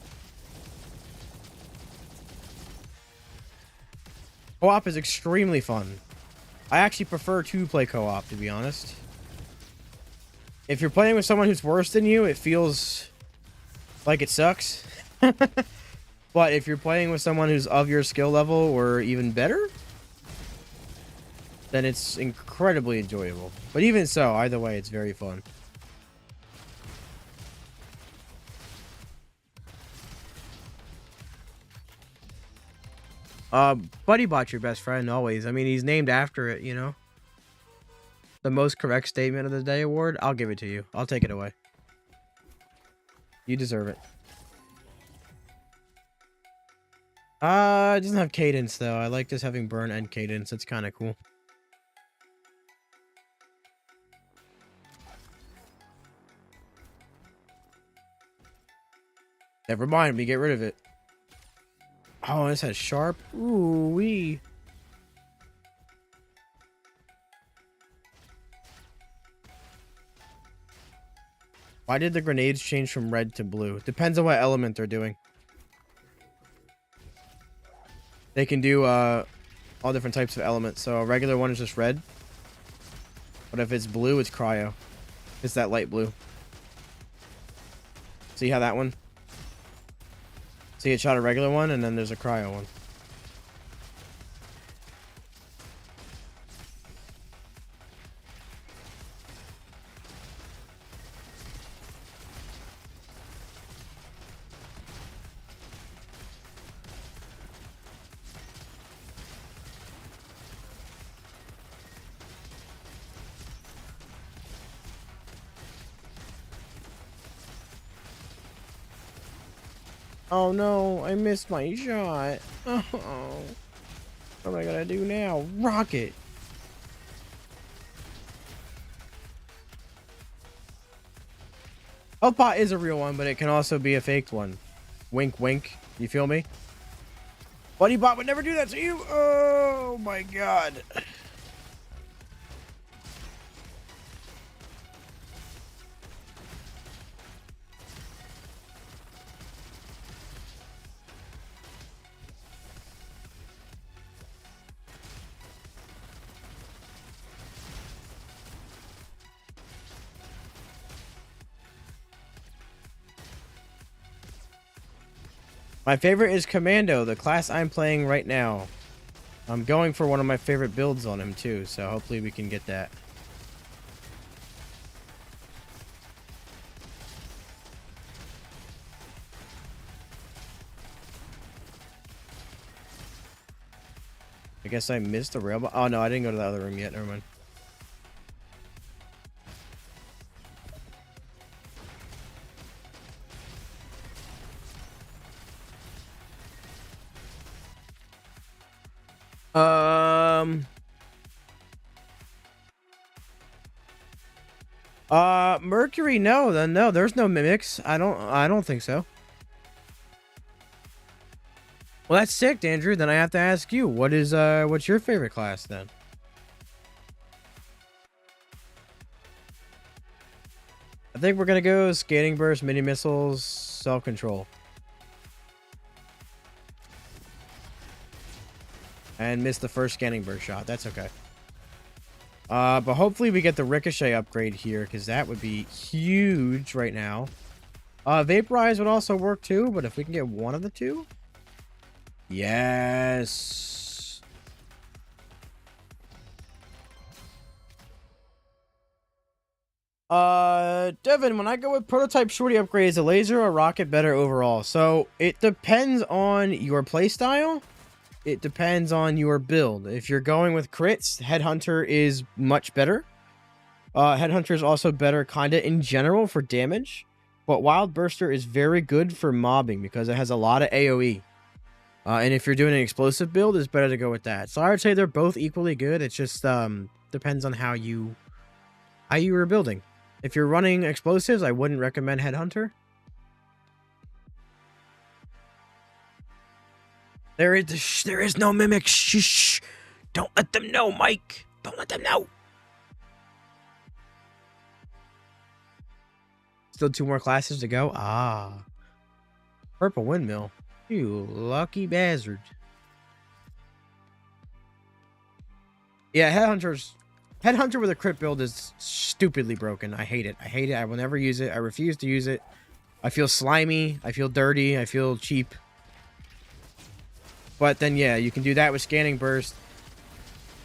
Co-op is extremely fun. I actually prefer to play co-op, to be honest. If you're playing with someone who's worse than you, it feels like it sucks. But if you're playing with someone who's of your skill level or even better, then it's incredibly enjoyable. But even so, either way, it's very fun. BuddyBot's your best friend always. I mean, he's named after it, you know? The most correct statement of the day award, I'll give it to you. I'll take it away. You deserve it. It doesn't have cadence, though. I like just having burn and cadence. It's kind of cool. Never mind, we get rid of it. Oh, this has sharp. Ooh wee. Why did the grenades change from red to blue? Depends on what element they're doing. They can do all different types of elements. So a regular one is just red. But if it's blue, it's cryo. It's that light blue. See how that one? See, it shot a regular one, and then there's a cryo one. Oh no, I missed my shot. Oh, what am I gonna do now? Rocket. Healthpot is a real one, but it can also be a faked one. Wink, wink. You feel me? Buddy Bot would never do that to you. Oh my god. My favorite is Commando, the class I'm playing right now. I'm going for one of my favorite builds on him too, so hopefully we can get that. I guess I missed the rail. Oh no, I didn't go to the other room yet. Never mind. Mercury, no, then no, there's no mimics. I don't think so. Well, that's sick, Andrew. Then I have to ask you, what's your favorite class then? I think we're gonna go Scanning Burst, Mini Missiles, Self-Control. And missed the first Scanning Burst shot. That's okay. But hopefully we get the Ricochet upgrade here, because that would be huge right now. Vaporize would also work too, but if we can get one of the two. Yes. Devin, when I go with prototype shorty upgrade, is a laser or rocket better overall? So it depends on your playstyle. It depends on your build. If you're going with crits, Headhunter is much better. Headhunter is also better kinda in general for damage. But Wild Burster is very good for mobbing because it has a lot of AoE. And if you're doing an explosive build, it's better to go with that. So I would say they're both equally good. It just depends on how you were building. If you're running explosives, I wouldn't recommend Headhunter. There is no mimic. Shh. Don't let them know, Mike. Don't let them know. Still 2 more classes to go. Ah. Purple Windmill. You lucky bastard. Yeah, Headhunter with a crit build is stupidly broken. I hate it. I will never use it. I refuse to use it. I feel slimy. I feel dirty. I feel cheap. But then, yeah, you can do that with Scanning Burst.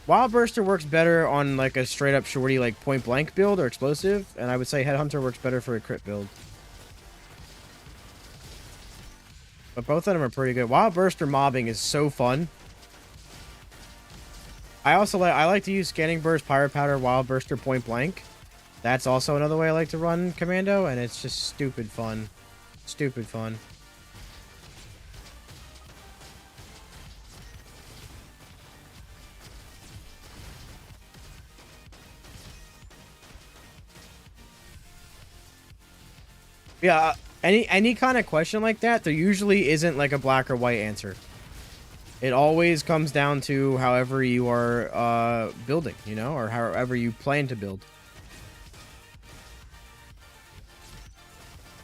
Wild Burster works better on like a straight up shorty like point blank build or explosive, and I would say Headhunter works better for a crit build. But both of them are pretty good. Wild Burster mobbing is so fun. I like to use Scanning Burst, Pirate Powder, Wild Burster, point blank. That's also another way I like to run Commando, and it's just stupid fun. Stupid fun. Yeah, any kind of question like that, there usually isn't like a black or white answer. It always comes down to however you are building, you know, or however you plan to build.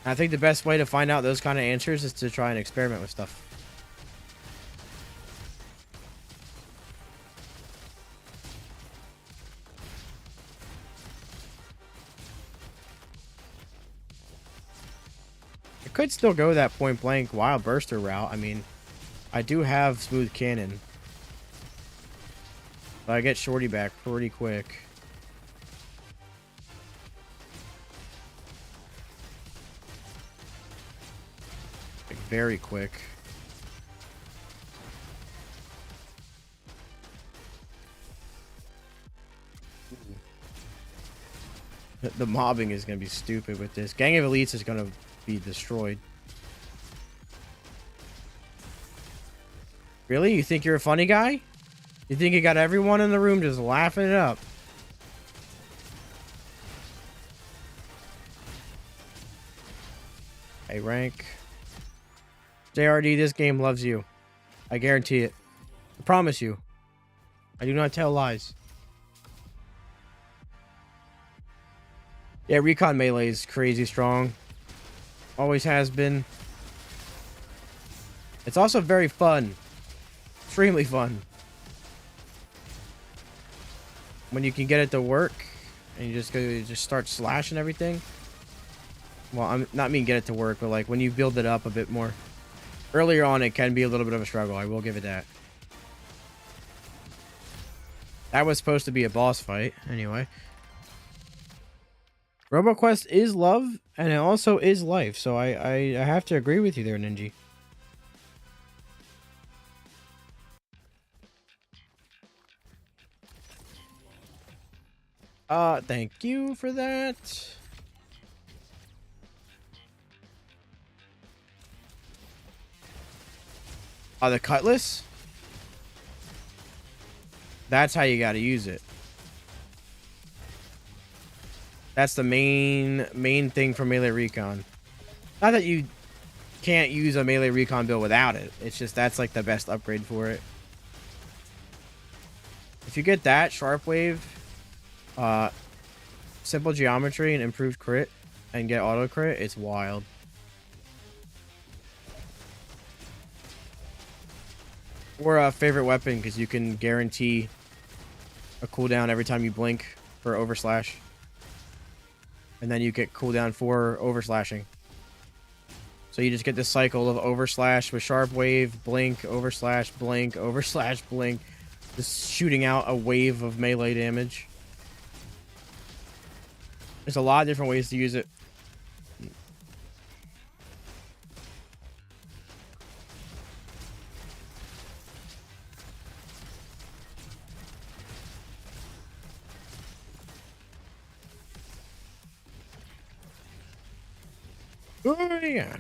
I think the best way to find out those kind of answers is to try and experiment with stuff. I could still go that point blank Wild Burster route. I mean, I do have Smooth Cannon. But I get Shorty back pretty quick. Like, very quick. The mobbing is going to be stupid with this. Gang of Elites is going to be destroyed. Really? You think you're a funny guy? You think you got everyone in the room just laughing it up? Hey, rank. JRD, this game loves you. I guarantee it. I promise you. I do not tell lies. Yeah, Recon Melee is crazy strong. Always has been. It's also very fun. Extremely fun. When you can get it to work and you just start slashing everything. Well, I'm not mean get it to work, but like when you build it up a bit more. Earlier on, it can be a little bit of a struggle. I will give it that. That was supposed to be a boss fight, anyway. RoboQuest is love, and it also is life, so I have to agree with you there, Ninja. Thank you for that. The cutlass? That's how you gotta use it. That's the main thing for Melee Recon. Not that you can't use a Melee Recon build without it. It's just that's like the best upgrade for it. If you get that, Sharp Wave, simple geometry and improved crit, and get auto crit, it's wild. Or a favorite weapon, because you can guarantee a cooldown every time you blink for overslash. And then you get cooldown for overslashing. So you just get this cycle of overslash with Sharp Wave, blink, overslash, blink, overslash, blink. Just shooting out a wave of melee damage. There's a lot of different ways to use it. Oh, yeah.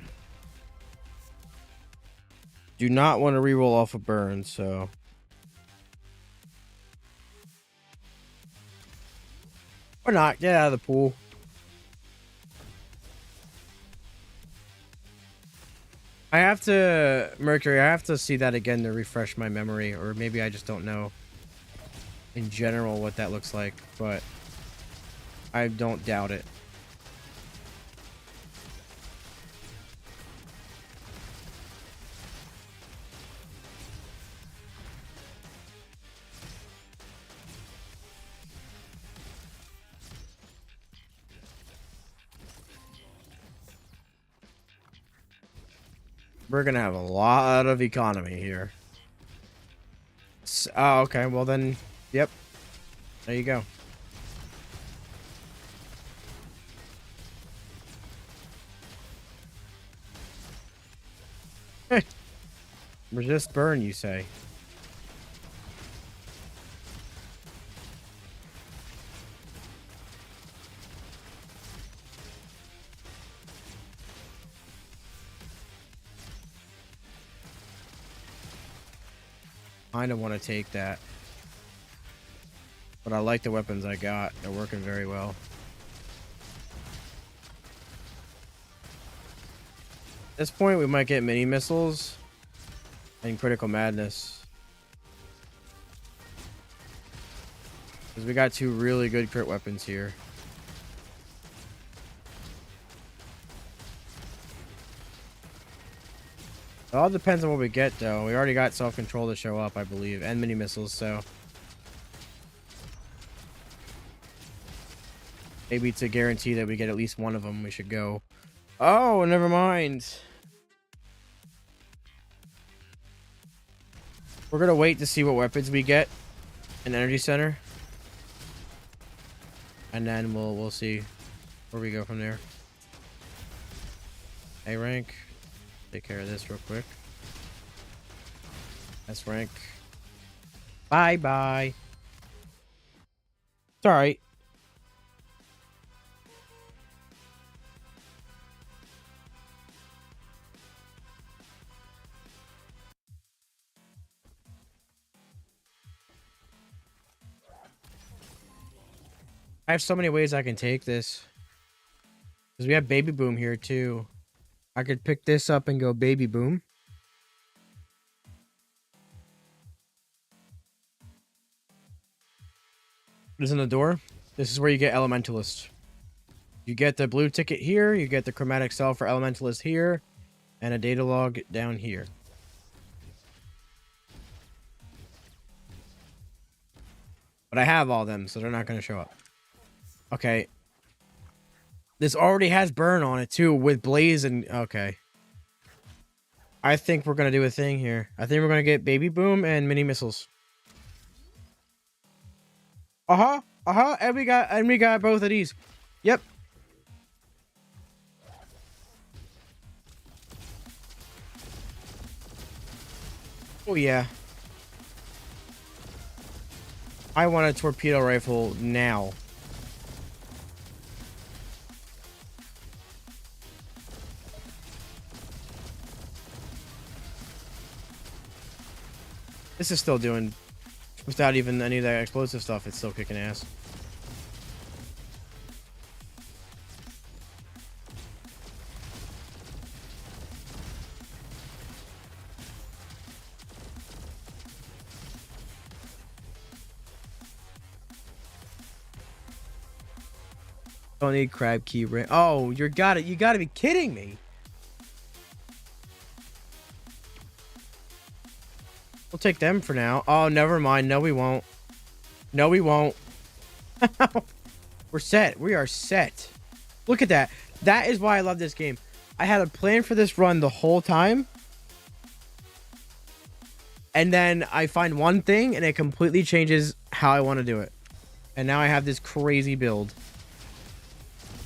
Do not want to reroll off a burn, so... Or not. Get out of the pool. I have to... Mercury, I have to see that again to refresh my memory. Or maybe I just don't know in general what that looks like. But I don't doubt it. We're gonna have a lot of economy here. Oh, okay. Well then, yep. There you go. Resist burn, you say? Kinda want to take that. But I like the weapons I got. They're working very well. At this point, we might get mini missiles and critical madness. Because we got two really good crit weapons here. It all depends on what we get, though. We already got self-control to show up, I believe, and mini missiles, so... Maybe to guarantee that we get at least one of them, we should go. Oh, never mind. We're gonna wait to see what weapons we get in Energy Center. And then we'll see where we go from there. A rank. Take care of this real quick. S rank. Bye-bye. It's alright. I have so many ways I can take this. Because we have Baby Boom here too. I could pick this up and go Baby Boom. What is in the door? This is where you get Elementalist. You get the blue ticket here. You get the chromatic cell for Elementalist here. And a data log down here. But I have all them, so they're not going to show up. Okay. This already has burn on it, too, with blaze and... Okay. I think we're going to do a thing here. I think we're going to get Baby Boom and mini missiles. Uh-huh. Uh-huh. And we got both of these. Yep. Oh, yeah. I want a torpedo rifle now. This is still doing, without even any of that explosive stuff, it's still kicking ass. Don't need crab key ring. Oh, you gotta be kidding me. We'll take them for now. Oh, never mind. No, we won't. No, we won't. We're set. We are set. Look at that. That is why I love this game. I had a plan for this run the whole time. And then I find one thing and it completely changes how I want to do it. And now I have this crazy build.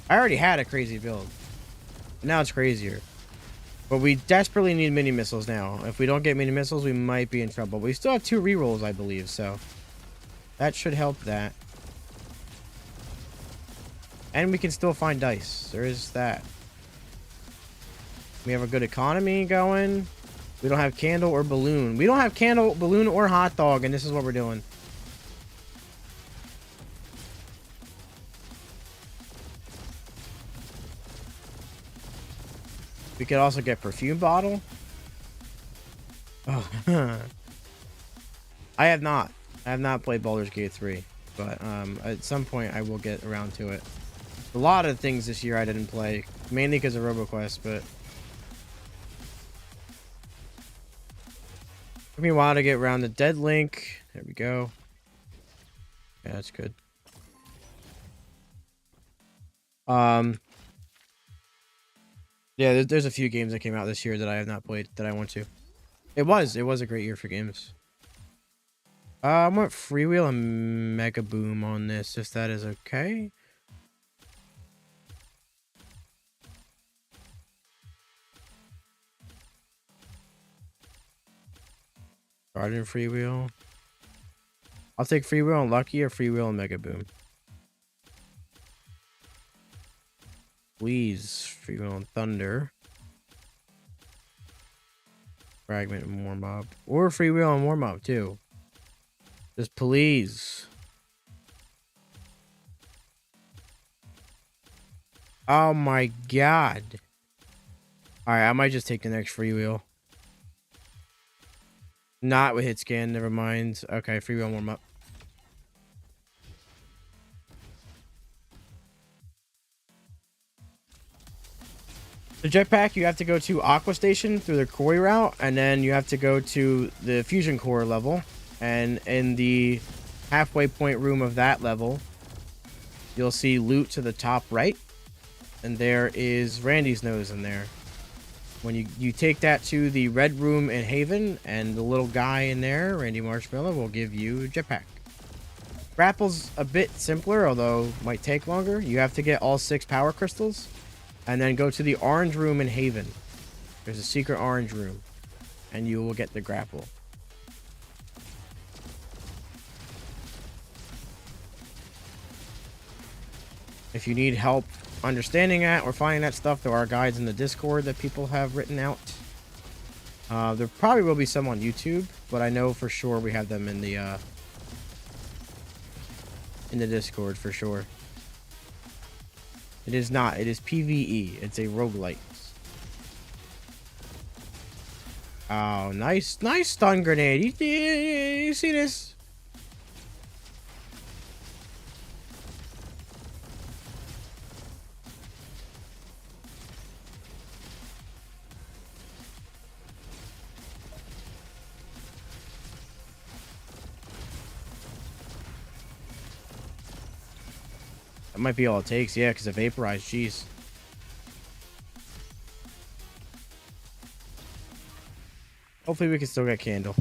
I already had a crazy build. Now it's crazier. But we desperately need mini missiles now. If we don't get mini missiles, we might be in trouble. We still have 2 rerolls, I believe, so that should help that. And we can still find dice. There is that. We have a good economy going. We don't have candle or balloon. We don't have candle, balloon, or hot dog, and this is what we're doing. We could also get perfume bottle. Oh. I have not played Baldur's Gate 3, but at some point I will get around to it. A lot of things this year I didn't play, mainly because of RoboQuest, but took me a while to get around the Dead Link. There we go. Yeah, that's good. Yeah, there's a few games that came out this year that I have not played that I want to. It was a great year for games. I want Freewheel and Mega Boom on this, if that is okay. Garden Freewheel. I'll take Freewheel and Lucky or Freewheel and Mega Boom. Please, Freewheel and Thunder. Fragment and Warm Up. Or Freewheel and Warm Up too. Just please. Oh my god. Alright, I might just take the next Freewheel. Not with hit scan, never mind. Okay, Freewheel and Warm Up. The jetpack, you have to go to Aqua Station through the quarry route, and then you have to go to the fusion core level. And in the halfway point room of that level, you'll see loot to the top right, and there is Randy's nose in there. When you take that to the red room in Haven, and the little guy in there, Randy Marshmallow, will give you a jetpack. Grapple's a bit simpler, although might take longer. You have to get all 6 power crystals. And then go to the orange room in Haven. There's a secret orange room. And you will get the grapple. If you need help understanding that or finding that stuff, there are guides in the Discord that people have written out. There probably will be some on YouTube, but I know for sure we have them in the Discord for sure. It is not. It is PvE. It's a roguelite. Oh, nice stun grenade. You see this? That might be all it takes, yeah, because it vaporized. Jeez. Hopefully we can still get Candle.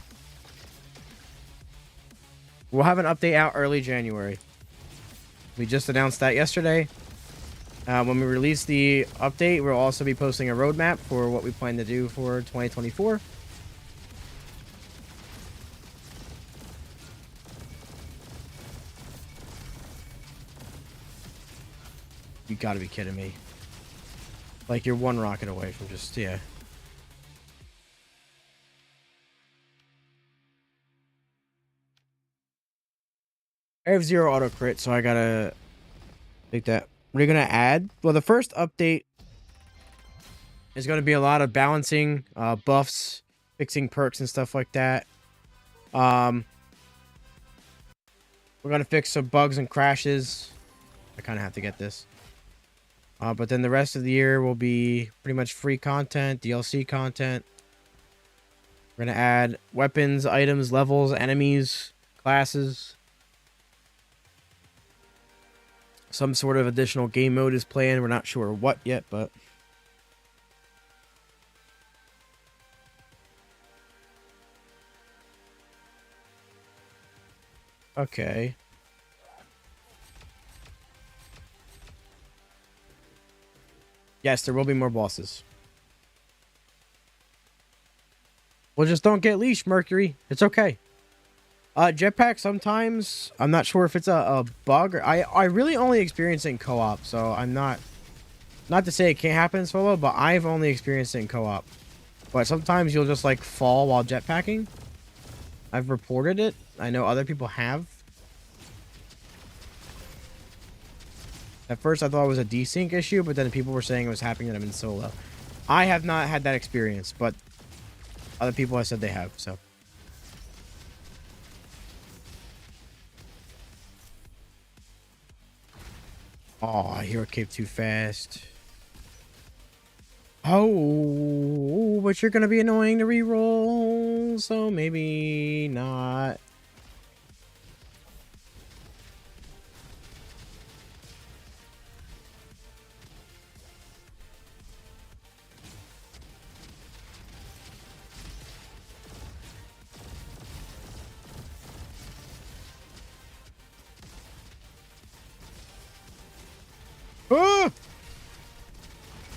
We'll have an update out early January. We just announced that yesterday. When we release the update, we'll also be posting a roadmap for what we plan to do for 2024. You gotta be kidding me. Like, you're one rocket away from just, yeah. I have 0 auto crit, so I gotta take that. What are you gonna add? Well, the first update is gonna be a lot of balancing, buffs, fixing perks and stuff like that. We're gonna fix some bugs and crashes. I kind of have to get this. But then the rest of the year will be pretty much free content, DLC content. We're gonna add weapons, items, levels, enemies, classes. Some sort of additional game mode is planned. We're not sure what yet, but... Okay. Yes, there will be more bosses. Well, just don't get leashed, Mercury. It's okay. Jetpack sometimes, I'm not sure if it's a bug or I really only experience it in co-op, so I'm not to say it can't happen in solo, but I've only experienced it in co-op. But sometimes you'll just like fall while jetpacking. I've reported it. I know other people have. At first I thought it was a desync issue, but then people were saying it was happening when I'm in solo. I have not had that experience, but other people have said they have, so. Oh, Hero Cape too fast. Oh, but you're gonna be annoying to reroll, so maybe not. Ah!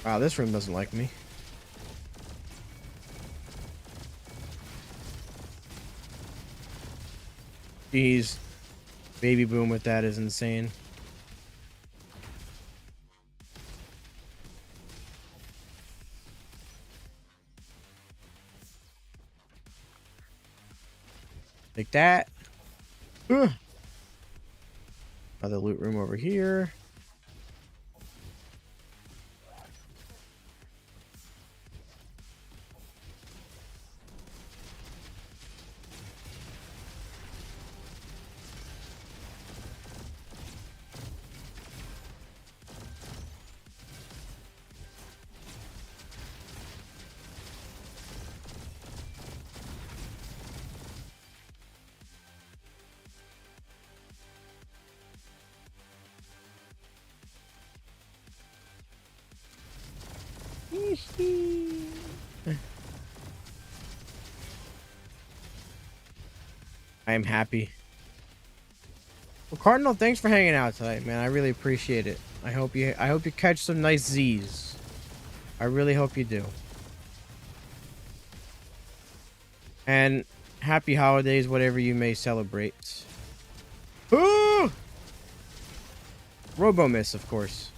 Wow, this room doesn't like me. Jeez. Baby boom with that is insane. Like that. Ugh. Another loot room over here. I am happy. Well, Cardinal, thanks for hanging out tonight, man. I really appreciate it. I hope you catch some nice Z's. I really hope you do. And happy holidays, whatever you may celebrate. Ooh! Robo-miss, of course.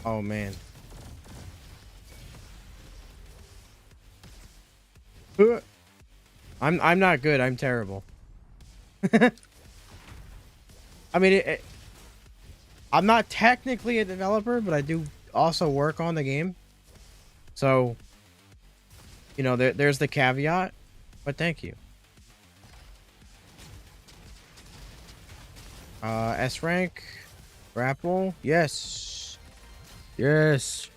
Oh man. I'm not good. I'm terrible. I mean, I'm not technically a developer, but I do also work on the game. So, you know, there's the caveat. But thank you. S rank, grapple. Yes, yes.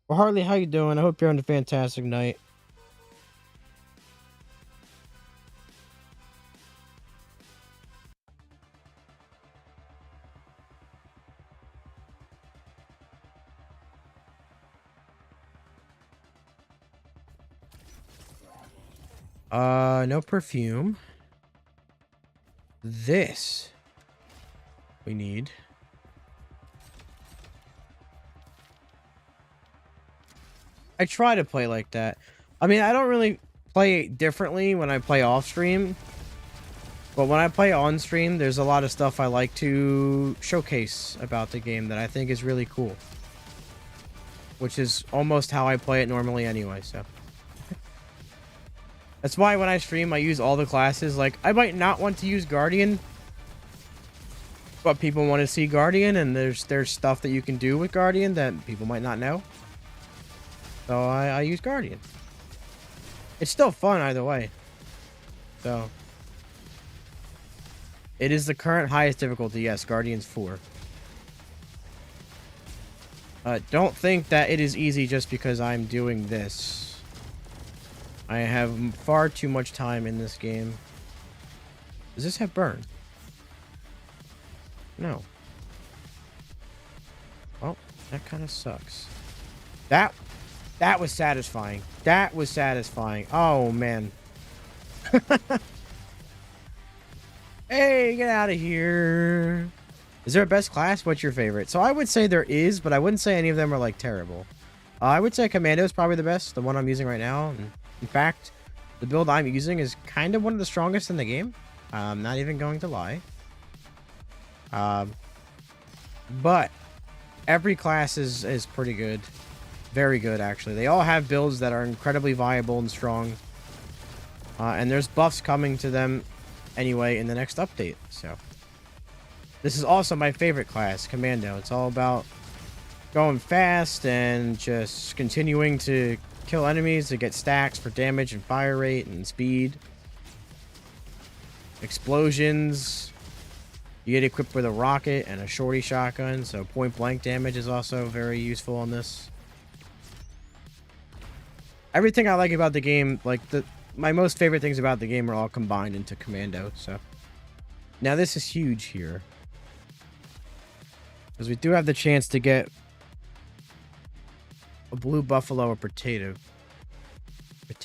Well, Harley, how you doing? I hope you're having a fantastic night. No perfume. This we need. I try to play like that. I mean, I don't really play differently when I play off stream, but when I play on stream, there's a lot of stuff I like to showcase about the game that I think is really cool, which is almost how I play it normally anyway. So that's why when I stream, I use all the classes. Like, I might not want to use Guardian, but people want to see Guardian, and there's stuff that you can do with Guardian that people might not know. So I use Guardian. It's still fun either way. So it is the current highest difficulty. Yes, Guardians 4. Don't think that it is easy just because I'm doing this. I have far too much time in this game. Does this have burn? No. Oh, that kind of sucks. That was satisfying. That was satisfying. Oh, man. Hey, get out of here. Is there a best class? What's your favorite? So I would say there is, but I wouldn't say any of them are, like, terrible. I would say Commando is probably the best, the one I'm using right now. And in fact, the build I'm using is kind of one of the strongest in the game. I'm not even going to lie. But every class is pretty good. Very good, actually. They all have builds that are incredibly viable and strong. And there's buffs coming to them anyway in the next update. So this is also my favorite class, Commando. It's all about going fast and just continuing to kill enemies to get stacks for damage and fire rate and speed. Explosions. You get equipped with a rocket and a shorty shotgun, so point blank damage is also very useful on this. Everything I like about the game, like my most favorite things about the game are all combined into Commando. So now this is huge here, because we do have the chance to get a blue buffalo or potato.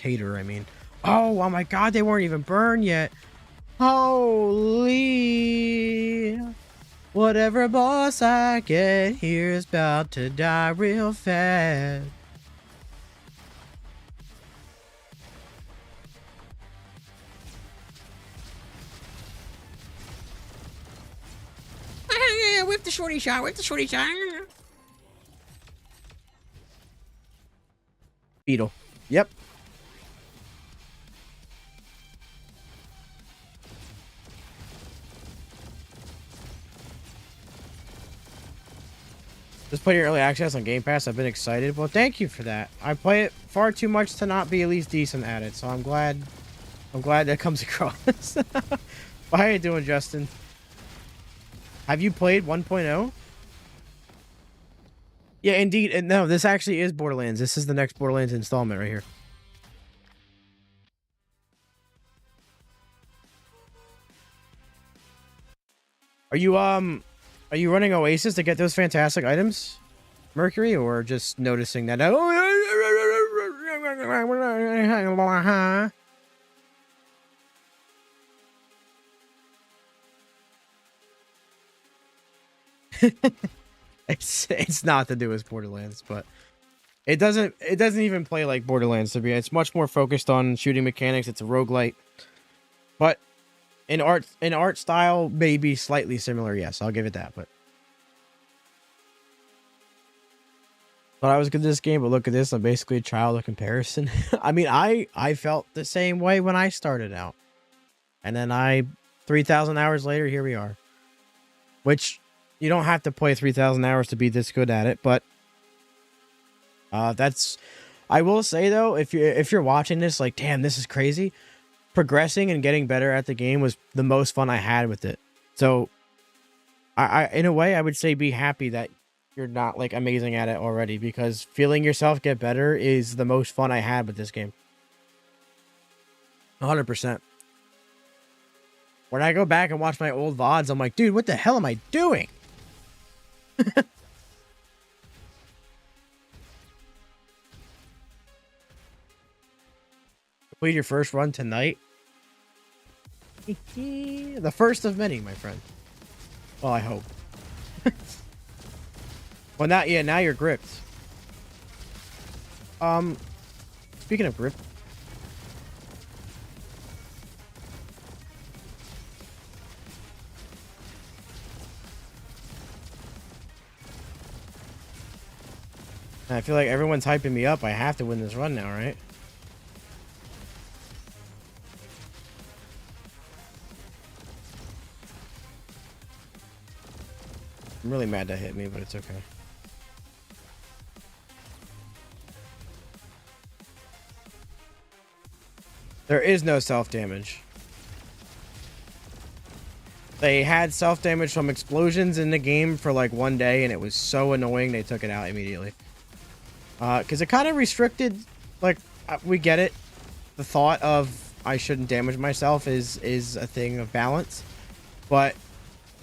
I mean. Oh my god, they weren't even burned yet. Holy. Whatever boss I get here is about to die real fast. With the shorty shot, Beetle. Yep. Just played early access on Game Pass. I've been excited. Well, thank you for that. I play it far too much to not be at least decent at it, so I'm glad that comes across. How are you doing, Justin? Have you played 1.0? Yeah, indeed. And no, this actually is Borderlands. This is the next Borderlands installment right here. Are you running Oasis to get those fantastic items, Mercury, or just noticing that? It's not to do with Borderlands, but it doesn't even play like Borderlands to be. It's much more focused on shooting mechanics. It's a roguelite, but in art style, maybe slightly similar. Yes, I'll give it that. But Thought I was good at this game, but look at this. I'm basically a child of comparison. I mean, I felt the same way when I started out. And then 3,000 hours later, here we are. Which, you don't have to play 3,000 hours to be this good at it, but that's... I will say, though, if you're watching this, like, damn, this is crazy. Progressing and getting better at the game was the most fun I had with it. So, I in a way, I would say be happy that you're not, like, amazing at it already, because feeling yourself get better is the most fun I had with this game. 100%. When I go back and watch my old VODs, I'm like, dude, what the hell am I doing? Complete your first run tonight? The first of many, my friend. Well, I hope. Well, now you're gripped. Speaking of grip. I feel like everyone's hyping me up. I have to win this run now, right? I'm really mad that hit me, but it's okay. There is no self-damage. They had self-damage from explosions in the game for like one day, and it was so annoying they took it out immediately. Because it kind of restricted, like, we get it. The thought of I shouldn't damage myself is a thing of balance. But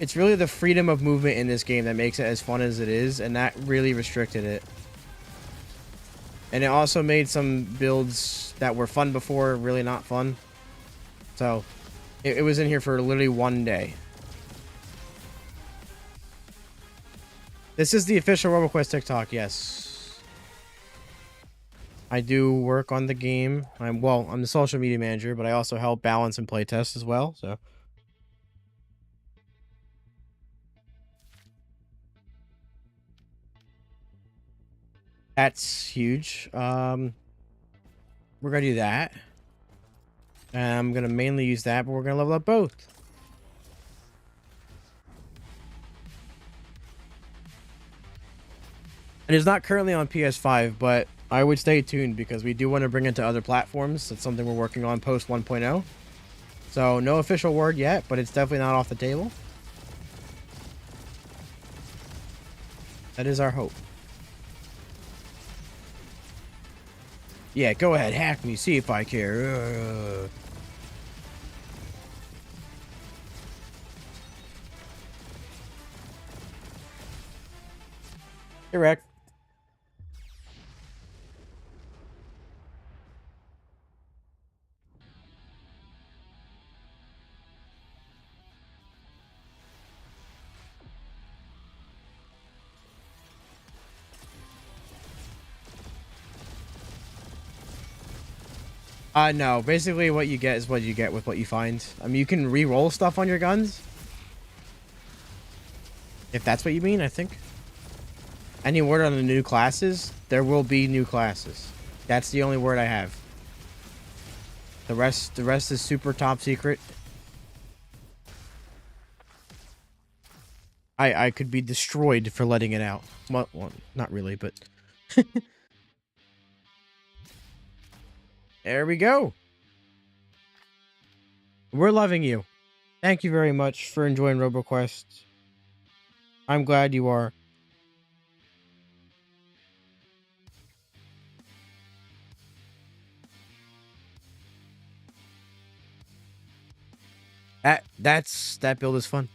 it's really the freedom of movement in this game that makes it as fun as it is, and that really restricted it. And it also made some builds that were fun before really not fun. So, it was in here for literally one day. This is the official RoboQuest TikTok, yes. I do work on the game. I'm the social media manager, but I also help balance and playtest as well, so. That's huge. We're gonna do that. And I'm gonna mainly use that, but we're gonna level up both. It is not currently on PS5, but I would stay tuned because we do want to bring it to other platforms. It's something we're working on post 1.0. So no official word yet, but it's definitely not off the table. That is our hope. Yeah, go ahead, hack me, see if I care. Correct. No. Basically, what you get is what you get with what you find. I mean, you can re-roll stuff on your guns. If that's what you mean, I think. Any word on the new classes? There will be new classes. That's the only word I have. The rest is super top secret. I could be destroyed for letting it out. Well, not really, but... There we go. We're loving you. Thank you very much for enjoying RoboQuest. I'm glad you are. That build is fun.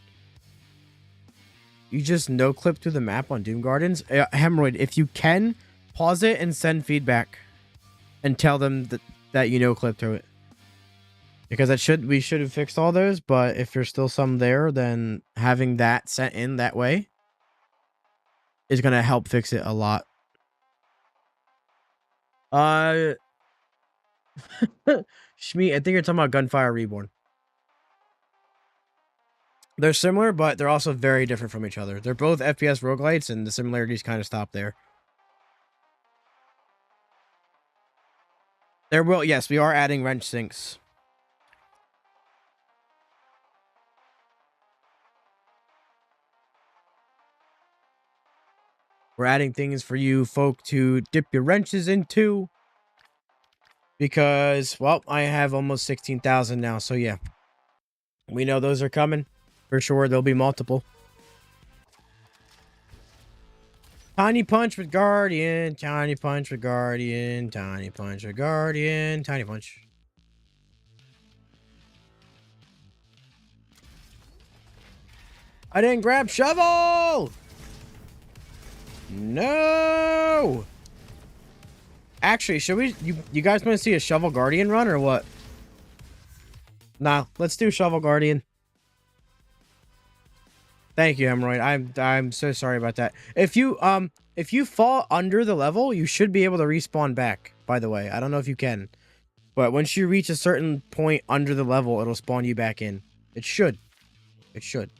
You just no clip through the map on Doom Gardens. Hemorrhoid, if you can, pause it and send feedback, and tell them that you no clip through it. Because we should have fixed all those, but if there's still some there, then having that sent in that way is gonna help fix it a lot. Shmi, I think you're talking about Gunfire Reborn. They're similar, but they're also very different from each other. They're both FPS roguelites, and the similarities kind of stop there. There will, yes, we are adding wrench sinks. We're adding things for you folk to dip your wrenches into. Because, well, I have almost 16,000 now, so yeah. We know those are coming. For sure, there'll be multiple. Tiny punch with Guardian, tiny punch with Guardian, tiny punch with Guardian, tiny punch. I didn't grab shovel! No! Actually, should we... You guys want to see a Shovel Guardian run or what? Nah, let's do Shovel Guardian. Thank you, Hemorrhoid. I'm so sorry about that. If you fall under the level, you should be able to respawn back, by the way. I don't know if you can. But once you reach a certain point under the level, it'll spawn you back in. It should. It should.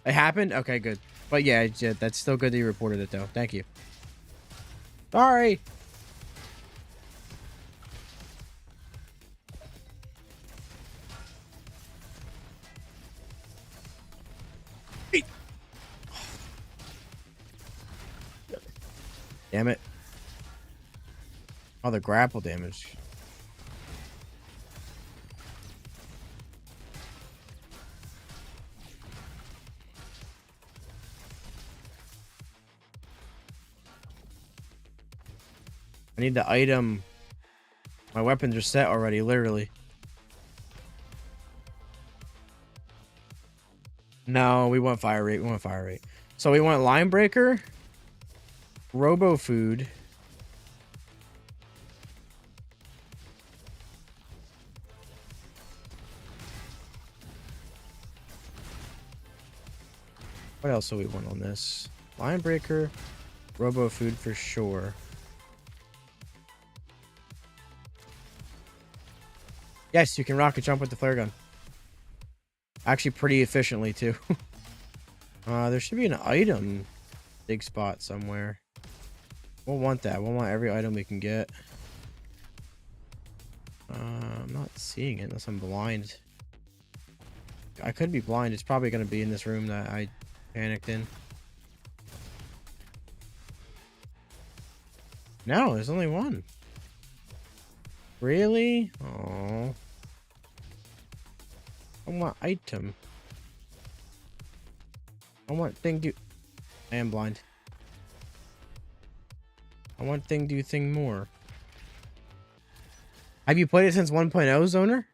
It happened? Okay, good. But yeah, that's still good that you reported it, though. Thank you. Sorry. Damn it. Oh, the grapple damage. I need the item. My weapons are set already, literally. No, we want fire rate. We want fire rate. So we want line breaker, robo food. What else do we want on this? Line breaker, robo food for sure. Yes, you can rocket jump with the flare gun. Actually, pretty efficiently, too. There should be an item dig spot somewhere. We'll want that. We'll want every item we can get. I'm not seeing it unless I'm blind. I could be blind. It's probably going to be in this room that I panicked in. No, there's only one. Really? Oh. I want item. I want thing do. I am blind. I want thing do thing more. Have you played it since 1.0, Zoner?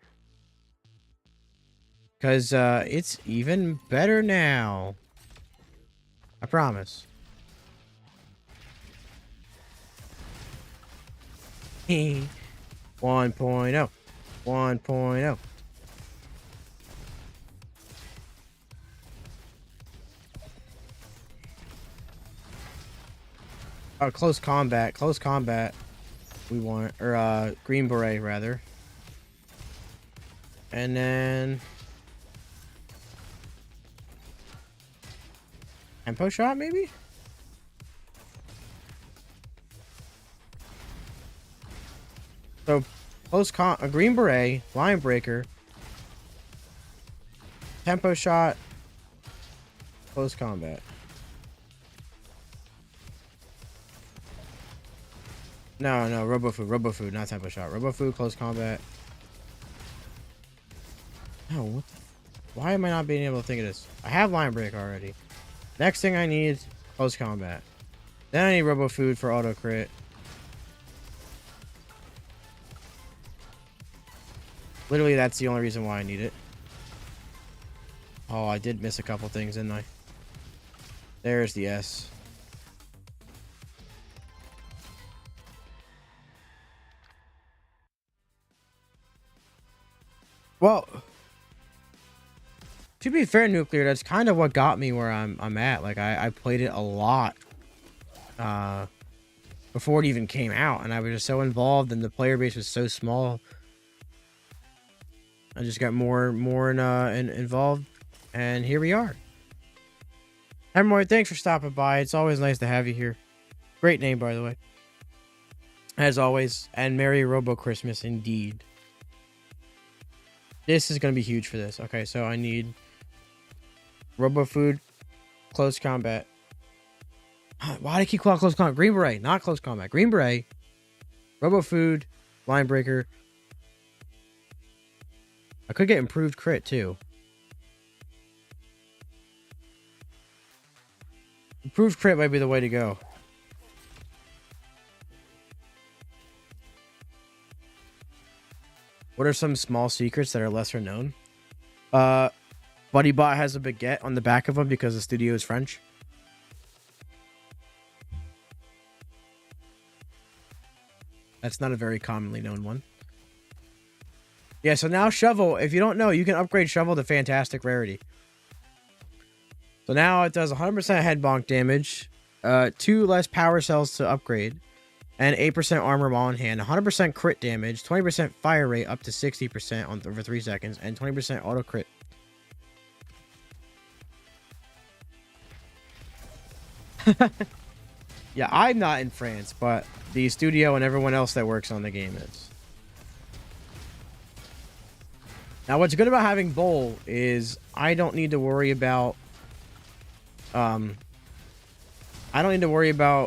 Because it's even better now. I promise. 1.0. 1.0. Oh, close combat. Close combat. We want, or green beret rather. And then tempo shot maybe? So close a green beret, line breaker, tempo shot, close combat. No, robo food, not tempo shot. Robo food, close combat. No, what the why am I not being able to think of this? I have line break already. Next thing I need, close combat. Then I need robo food for auto crit. Literally, that's the only reason why I need it. Oh, I did miss a couple things, didn't I? There's the S. Well, to be fair, Nuclear, that's kind of what got me where I'm at. Like I played it a lot before it even came out, and I was just so involved, and the player base was so small. I just got more involved, and here we are. Hemorrhoid, thanks for stopping by. It's always nice to have you here. Great name, by the way. As always. And Merry Robo Christmas indeed. This is going to be huge for this. Okay, so I need Robo Food, Close Combat. Why do I keep calling Close Combat? Green Beret, not Close Combat. Green Beret, Robo Food, Line Breaker. I could get Improved Crit too. Improved Crit might be the way to go. What are some small secrets that are lesser known? BuddyBot has a baguette on the back of him because the studio is French. That's not a very commonly known one. Yeah, so now Shovel, if you don't know, you can upgrade Shovel to Fantastic Rarity. So now it does 100% head bonk damage, 2 less power cells to upgrade, and 8% armor while in hand, 100% crit damage, 20% fire rate up to 60% on over 3 seconds, and 20% auto crit. Yeah, I'm not in France, but the studio and everyone else that works on the game is. Now, what's good about having Bowl is I don't need to worry about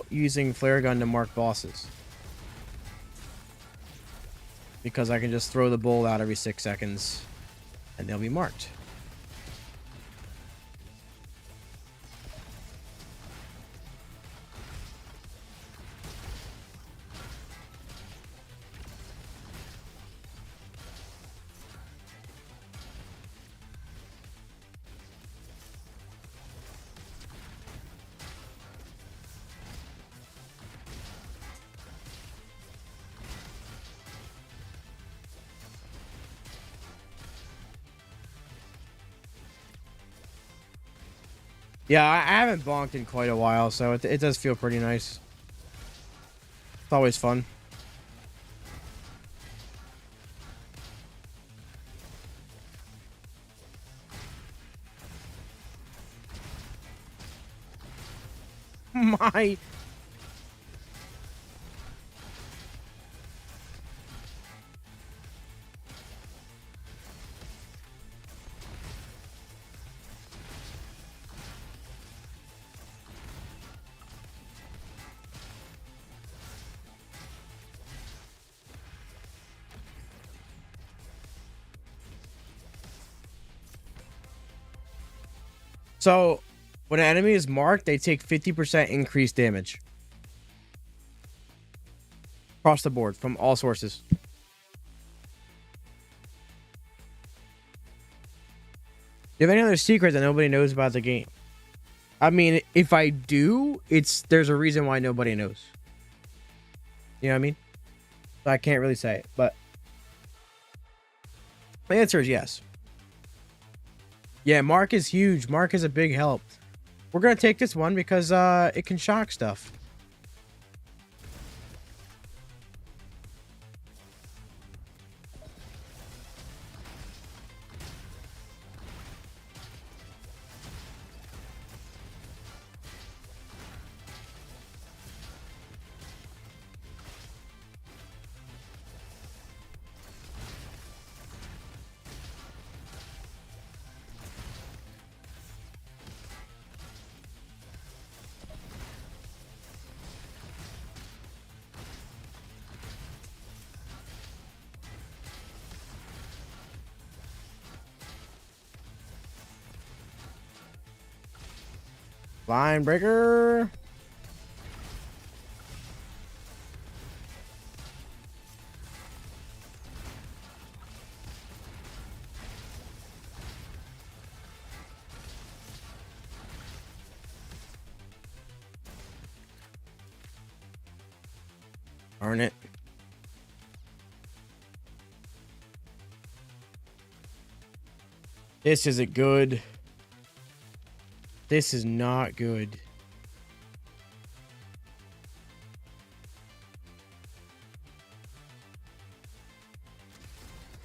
using flare gun to mark bosses, because I can just throw the bowl out every 6 seconds and they'll be marked. Yeah, I haven't bonked in quite a while, so it does feel pretty nice. It's always fun. My... So, when an enemy is marked, they take 50% increased damage. Across the board, from all sources. Do you have any other secret that nobody knows about the game? I mean, if I do, there's a reason why nobody knows. You know what I mean? So I can't really say it, but the answer is yes. Yeah, Mark is huge. Mark is a big help. We're going to take this one because it can shock stuff. Line breaker. Darn it. This isn't good. This is not good.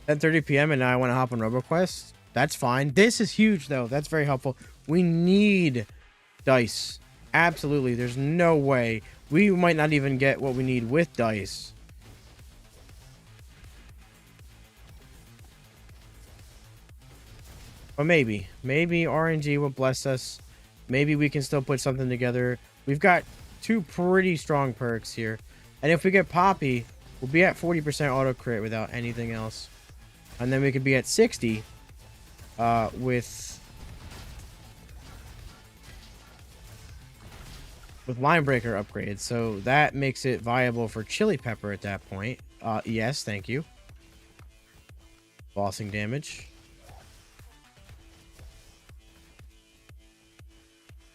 At 10:30 p.m. and now I want to hop on RoboQuest. That's fine. This is huge though. That's very helpful. We need Dice. Absolutely. There's no way. We might not even get what we need with dice. But maybe. Maybe RNG will bless us. Maybe we can still put something together. We've got 2 pretty strong perks here. And if we get Poppy, we'll be at 40% auto crit without anything else. And then we could be at 60 with Line Breaker upgrades. So that makes it viable for Chili Pepper at that point. Yes, thank you. Bossing damage.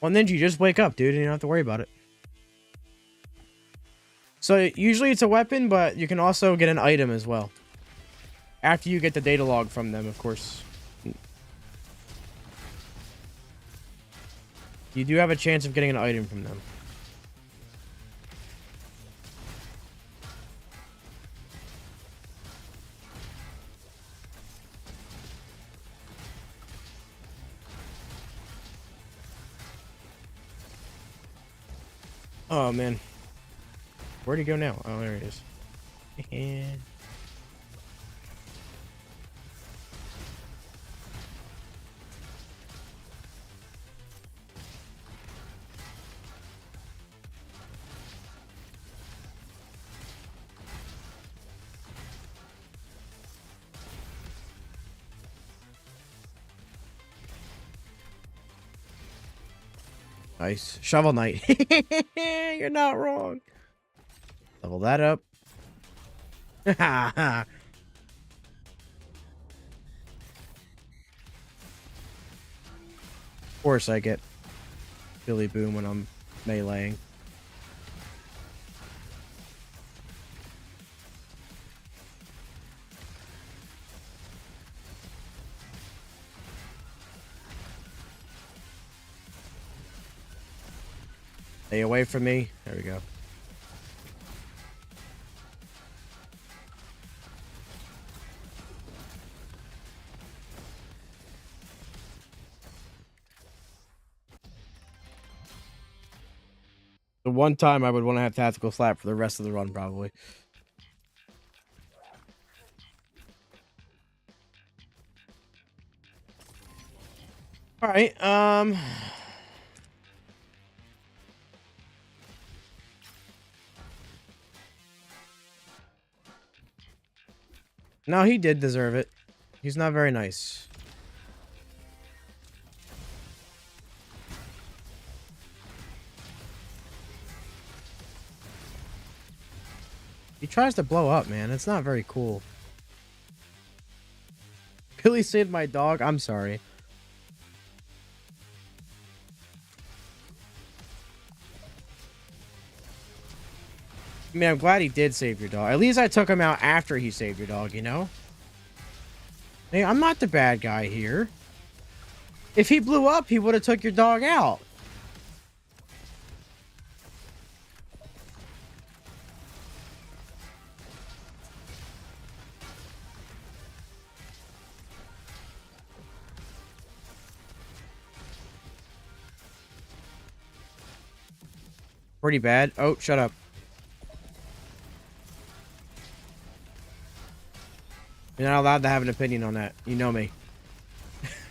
Well, Ninja, just wake up, dude, and you don't have to worry about it. So usually it's a weapon, but you can also get an item as well. After you get the data log from them, of course. You do have a chance of getting an item from them. Oh, man. Where'd he go now? Oh, there he is. Nice. Shovel Knight. You're not wrong. Level that up. Of course I get Billy Boom when I'm meleeing. Stay away from me. There we go. The one time I would want to have Tactical Slap for the rest of the run, probably. Alright, no, he did deserve it. He's not very nice. He tries to blow up, man. It's not very cool. Billy saved my dog. I'm sorry. I mean, I'm glad he did save your dog. At least I took him out after he saved your dog, you know? Hey, I'm not the bad guy here. If he blew up, he would have took your dog out. Pretty bad. Oh, shut up. You're not allowed to have an opinion on that. You know me.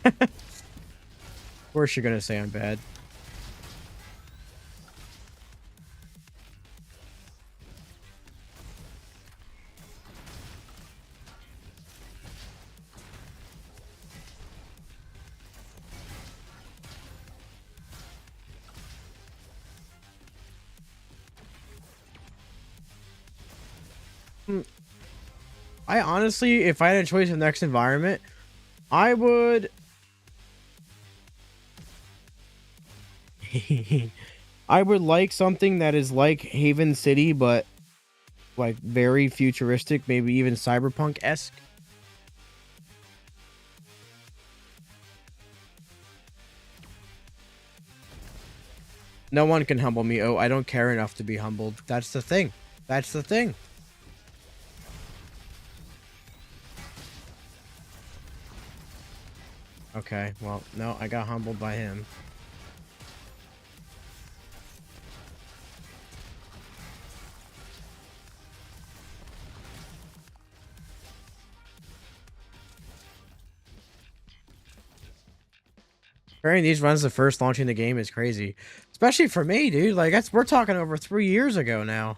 Of course you're gonna say I'm bad. I honestly, if I had a choice in the next environment, I would... I would like something that is like Haven City, but like very futuristic, maybe even cyberpunk-esque. No one can humble me. Oh, I don't care enough to be humbled. That's the thing. That's the thing. Okay, well, no, I got humbled by him. Carrying these runs the first launching the game is crazy. Especially for me, dude. Like, we're talking over 3 years ago now.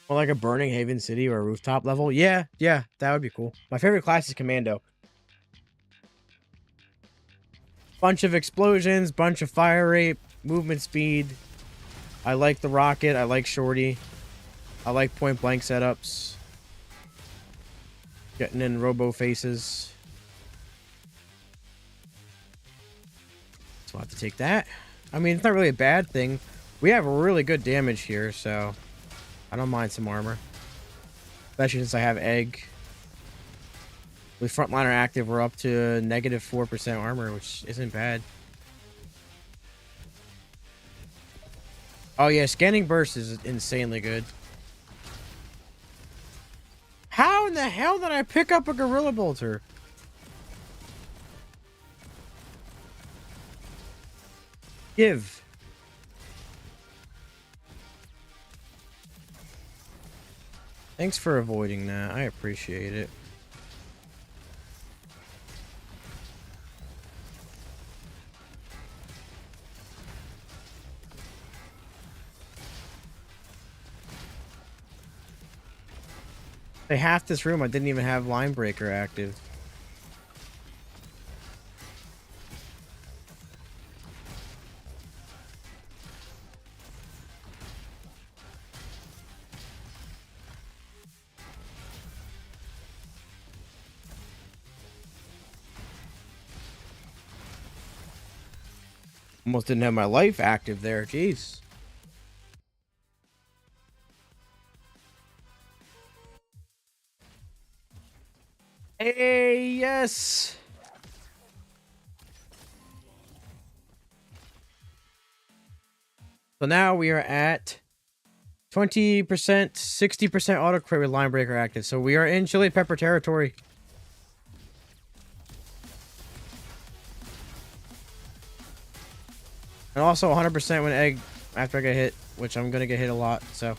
Or like a Burning Haven City or a rooftop level. Yeah, that would be cool. My favorite class is Commando. Bunch of explosions, bunch of fire rate, movement speed. I like the rocket. I like Shorty. I like point blank setups. Getting in robo faces. So I'll have to take that. I mean, it's not really a bad thing. We have really good damage here, so I don't mind some armor. Especially since I have egg. With frontliner active, we're up to negative 4% armor, which isn't bad. Oh yeah, scanning burst is insanely good. How in the hell did I pick up a gorilla bolter? Give. Thanks for avoiding that. I appreciate it. They half this room, I didn't even have line breaker active. Almost didn't have my life active there. Jeez. Hey, yes. So now we are at 20%, 60% auto crit with line breaker active. So we are in chili pepper territory. And also 100% when egg after I get hit, which I'm going to get hit a lot, so.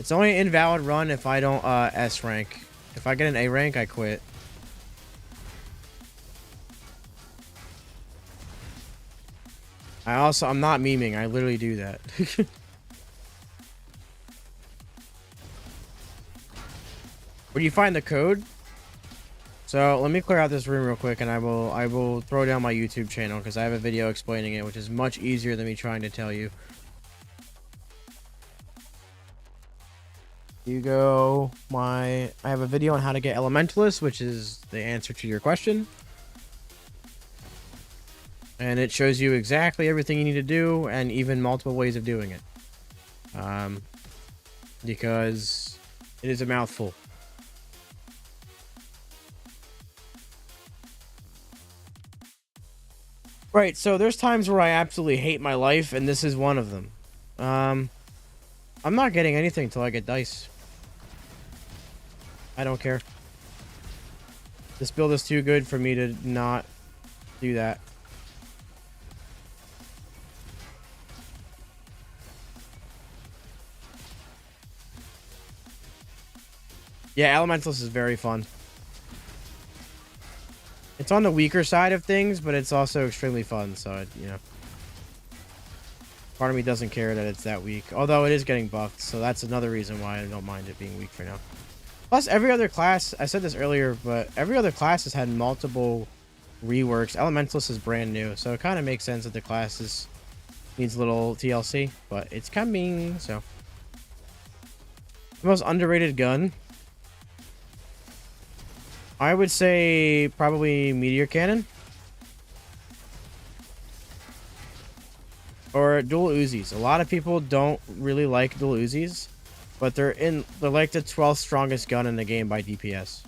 It's only an invalid run if I don't S rank. If I get an A rank, I quit. I'm not memeing. I literally do that. Where do you find the code? So let me clear out this room real quick, and I will throw down my YouTube channel because I have a video explaining it, which is much easier than me trying to tell you. I have a video on how to get Elementalist, which is the answer to your question. And it shows you exactly everything you need to do, and even multiple ways of doing it. Because it is a mouthful. Right, so there's times where I absolutely hate my life, and this is one of them. I'm not getting anything till I get dice. I don't care. This build is too good for me to not do that. Yeah, Elementalist is very fun. It's on the weaker side of things, but it's also extremely fun, so, you know. Part of me doesn't care that it's that weak. Although it is getting buffed, so that's another reason why I don't mind it being weak for now. Plus, every other class, I said this earlier, but every other class has had multiple reworks. Elementalist is brand new, so it kind of makes sense that the class needs a little TLC, but it's coming, so. The most underrated gun, I would say probably Meteor Cannon. Or dual Uzis. A lot of people don't really like dual Uzis, but they're like the 12th strongest gun in the game by DPS.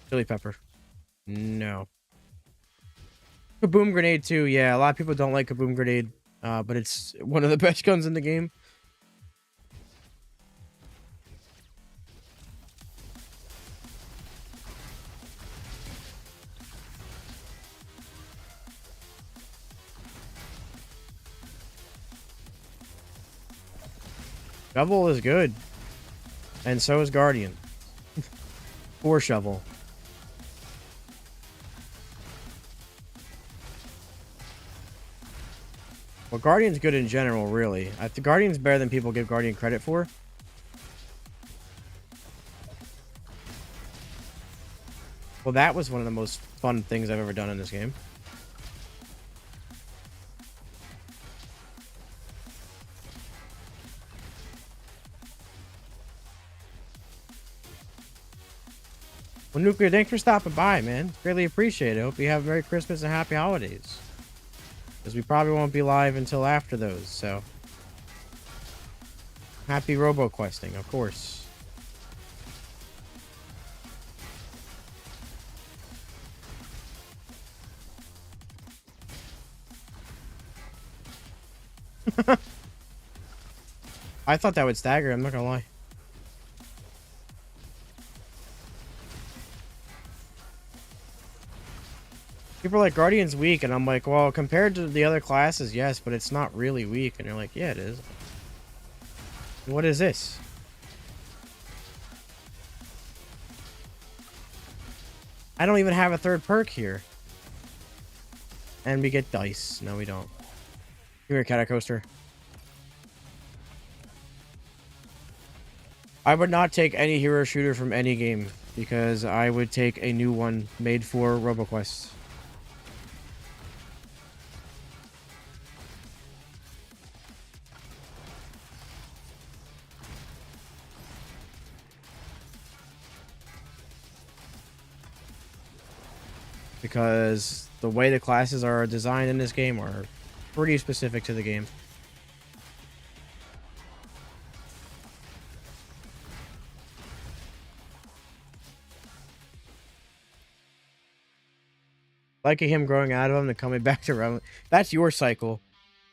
Chili pepper. No. Kaboom grenade too. Yeah, a lot of people don't like Kaboom grenade, but it's one of the best guns in the game. Shovel is good. And so is Guardian. Poor Shovel. Well, Guardian's good in general, really. I think Guardian's better than people give Guardian credit for. Well, that was one of the most fun things I've ever done in this game. Well, Nuclear, thanks for stopping by, man. Greatly appreciate it. Hope you have a Merry Christmas and Happy Holidays. Because we probably won't be live until after those, so. Happy RoboQuesting, of course. I thought that would stagger, I'm not gonna lie. People are like, Guardian's weak, and I'm like, well, compared to the other classes, yes, but it's not really weak. And you're like, yeah, it is. What is this? I don't even have a third perk here. And we get dice. No, we don't. Come here, Catacoaster. I would not take any hero shooter from any game, because I would take a new one made for RoboQuest. Because the way the classes are designed in this game are pretty specific to the game. Liking him growing out of him and coming back to relevant. That's your cycle.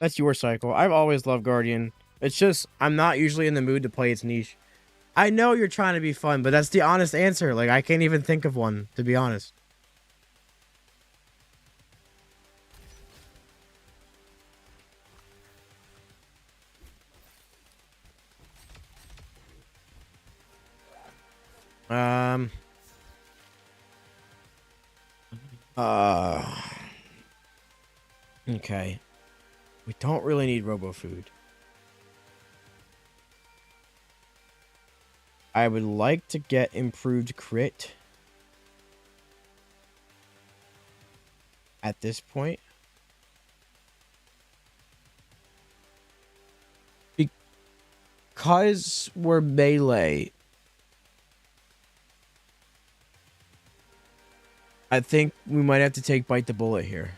That's your cycle. I've always loved Guardian. It's just, I'm not usually in the mood to play its niche. I know you're trying to be fun, but that's the honest answer. Like, I can't even think of one, to be honest. Okay. We don't really need Robo Food. I would like to get improved crit at this point. Because we're melee, I think we might have to take Bite the Bullet here.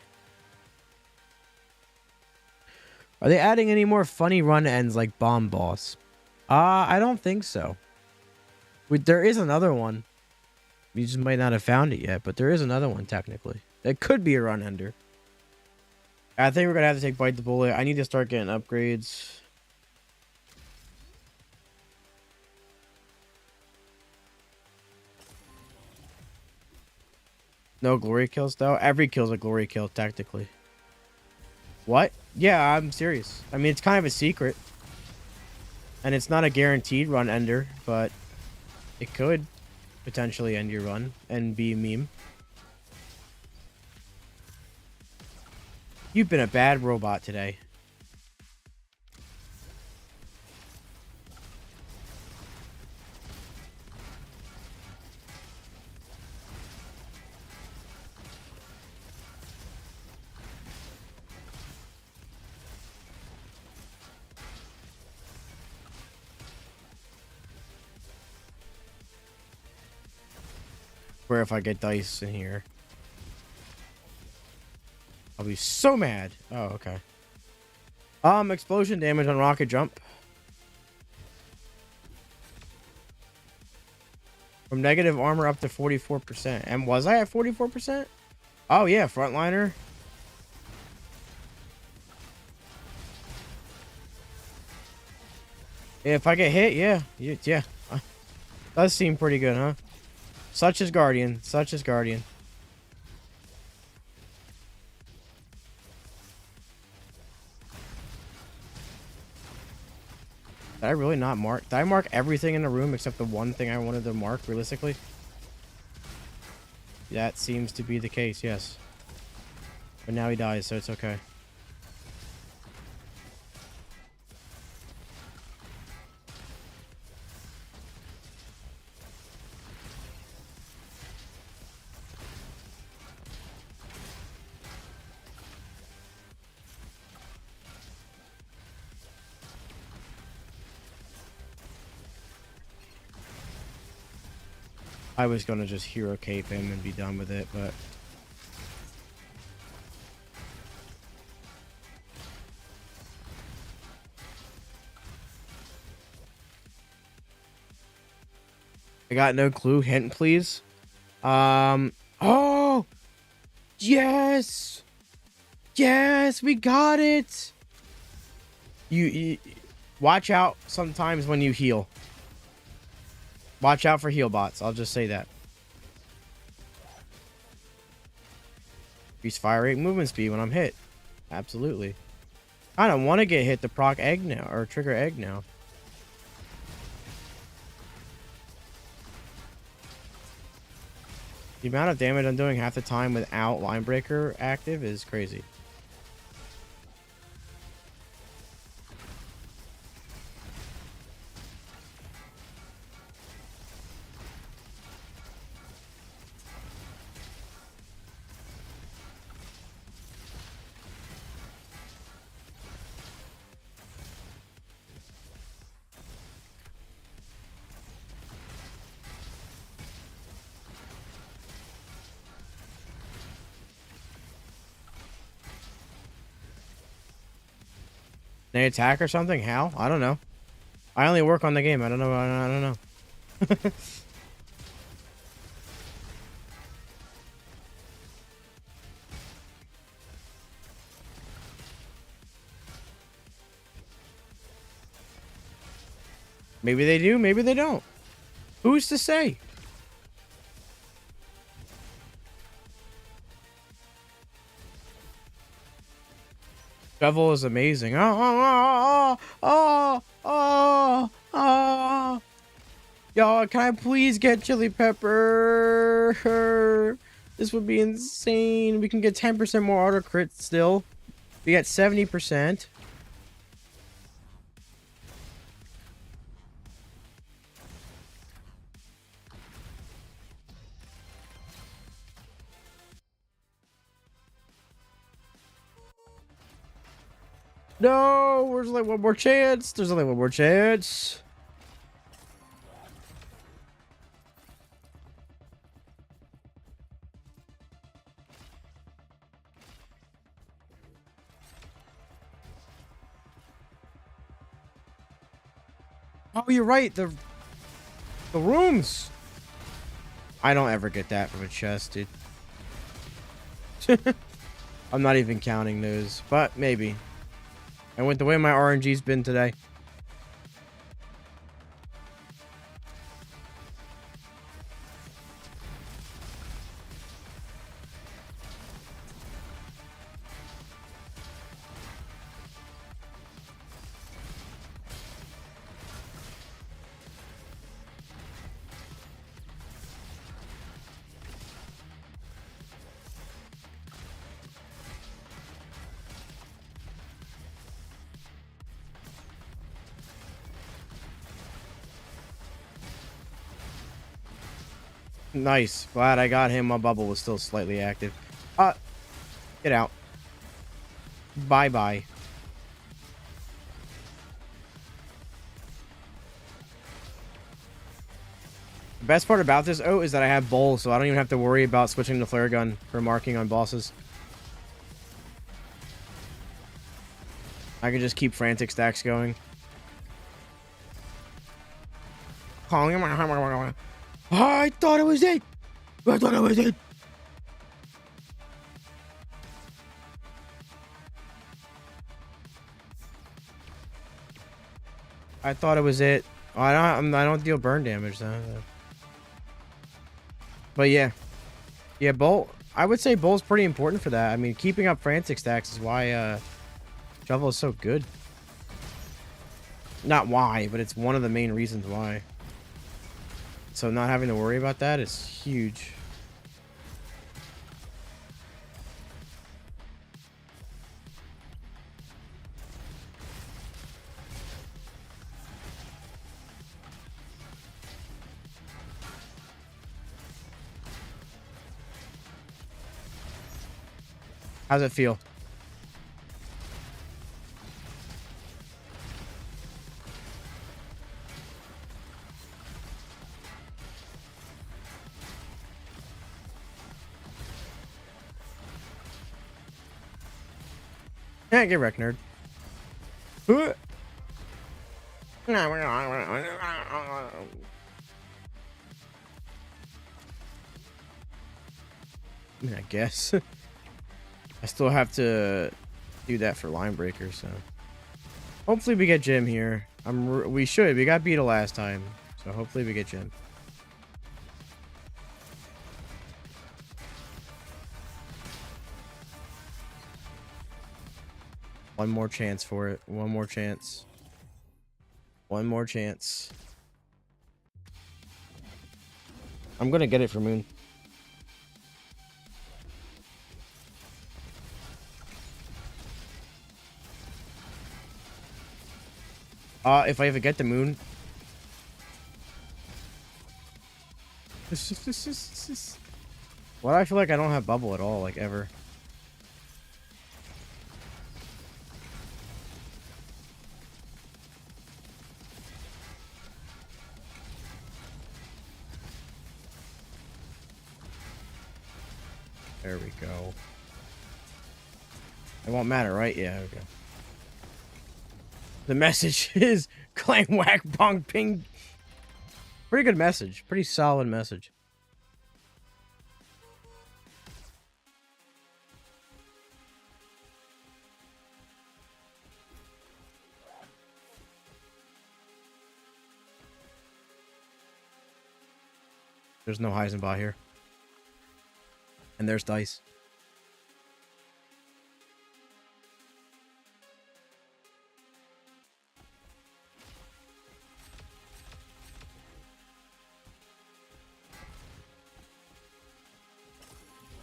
Are they adding any more funny run ends like Bomb Boss? I don't think so. There is another one. You just might not have found it yet, but there is another one technically. It could be a run ender. I think we're gonna have to take Bite the Bullet. I need to start getting upgrades. No glory kills though. Every kill's a glory kill technically. What? Yeah, I'm serious. I mean, it's kind of a secret. And it's not a guaranteed run ender, but it could potentially end your run and be a meme. You've been a bad robot today. Where if I get dice in here, I'll be so mad. Oh, okay. Explosion damage on rocket jump. From negative armor up to 44%. And was I at 44%? Oh yeah, frontliner. If I get hit, yeah. Yeah. Does seem pretty good, huh? Such as Guardian. Such as Guardian. Did I really not mark? Did I mark everything in the room except the one thing I wanted to mark, realistically? That seems to be the case, yes. But now he dies, so it's okay. I was gonna just hero cape him and be done with it, but... I got no clue. Hint, please. Oh! Yes! Yes! We got it! You watch out sometimes when you heal. Watch out for heal bots. I'll just say that. Increase fire rate, movement speed when I'm hit. Absolutely. I don't want to get hit to proc egg now, or trigger egg now. The amount of damage I'm doing half the time without line breaker active is crazy. They attack or something? How? I don't know. I only work on the game. I don't know. I don't know. Maybe they do. Maybe they don't. Who's to say? Shovel is amazing. Y'all, can I please get chili pepper? This would be insane. We can get 10% more auto crit still. We got 70%. No, there's only one more chance. There's only one more chance. Oh, you're right. The rooms. I don't ever get that from a chest, dude. I'm not even counting those, but maybe. And with the way my RNG's been today. Nice. Glad I got him. My bubble was still slightly active. Get out. Bye-bye. The best part about this, is that I have bowls, so I don't even have to worry about switching the flare gun for marking on bosses. I can just keep frantic stacks going. I thought it was it. I thought it was it. I thought it was it. Oh, I don't deal burn damage though. But yeah, bolt. I would say bolt's pretty important for that. I mean, keeping up frantic stacks is why shovel is so good. Not why, but it's one of the main reasons why. So not having to worry about that is huge. How's it feel? Yeah, get wrecked, nerd. I mean, I guess. I still have to do that for line breaker, so hopefully we get Jim here. We should. We got Beetle last time, so hopefully we get Jim. One more chance for it. One more chance. One more chance. I'm gonna get it for Moon. If I ever get the Moon. Why do I feel like I don't have bubble at all, like ever? There we go. It won't matter, right? Yeah, okay. The message is clang whack bong ping. Pretty good message. Pretty solid message. There's no Heisenbot here. And there's dice.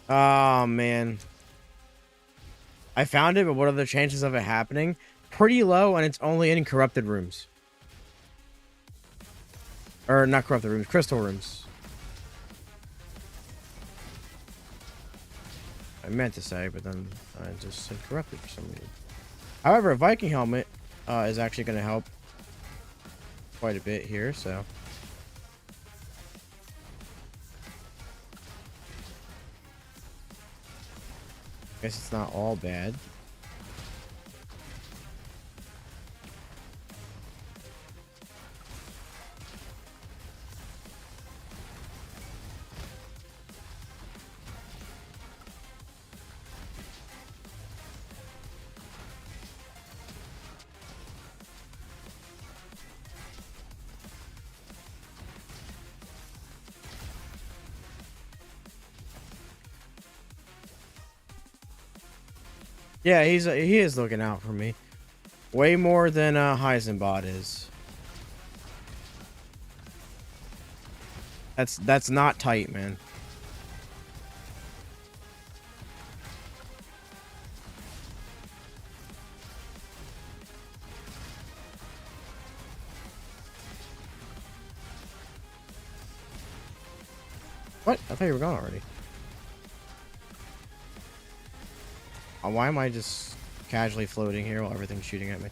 Oh, man. I found it, but what are the chances of it happening? Pretty low, and it's only in corrupted rooms. Or not corrupted rooms, crystal rooms. I meant to say, but then I just said corrupted for some reason. However, a Viking helmet is actually going to help quite a bit here, so. Guess it's not all bad. Yeah, he is looking out for me. Way more than Heisenbot is. That's not tight, man. What? I thought you were gone already. Why am I just casually floating here while everything's shooting at me?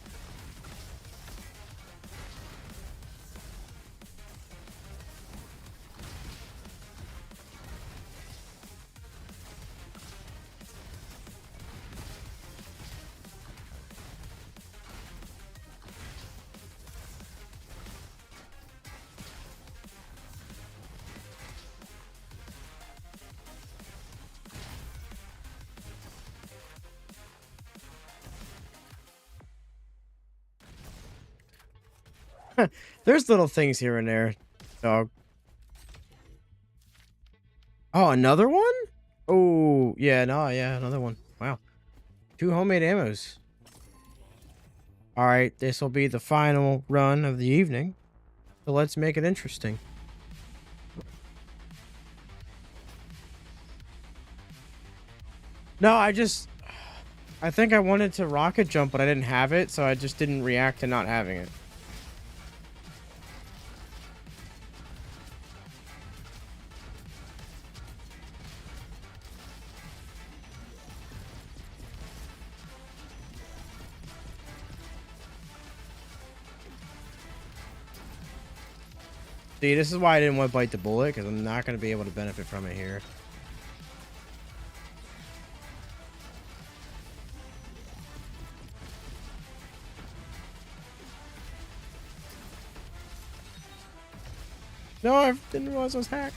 There's little things here and there, dog. Oh, another one? Oh, yeah, no, yeah, another one. Wow. 2 homemade ammos. All right, this will be the final run of the evening. So let's make it interesting. No, I think I wanted to rocket jump, but I didn't have it, so I just didn't react to not having it. See, this is why I didn't want to bite the bullet, because I'm not going to be able to benefit from it here. No, I didn't realize I was hacked.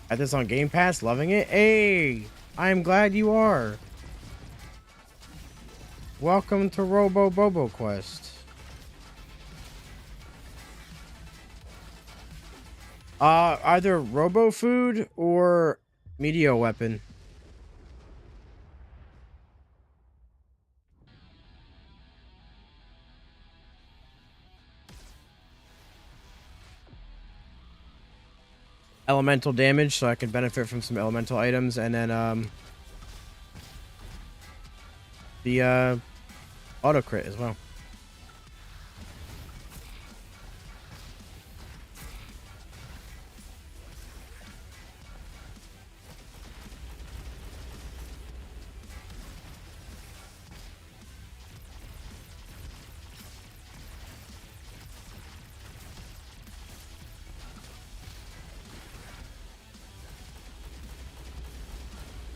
Had this on Game Pass, loving it. Hey, I am glad you are. Welcome to Robo Bobo Quest. Either Robo Food or Meteor Weapon. Elemental damage, so I can benefit from some elemental items, and then the auto crit as well.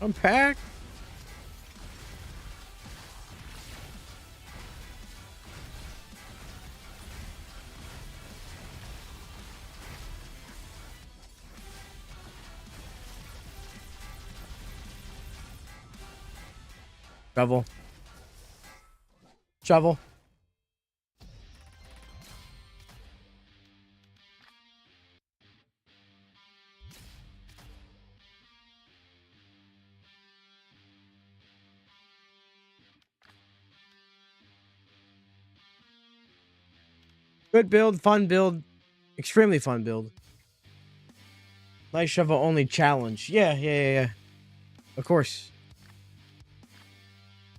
Unpack. Shovel. Shovel. Good build, fun build, extremely fun build. Nice shovel only challenge. Yeah. Of course.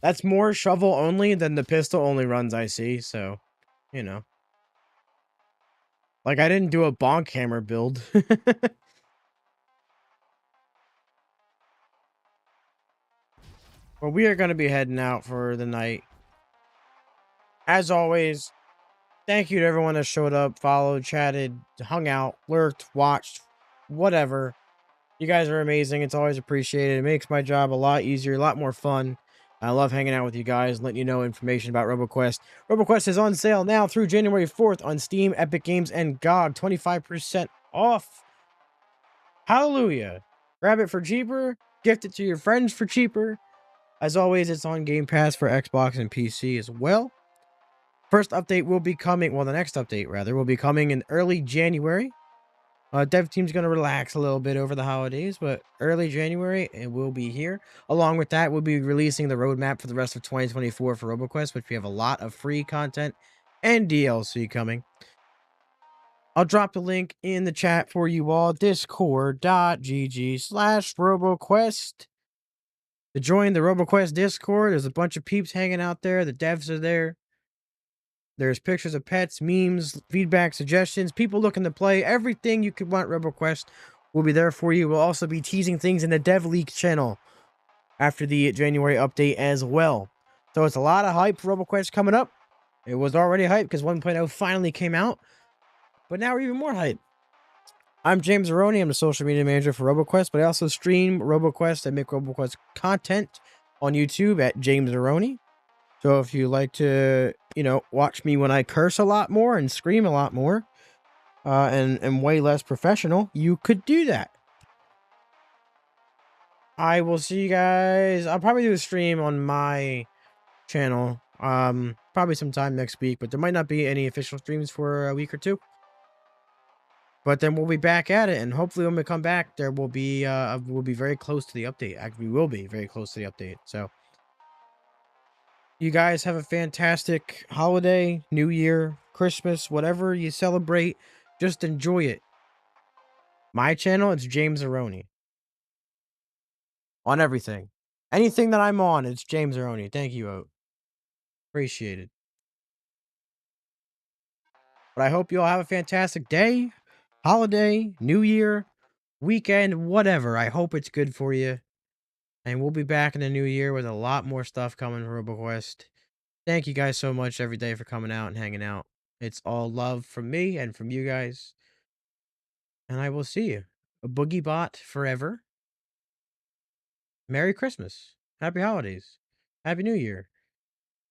That's more shovel only than the pistol only runs I see, so, you know. Like, I didn't do a bonk hammer build. But we are going to be heading out for the night. As always, thank you to everyone that showed up, followed, chatted, hung out, lurked, watched, whatever. You guys are amazing. It's always appreciated. It makes my job a lot easier, a lot more fun. I love hanging out with you guys, letting you know information about RoboQuest. RoboQuest is on sale now through January 4th on Steam, Epic Games, and GOG. 25% off. Hallelujah. Grab it for cheaper. Gift it to your friends for cheaper. As always, it's on Game Pass for Xbox and PC as well. First update will be coming, well, the next update, rather, will be coming in early January. Dev team's going to relax a little bit over the holidays, but early January, it will be here. Along with that, we'll be releasing the roadmap for the rest of 2024 for RoboQuest, which we have a lot of free content and DLC coming. I'll drop the link in the chat for you all, discord.gg/RoboQuest. To join the RoboQuest Discord, there's a bunch of peeps hanging out there. The devs are there. There's pictures of pets, memes, feedback, suggestions, people looking to play. Everything you could want RoboQuest will be there for you. We'll also be teasing things in the Dev Leak channel after the January update as well. So it's a lot of hype for RoboQuest coming up. It was already hype because 1.0 finally came out. But now we're even more hype. I'm James Aroni. I'm the social media manager for RoboQuest, but I also stream RoboQuest and make RoboQuest content on YouTube at James Aroni. So if you like to, watch me when I curse a lot more and scream a lot more, and way less professional, you could do that. I will see you guys. I'll probably do a stream on my channel, probably sometime next week, but there might not be any official streams for a week or two. But then we'll be back at it, and hopefully when we come back, there will be we'll be very close to the update. Actually, we will be very close to the update. So you guys have a fantastic holiday, New Year, Christmas, whatever you celebrate. Just enjoy it. My channel, it's James Aroni. On everything. Anything that I'm on, it's James Aroni. Thank you, Oat. Appreciate it. But I hope you all have a fantastic day, holiday, New Year, weekend, whatever. I hope it's good for you. And we'll be back in the new year with a lot more stuff coming from RoboQuest. Thank you guys so much every day for coming out and hanging out. It's all love from me and from you guys. And I will see you. A Boogie Bot forever. Merry Christmas. Happy holidays. Happy New Year.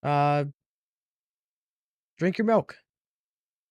Drink your milk.